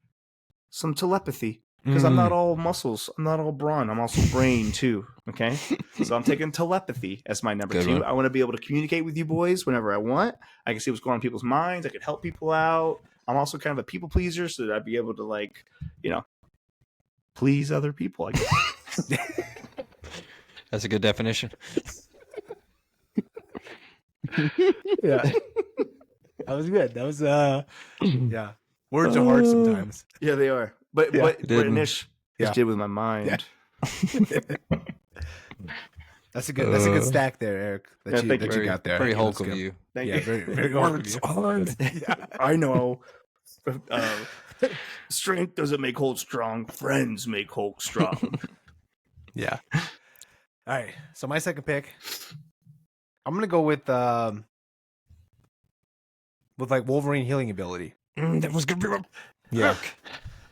Speaker 2: some telepathy. Because I'm not all muscles. I'm not all brawn. I'm also brain, too. Okay? So I'm taking telepathy as my number 2. I want to be able to communicate with you boys whenever I want. I can see what's going on in people's minds. I can help people out. I'm also kind of a people pleaser, so that I'd be able to, like, please other people, I guess.
Speaker 3: That's a good definition.
Speaker 1: Yeah. That was good. That was, yeah. Words are hard sometimes.
Speaker 2: Yeah, they are. But Nish did with my mind.
Speaker 1: Yeah. That's a good stack there, Eric. That you got there.
Speaker 3: Very Hulk of you.
Speaker 2: Thank you.
Speaker 1: Very Hulk of you.
Speaker 2: Hard. Yeah, I know. Strength doesn't make Hulk strong. Friends make Hulk strong.
Speaker 1: Yeah. All right. So my second pick, I'm gonna go with like Wolverine healing ability.
Speaker 2: That was good.
Speaker 1: Yeah.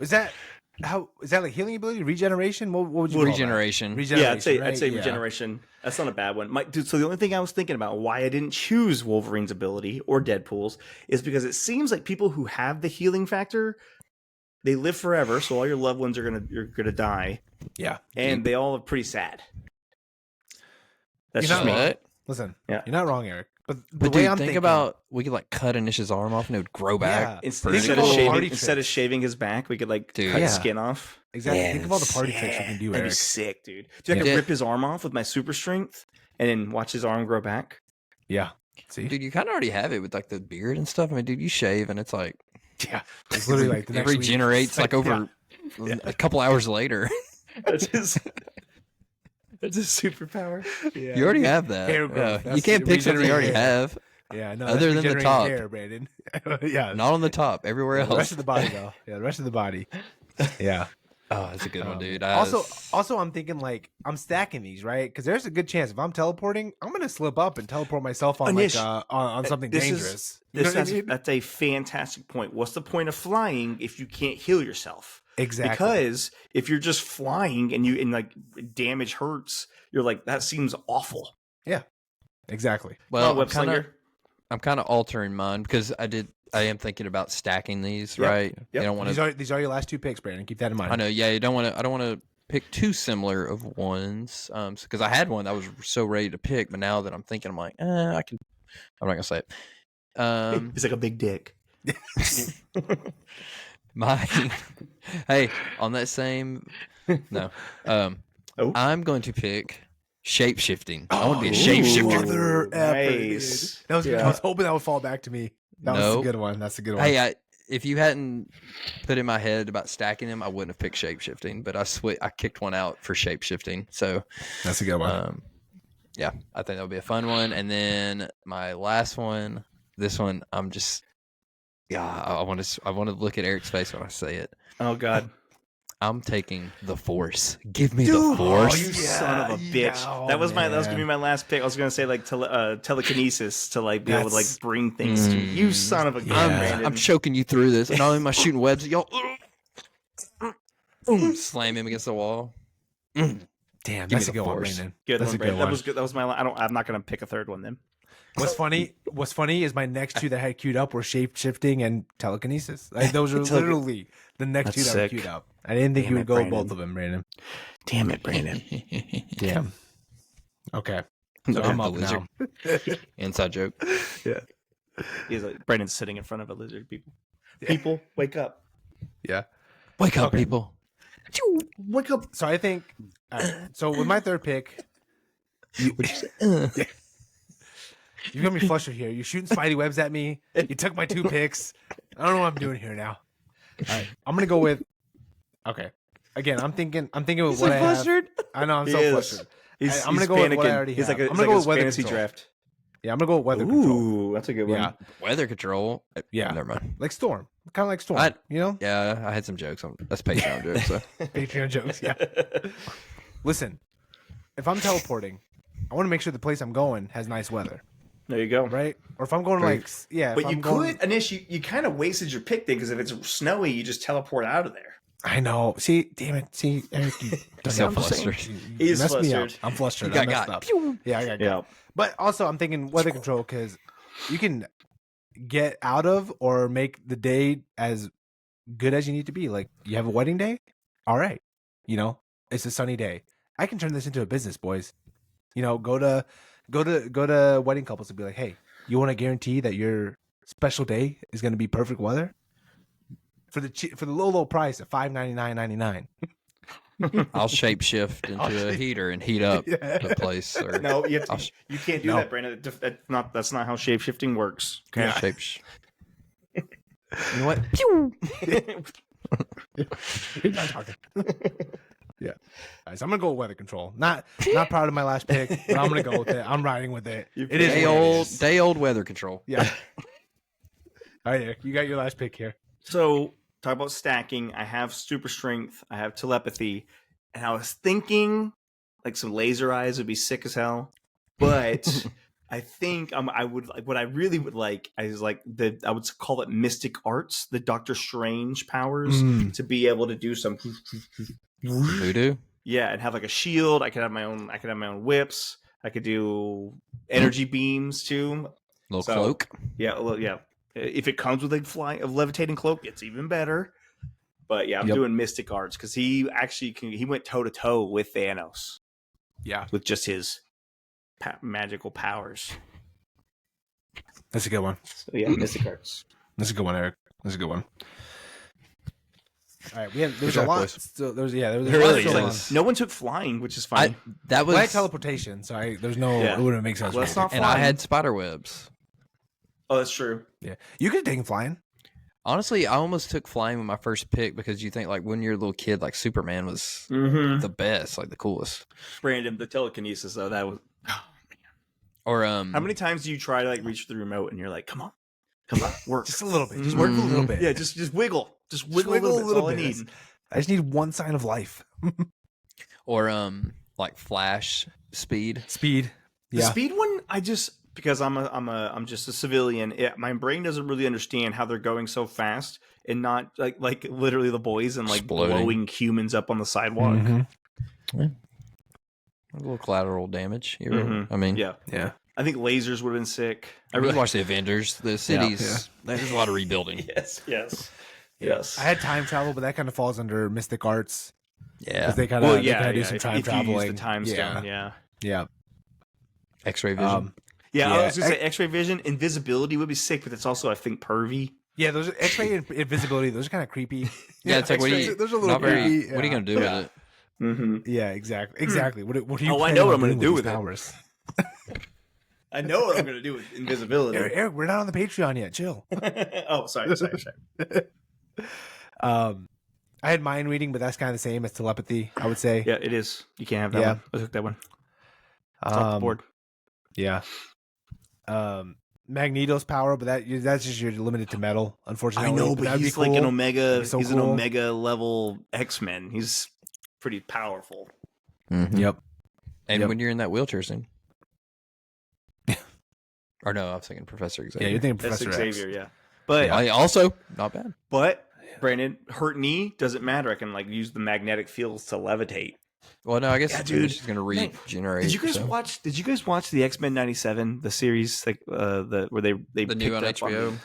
Speaker 1: Is that like healing ability, regeneration? What would you call
Speaker 3: regeneration?
Speaker 1: That? Regeneration.
Speaker 2: Yeah, I'd say regeneration. That's not a bad one, dude. So the only thing I was thinking about why I didn't choose Wolverine's ability or Deadpool's is because it seems like people who have the healing factor, they live forever. So all your loved ones are gonna die.
Speaker 1: Yeah,
Speaker 2: and they all are pretty sad. That's
Speaker 1: you're
Speaker 2: just
Speaker 1: not
Speaker 2: me.
Speaker 1: wrong. Listen, you're not wrong, Eric. But the
Speaker 3: dude,
Speaker 1: way I'm
Speaker 3: think
Speaker 1: thinking
Speaker 3: about, we could like cut Inish's arm off and it would grow back.
Speaker 1: Yeah.
Speaker 2: Instead of shaving his back, we could like cut his skin off.
Speaker 1: Exactly. Think of all the party tricks you can do, Eric.
Speaker 2: That'd be sick, dude. Dude, I could rip his arm off with my super strength and then watch his arm grow back.
Speaker 1: Yeah. See,
Speaker 3: dude, you kind of already have it with like the beard and stuff. I mean, dude, you shave and it's like,
Speaker 1: it's literally like the
Speaker 3: it regenerates like over a couple hours later.
Speaker 2: That's his superpower.
Speaker 3: Yeah. You already have that. You can't pick something you already have.
Speaker 1: Yeah, no.
Speaker 3: Other than the top,
Speaker 1: hair, Brandon. Yeah,
Speaker 3: not on the top. Everywhere else.
Speaker 1: The rest of the body, though. Yeah, the rest of the body. Yeah.
Speaker 3: Oh, that's a good one, dude.
Speaker 1: Also, I'm thinking like I'm stacking these, right? Because there's a good chance if I'm teleporting, I'm gonna slip up and teleport myself on on something dangerous.
Speaker 2: That's a fantastic point. What's the point of flying if you can't heal yourself?
Speaker 1: Exactly.
Speaker 2: Because if you're just flying and like damage hurts, you're like, that seems awful.
Speaker 1: Yeah. Exactly.
Speaker 3: Well, I'm kind of altering mine because I am thinking about stacking these, right?
Speaker 1: Yep.
Speaker 3: You don't want to.
Speaker 1: These are your last 2 picks, Brandon. Keep that in mind.
Speaker 3: I know. Yeah, you don't want to. I don't want to pick too similar of ones. Because I had one that I was so ready to pick, but now that I'm thinking, I'm like, I can. I'm not gonna say it.
Speaker 2: He's like a big dick.
Speaker 3: Hey, on that same. No. I'm going to pick shape shifting. I want to be a shape shifter.
Speaker 2: Nice.
Speaker 1: I was hoping that would fall back to me. That was a good one. That's a good one.
Speaker 3: Hey, if you hadn't put in my head about stacking them, I wouldn't have picked shape shifting. But I kicked one out for shape shifting. So
Speaker 1: that's a good one.
Speaker 3: Yeah, I think that would be a fun one. And then my last one, this one, I'm just, I want to look at Eric's face when I say it.
Speaker 2: Oh God.
Speaker 3: I'm taking the Force. Give me the Force.
Speaker 2: Oh, you son of a bitch. That was gonna be my last pick. I was gonna say like telekinesis to like be able to like bring things to you. Son of a gun.
Speaker 3: I'm choking you through this. Not only am I shooting webs, y'all slam him against the wall.
Speaker 1: Damn, that's a good one, Brandon.
Speaker 2: That's a good one. That was good. That was my. I'm not gonna pick a third one then.
Speaker 1: What's funny is my next 2 that I had queued up were shape shifting and telekinesis. Like, those are literally the next 2 that were queued up. I didn't think you would go with both of them, Brandon.
Speaker 2: Damn it, Brandon.
Speaker 1: Damn. Okay. So I'm up now.
Speaker 3: Inside joke.
Speaker 1: Yeah.
Speaker 2: He's like Brandon's sitting in front of a lizard. People, wake up!
Speaker 1: Yeah.
Speaker 3: Wake up,
Speaker 1: Okay.
Speaker 3: people.
Speaker 2: Wake up!
Speaker 1: So I think. All right. So with my third pick, you got me flustered here. You're shooting spidey webs at me. You took my 2 picks. I don't know what I'm doing here now. All right. I'm gonna go with. Okay. Again, I'm thinking with what I have. I know I'm so flustered. I'm gonna go with what I already have. I'm gonna go with weather
Speaker 2: fantasy
Speaker 1: control.
Speaker 2: draft.
Speaker 1: Yeah, I'm gonna go with weather control.
Speaker 2: Ooh, that's a good one.
Speaker 1: Yeah,
Speaker 3: Weather control.
Speaker 1: Yeah.
Speaker 3: Never mind.
Speaker 1: like Storm, kind of like Storm. You know,
Speaker 3: Yeah, I had some jokes on that's Patreon jokes. So
Speaker 1: Patreon jokes. Yeah. Listen, if I'm teleporting, I want to make sure the place I'm going has nice weather,
Speaker 2: There you go.
Speaker 1: right? Or if I'm going
Speaker 3: Great.
Speaker 2: But you could, Anish, you kind of wasted your pick there because if it's snowy, you just teleport out of there.
Speaker 1: I know. See, damn it. See, Eric, you
Speaker 3: so
Speaker 1: I'm saying,
Speaker 3: flustered.
Speaker 1: you
Speaker 2: He's
Speaker 1: messed me up.
Speaker 2: flustered.
Speaker 1: I'm flustered.
Speaker 3: You
Speaker 1: I
Speaker 3: got
Speaker 1: messed up.
Speaker 3: Pew.
Speaker 1: Yeah, I got got.
Speaker 2: Yeah.
Speaker 1: But also, I'm thinking weather control because you can get out of or make the day as good as you need to be. Like you have a wedding day, all right. You know, it's a sunny day. I can turn this into a business, boys. You know, go to wedding couples and be like, hey, you want to guarantee that your special day is going to be perfect weather for the low price of $599.99.
Speaker 3: I'll shapeshift into a heater and heat up the place. Or
Speaker 2: No, you can't do
Speaker 1: No.
Speaker 2: that, Brandon. That's not how shapeshifting works.
Speaker 1: Yeah.
Speaker 3: You know what?
Speaker 1: You're not talking. Yeah. All right, so I'm gonna go with weather control. Not proud of my last pick, but I'm gonna go with it. I'm riding with it. It is
Speaker 3: Day old weather control.
Speaker 1: Yeah. All right, Eric, you got your last pick here.
Speaker 2: So, talk about stacking. I have super strength. I have telepathy. And I was thinking like some laser eyes would be sick as hell. But I think I would like what I really would like is like I would call it mystic arts, the Doctor Strange powers to be able to do some
Speaker 3: Voodoo.
Speaker 2: yeah, and have like a shield. I could have my own whips. I could do energy beams too.
Speaker 3: Little
Speaker 2: So-
Speaker 3: cloak.
Speaker 2: Yeah, well, yeah. If it comes with a levitating cloak, it's even better. But yeah, I'm
Speaker 1: Yep.
Speaker 2: doing mystic arts because he actually he went toe to toe with Thanos
Speaker 1: Yeah,
Speaker 2: with just his magical powers.
Speaker 1: that's a good one.
Speaker 2: So yeah, mystic arts.
Speaker 1: That's a good one, Eric. That's a good one. All right, there's
Speaker 3: Good
Speaker 1: a
Speaker 3: job,
Speaker 1: lot.
Speaker 3: boys.
Speaker 1: Still, there's a lot
Speaker 3: There really
Speaker 1: still on.
Speaker 3: is.
Speaker 2: No one took flying, which is fine.
Speaker 3: That was
Speaker 1: Well, I had teleportation, so there's no.
Speaker 2: Yeah.
Speaker 1: It wouldn't make sense.
Speaker 2: Well,
Speaker 1: for
Speaker 2: it's
Speaker 1: me.
Speaker 2: not
Speaker 3: and I
Speaker 2: flying.
Speaker 3: had spider webs.
Speaker 2: Oh, that's true.
Speaker 1: Yeah, you could have taken flying.
Speaker 3: Honestly, I almost took flying with my first pick because you think like when you're a little kid, like Superman was
Speaker 2: Mm-hmm.
Speaker 3: the best, like the coolest.
Speaker 2: Brandon, the telekinesis though, that was.
Speaker 3: Or
Speaker 2: How many times do you try to like reach the remote and you're like, come on, work,
Speaker 1: Just a little bit. Just work a little bit.
Speaker 2: Yeah, just wiggle, just wiggle,
Speaker 1: wiggle
Speaker 2: a little bit. That's all I need.
Speaker 1: I just need one sign of life.
Speaker 3: or like flash speed.
Speaker 1: Speed.
Speaker 2: The
Speaker 1: Yeah.
Speaker 2: speed one, I just because I'm just a civilian. My brain doesn't really understand how they're going so fast and not like literally the boys and like
Speaker 3: Exploding.
Speaker 2: blowing humans up on the sidewalk.
Speaker 1: Mhm.
Speaker 3: A little collateral damage. Here.
Speaker 2: Mhm.
Speaker 3: I mean,
Speaker 2: Yeah,
Speaker 1: Yeah.
Speaker 2: I think lasers would have been sick.
Speaker 3: I really watched the Avengers. The cities. There's a lot of rebuilding.
Speaker 2: Yes.
Speaker 1: I had time travel, but that kind of falls under mystic arts
Speaker 3: Yeah.
Speaker 1: because they kind
Speaker 2: Well,
Speaker 1: of
Speaker 2: yeah,
Speaker 1: do some time
Speaker 2: if you use
Speaker 1: traveling.
Speaker 2: the time stone, yeah.
Speaker 1: Yeah.
Speaker 3: X-ray vision.
Speaker 2: Yeah, I
Speaker 1: Yeah.
Speaker 2: was gonna say X-ray vision, invisibility would be sick, but that's also I think pervy.
Speaker 1: Yeah, those are X-ray and invisibility. Those are kind of creepy.
Speaker 3: yeah, it's like what are
Speaker 1: X-rays,
Speaker 3: you?
Speaker 1: those are a little
Speaker 3: Not very.
Speaker 1: creepy.
Speaker 3: What are you gonna do with it?
Speaker 2: Mm-hmm.
Speaker 1: Yeah, exactly. What are you?
Speaker 2: Oh, I
Speaker 1: planning
Speaker 2: know what
Speaker 1: on
Speaker 2: I'm gonna
Speaker 1: doing
Speaker 2: do
Speaker 1: these
Speaker 2: with it.
Speaker 1: powers?
Speaker 2: I know what I'm gonna do with invisibility.
Speaker 1: Eric, we're not on the Patreon yet. Chill.
Speaker 2: Oh, sorry.
Speaker 1: I had mind reading, but that's kind of the same as telepathy. I would say.
Speaker 2: Yeah, it is. You can't have that
Speaker 1: Yeah.
Speaker 2: one. I took that one. It's off the board.
Speaker 1: Yeah. Magneto's power, but that's just you're limited to metal, unfortunately.
Speaker 2: I know, but
Speaker 1: that'd be
Speaker 2: he's like
Speaker 1: cool.
Speaker 2: an Omega.
Speaker 1: That'd be so
Speaker 2: he's an
Speaker 1: cool.
Speaker 2: Omega level X-Men. He's pretty powerful.
Speaker 3: Mhm.
Speaker 1: Yep.
Speaker 3: And
Speaker 1: Yep.
Speaker 3: when you're in that wheelchair scene. Or no, I was thinking Professor Xavier.
Speaker 1: Yeah, you're thinking
Speaker 2: That's
Speaker 1: Professor X.
Speaker 2: Xavier. Yeah, but
Speaker 3: Also, not bad.
Speaker 2: Brandon, hurt knee doesn't matter. I can like use the magnetic fields to levitate.
Speaker 3: Well, no, I guess
Speaker 2: Yeah,
Speaker 3: it's
Speaker 2: dude.
Speaker 3: she's gonna
Speaker 2: Man,
Speaker 3: regenerate.
Speaker 2: Did you guys
Speaker 3: so.
Speaker 2: watch? Did you guys watch the X-Men '97, the series, like where they
Speaker 3: the new on
Speaker 2: picked up
Speaker 3: HBO?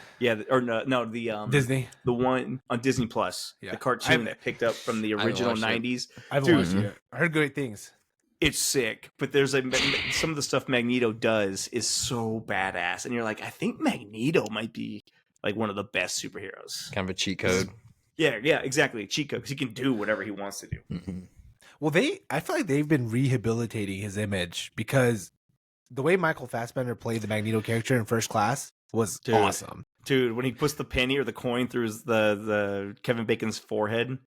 Speaker 2: or no the
Speaker 1: Disney.
Speaker 2: the one on Disney Plus,
Speaker 1: Yeah.
Speaker 2: the cartoon
Speaker 1: I've-
Speaker 2: that picked up from the
Speaker 3: haven't
Speaker 2: original
Speaker 3: watched it.
Speaker 2: '90s.
Speaker 1: I've
Speaker 2: Dude.
Speaker 1: watched it. I heard great things.
Speaker 2: it's sick, but there's some of the stuff Magneto does is so badass, and you're like, I think Magneto might be like one of the best superheroes.
Speaker 3: Kind of a cheat code.
Speaker 2: Yeah, exactly. Cheat code, because he can do whatever he wants to do.
Speaker 3: Mm-hmm.
Speaker 1: Well, I feel like they've been rehabilitating his image because the way Michael Fassbender played the Magneto character in First Class was awesome.
Speaker 2: Dude, when he puts the penny or the coin through the Kevin Bacon's forehead.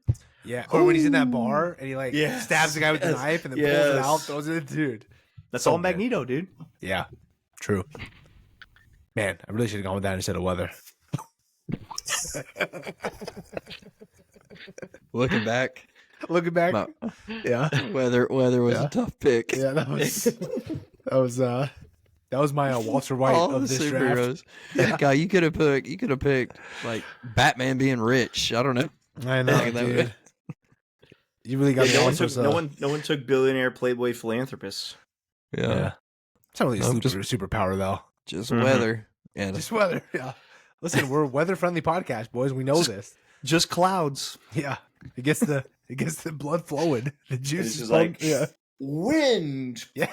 Speaker 1: Yeah. Or when he's in that bar and he stabs the guy with the knife and then pulls it out, throws it in, dude.
Speaker 2: That's
Speaker 1: so
Speaker 2: all
Speaker 1: good.
Speaker 2: Magneto, dude.
Speaker 1: Yeah. True. Man, I really should have gone with that instead of weather.
Speaker 3: Looking back,
Speaker 1: yeah.
Speaker 3: weather was a tough pick.
Speaker 1: Yeah, that was my Walter White
Speaker 3: All
Speaker 1: of
Speaker 3: the
Speaker 1: this
Speaker 3: superheroes.
Speaker 1: draft.
Speaker 3: Guy, you could have picked like Batman being rich. I don't know.
Speaker 1: I know,
Speaker 3: Like,
Speaker 1: dude. You really got
Speaker 2: no one took billionaire playboy philanthropist.
Speaker 3: Yeah.
Speaker 1: It's not really a superpower though.
Speaker 3: Just weather. And
Speaker 1: Just weather. Yeah. Listen, we're a weather friendly podcast, boys. We know this.
Speaker 2: Just clouds.
Speaker 1: Yeah. It gets the blood flowing. The juice
Speaker 2: It's
Speaker 1: is
Speaker 2: just like
Speaker 5: Wind.
Speaker 1: Yeah.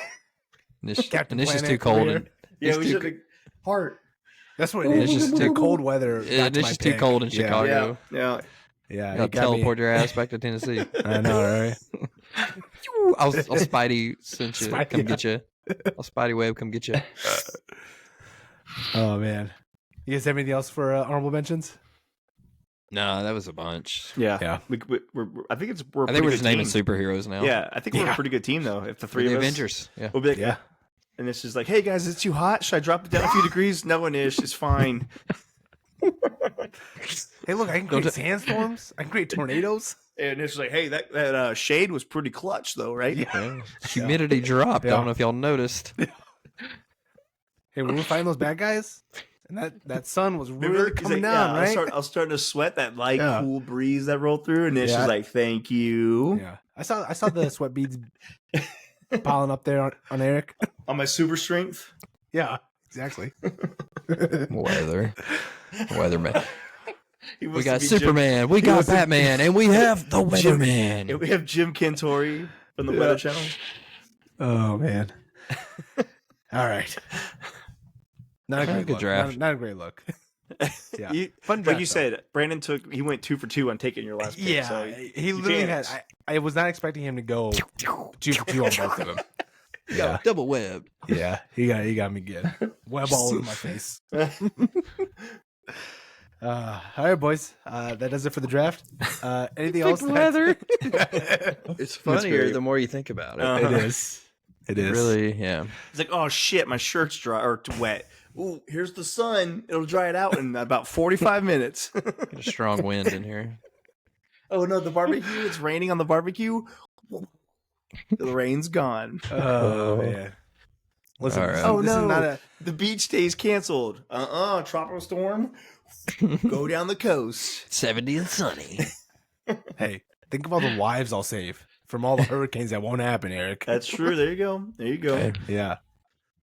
Speaker 3: And it's
Speaker 1: Captain
Speaker 3: just
Speaker 1: Planet
Speaker 3: too cold.
Speaker 1: over
Speaker 3: And,
Speaker 2: Yeah,
Speaker 3: it's
Speaker 2: we
Speaker 3: too,
Speaker 2: should heart.
Speaker 1: That's what it is.
Speaker 3: It's just
Speaker 1: The
Speaker 3: too
Speaker 1: cold weather.
Speaker 3: it's just too cold in Chicago.
Speaker 2: Yeah.
Speaker 1: Yeah.
Speaker 3: You
Speaker 1: it
Speaker 3: gotta
Speaker 1: got me.
Speaker 3: teleport your ass back to Tennessee.
Speaker 1: I know, right?
Speaker 3: I'll Spidey send you.
Speaker 1: Spidey,
Speaker 3: Come
Speaker 1: yeah.
Speaker 3: get you. I'll Spidey Web come get you.
Speaker 1: Oh man. You guys have anything else for honorable mentions?
Speaker 3: No, that was a bunch.
Speaker 2: Yeah.
Speaker 1: Yeah.
Speaker 2: I think
Speaker 3: I
Speaker 2: we're a
Speaker 3: think
Speaker 2: pretty
Speaker 3: we're
Speaker 2: good
Speaker 3: just naming
Speaker 2: team.
Speaker 3: superheroes now.
Speaker 2: Yeah, I think we're
Speaker 1: Yeah.
Speaker 2: a pretty good team though. If the
Speaker 3: For
Speaker 2: three
Speaker 3: the
Speaker 2: of us,
Speaker 3: Avengers. Yeah.
Speaker 2: we'll be like,
Speaker 1: Yeah.
Speaker 2: and it's just like, hey guys, it's too hot. Should I drop it down a few degrees? No, Anish, it's fine.
Speaker 1: Hey, look, I can create sandstorms. I can create tornadoes.
Speaker 2: And it's like, hey, that shade was pretty clutch though, right?
Speaker 3: Yeah. Humidity dropped. I
Speaker 1: Yeah.
Speaker 3: don't know if y'all noticed.
Speaker 1: Hey, when we were fighting those bad guys, and that sun was
Speaker 2: Remember?
Speaker 1: really
Speaker 2: He's
Speaker 1: coming
Speaker 2: like,
Speaker 1: down,
Speaker 2: yeah,
Speaker 1: right?
Speaker 2: I was starting to sweat that light,
Speaker 1: Yeah.
Speaker 2: cool breeze that rolled through, and Nish
Speaker 1: Yeah.
Speaker 2: is like, "Thank you."
Speaker 1: Yeah, I saw the sweat beads piling up there on Eric.
Speaker 2: On my super strength.
Speaker 1: Yeah, exactly.
Speaker 3: Weather man.
Speaker 2: He
Speaker 3: We
Speaker 2: wants
Speaker 3: got
Speaker 2: to be
Speaker 3: Superman. We got Batman. And we have the Weatherman.
Speaker 2: And we have Jim Cantori from the Weather Channel.
Speaker 1: Oh man. All right. Not a great
Speaker 3: Good
Speaker 1: look.
Speaker 3: draft.
Speaker 1: Not a great look. Yeah. Fun draft,
Speaker 2: Like you
Speaker 1: though.
Speaker 2: said, Brandon he went 2 for 2 on taking your last pick.
Speaker 1: Yeah,
Speaker 2: so
Speaker 1: he literally
Speaker 2: can't.
Speaker 1: had. I was not expecting him to go 2 for 2 on both of them. Yeah,
Speaker 3: Double web.
Speaker 1: yeah, he got me good. Web all over my face. All right, boys. That does it for the draft. Anything else?
Speaker 3: Weather. It's funnier
Speaker 2: great.
Speaker 3: the more you think about it.
Speaker 2: Uh-huh.
Speaker 1: It is. It is.
Speaker 3: Really, yeah.
Speaker 2: He's like, "Oh shit, my shirt's dry or wet. Ooh, here's the sun. It'll dry it out in about 45 minutes."
Speaker 3: Get a strong wind in here.
Speaker 2: Oh no, the barbecue. It's raining on the barbecue. The rain's gone.
Speaker 1: Oh man. Listen.
Speaker 3: All right.
Speaker 2: Oh
Speaker 1: this is
Speaker 2: no,
Speaker 1: not a.
Speaker 2: the beach days canceled. Tropical storm. Go down the coast.
Speaker 3: 70 and sunny.
Speaker 1: Hey, think of all the lives I'll save from all the hurricanes that won't happen, Eric.
Speaker 2: That's true. There you go. There you go.
Speaker 3: Okay.
Speaker 1: Yeah.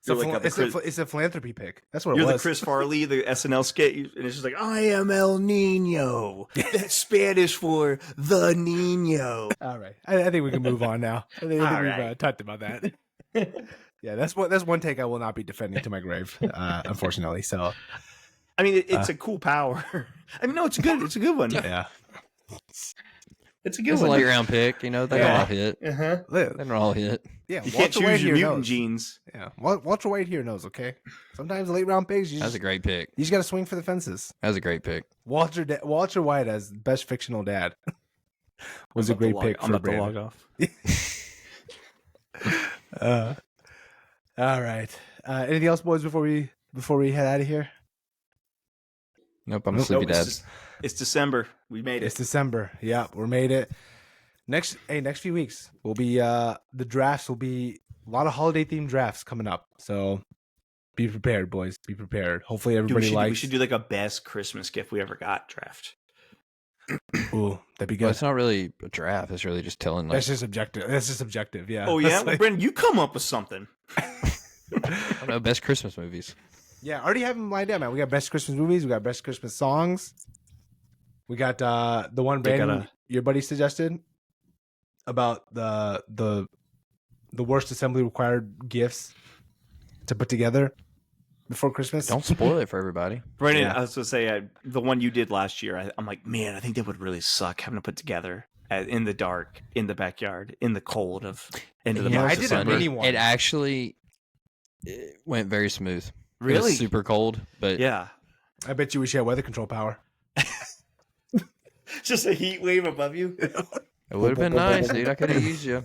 Speaker 2: You're like
Speaker 1: It's a philanthropy pick. That's what it
Speaker 2: You're
Speaker 1: was.
Speaker 2: the Chris Farley, the SNL skit, and it's just like, I am El Nino. That's Spanish for the Nino.
Speaker 1: All right. I think we can move on now. I think we've
Speaker 2: right.
Speaker 1: talked about that. Yeah, that's one take I will not be defending to my grave, unfortunately. So,
Speaker 2: I mean, it's a cool power. I mean, no, it's good. It's a good one.
Speaker 1: yeah.
Speaker 2: It's a good
Speaker 3: It's a
Speaker 2: one.
Speaker 3: late round pick. You know, they don't
Speaker 2: Yeah.
Speaker 3: all hit.
Speaker 2: Uh-huh.
Speaker 3: They don't all hit.
Speaker 1: Yeah,
Speaker 2: You can't choose your mutant genes.
Speaker 1: Yeah, Walter White here knows. Okay, sometimes late round picks you
Speaker 3: That's
Speaker 1: just,
Speaker 3: a great pick.
Speaker 1: you just got to swing for the fences.
Speaker 3: That's a great pick.
Speaker 1: Walter White as best fictional dad was a great pick
Speaker 2: I'm
Speaker 1: for
Speaker 2: about to log
Speaker 1: Brandon.
Speaker 2: off.
Speaker 1: All right. Anything else, boys? Before we head out of here,
Speaker 3: Nope, I'm a sleepy dad.
Speaker 2: It's December. We made
Speaker 1: it's
Speaker 2: it.
Speaker 1: December. Yeah, we made it. Next few weeks will be the drafts will be a lot of holiday themed drafts coming up. So be prepared, boys. Be prepared. Hopefully
Speaker 2: Dude,
Speaker 1: everybody
Speaker 2: we
Speaker 1: likes.
Speaker 2: should do like a best Christmas gift we ever got draft.
Speaker 1: Ooh, that'd be
Speaker 3: Well,
Speaker 1: good.
Speaker 3: it's not really a draft. It's really just telling. Like,
Speaker 1: That's just objective. That's just objective. Yeah.
Speaker 2: Oh yeah,
Speaker 1: That's
Speaker 2: well,
Speaker 1: like-
Speaker 2: Brendan, you come up with something.
Speaker 3: I don't know, best Christmas movies.
Speaker 1: yeah. I already have them lined up, man. We got best Christmas movies. We got best Christmas songs. We got the one
Speaker 2: They
Speaker 1: Brandon,
Speaker 2: gotta-
Speaker 1: your buddy suggested about the the worst assembly required gifts to put together before Christmas.
Speaker 3: Don't spoil it for everybody.
Speaker 2: Brandon,
Speaker 1: Yeah.
Speaker 2: I was going to say, the one you did last year, I'm like, man, I think that would really suck having to put together in the dark, in the backyard, in the cold of into the
Speaker 3: Yeah,
Speaker 2: month
Speaker 1: I
Speaker 2: of
Speaker 1: did a
Speaker 2: December.
Speaker 1: mini one.
Speaker 3: It actually went very smooth. It
Speaker 2: Really?
Speaker 3: was super cold, but
Speaker 2: Yeah.
Speaker 1: I bet you wish you had weather control power.
Speaker 5: Just a heat wave above you.
Speaker 3: it would have been nice, dude. I could have used you.